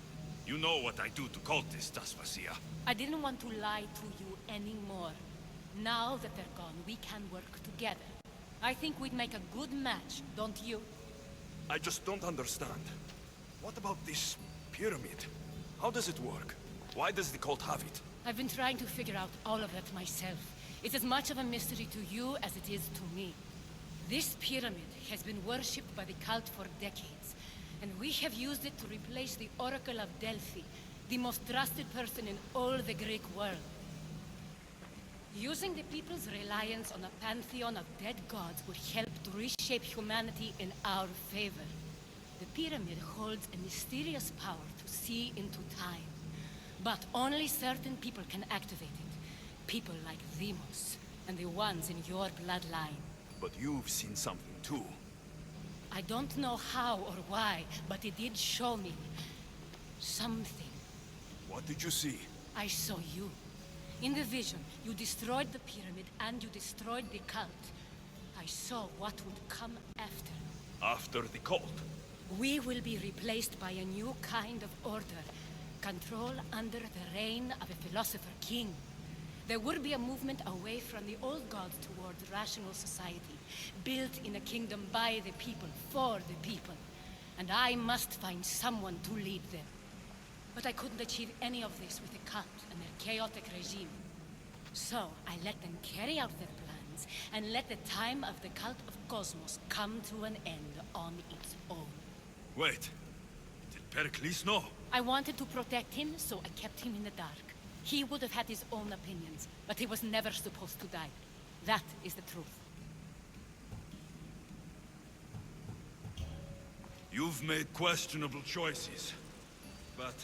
You know what I do to cultists, Aspasia. I didn't want to lie to you anymore. Now that they're gone, we can work together. I think we'd make a good match, don't you? I just don't understand. What about this pyramid? How does it work? Why does the cult have it? I've been trying to figure out all of that myself. It's as much of a mystery to you as it is to me. This pyramid has been worshipped by the cult for decades, and we have used it to replace the Oracle of Delphi, the most trusted person in all the Greek world. Using the people's reliance on a pantheon of dead gods would help to reshape humanity in our favor. The pyramid holds a mysterious power to see into time. But only certain people can activate it. People like Deimos, and the ones in your bloodline. But you've seen something too. I don't know how or why, but it did show me something. What did you see? I saw you. In the vision, you destroyed the pyramid and you destroyed the cult. I saw what would come after. After the cult? We will be replaced by a new kind of order. Control under the reign of a philosopher king. There would be a movement away from the old gods toward rational society, built in a kingdom by the people, for the people. And I must find someone to lead them. But I couldn't achieve any of this with the cult and their chaotic regime. So I let them carry out their plans, and let the time of the cult of Cosmos come to an end on its own. Wait, did Pericles know? I wanted to protect him, so I kept him in the dark. He would have had his own opinions, but he was never supposed to die. That is the truth. You've made questionable choices, but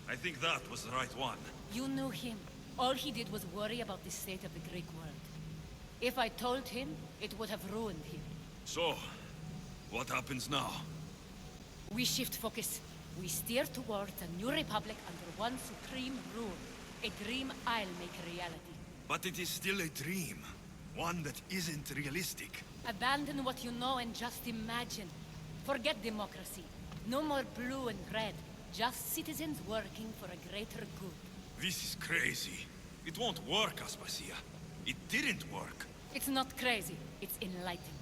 I think that was the right one. You knew him. All he did was worry about the state of the Greek world. If I told him, it would have ruined him. So, what happens now? We shift focus. We steer towards a new republic under one supreme rule. A dream I'll make a reality. But it is still a dream. One that isn't realistic. Abandon what you know and just imagine. Forget democracy. No more blue and red. Just citizens working for a greater good. This is crazy. It won't work, Aspasia. It didn't work. It's not crazy. It's enlightening.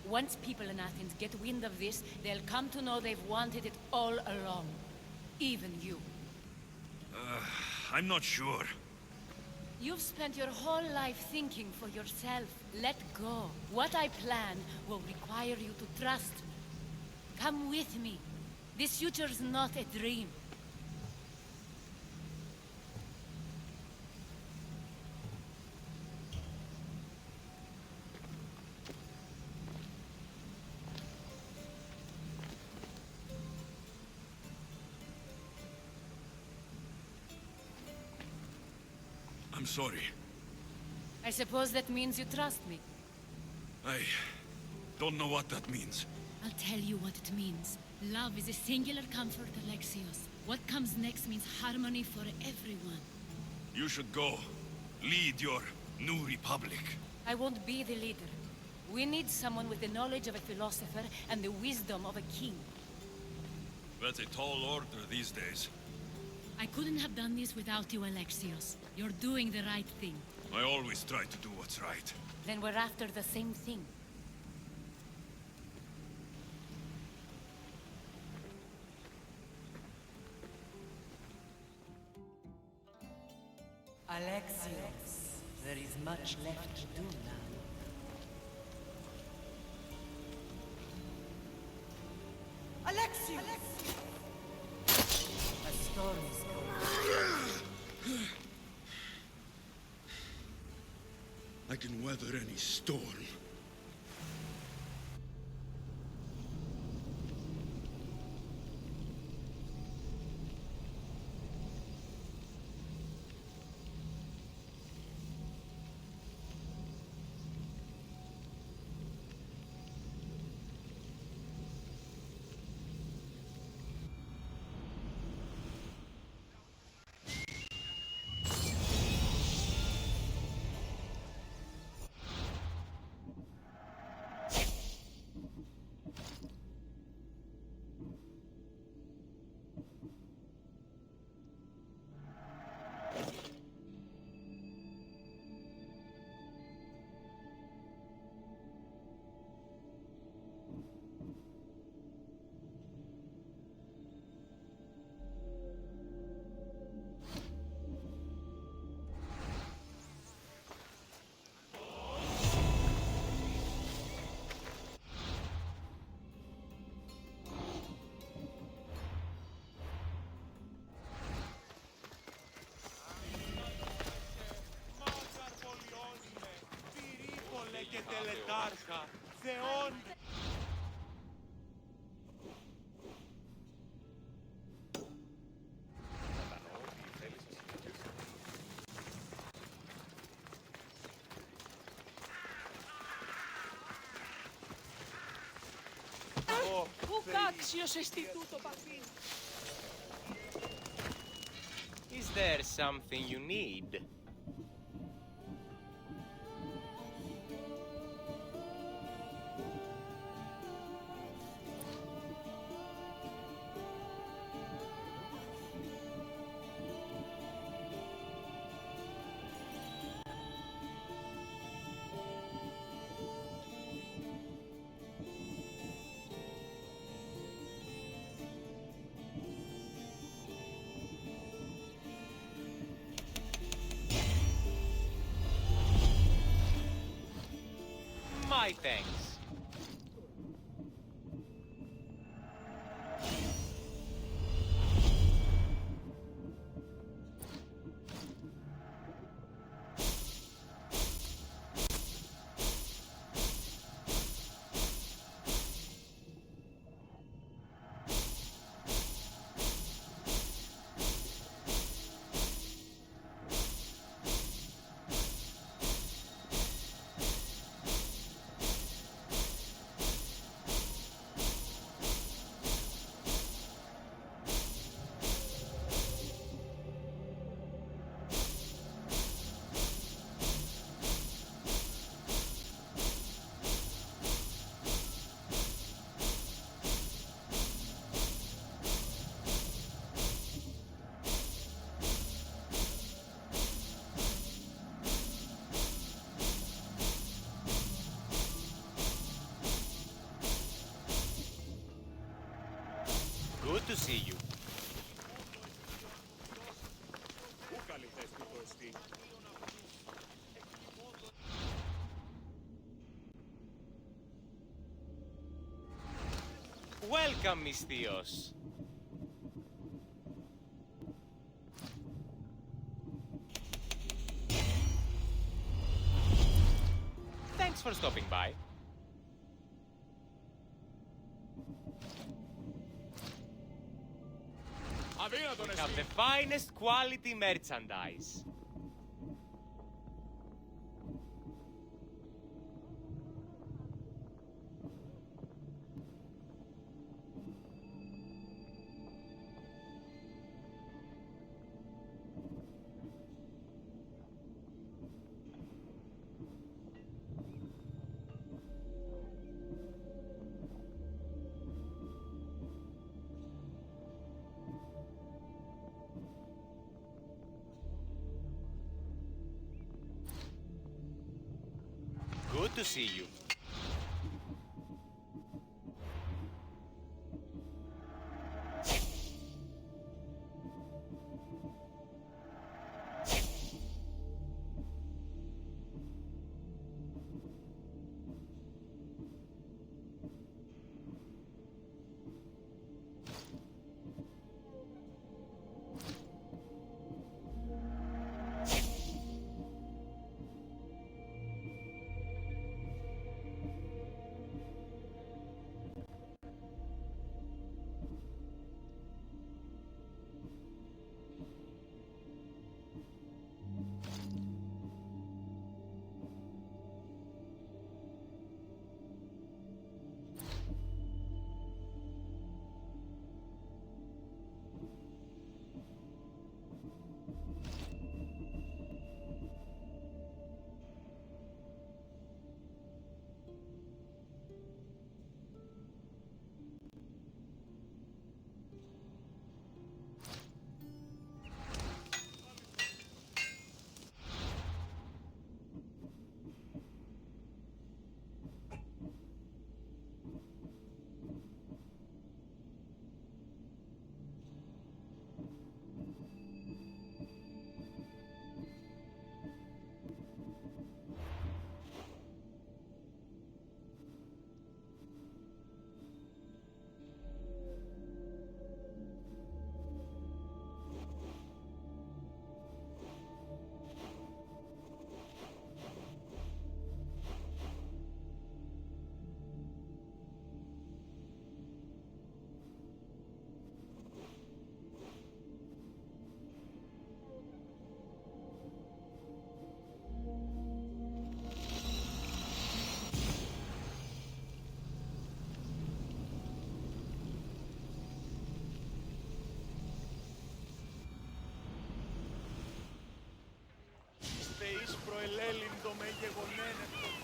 Once people in Athens get wind of this, they'll come to know they've wanted it all along. Even you. I'm not sure. You've spent your whole life thinking for yourself. Let go. What I plan will require you to trust me. Come with me. This future's not a dream. I'm sorry. I suppose that means you trust me. I don't know what that means. I'll tell you what it means. Love is a singular comfort, Alexios. What comes next means harmony for everyone. You should go. Lead your new republic. I won't be the leader. We need someone with the knowledge of a philosopher and the wisdom of a king. That's a tall order these days. I couldn't have done this without you, Alexios. You're doing the right thing. I always try to do what's right. Then we're after the same thing. Alexios, there is much left to do now. Alexios! A storm is coming. I can weather any storm. και τελετάρχα, θεών... Is there something you need? My thanks. Good to see you. Welcome, Miss Theos. Thanks for stopping by. We have the finest quality merchandise. Good to see you. Είστε ίσπρο ελέλυντο με γεγονένευτο.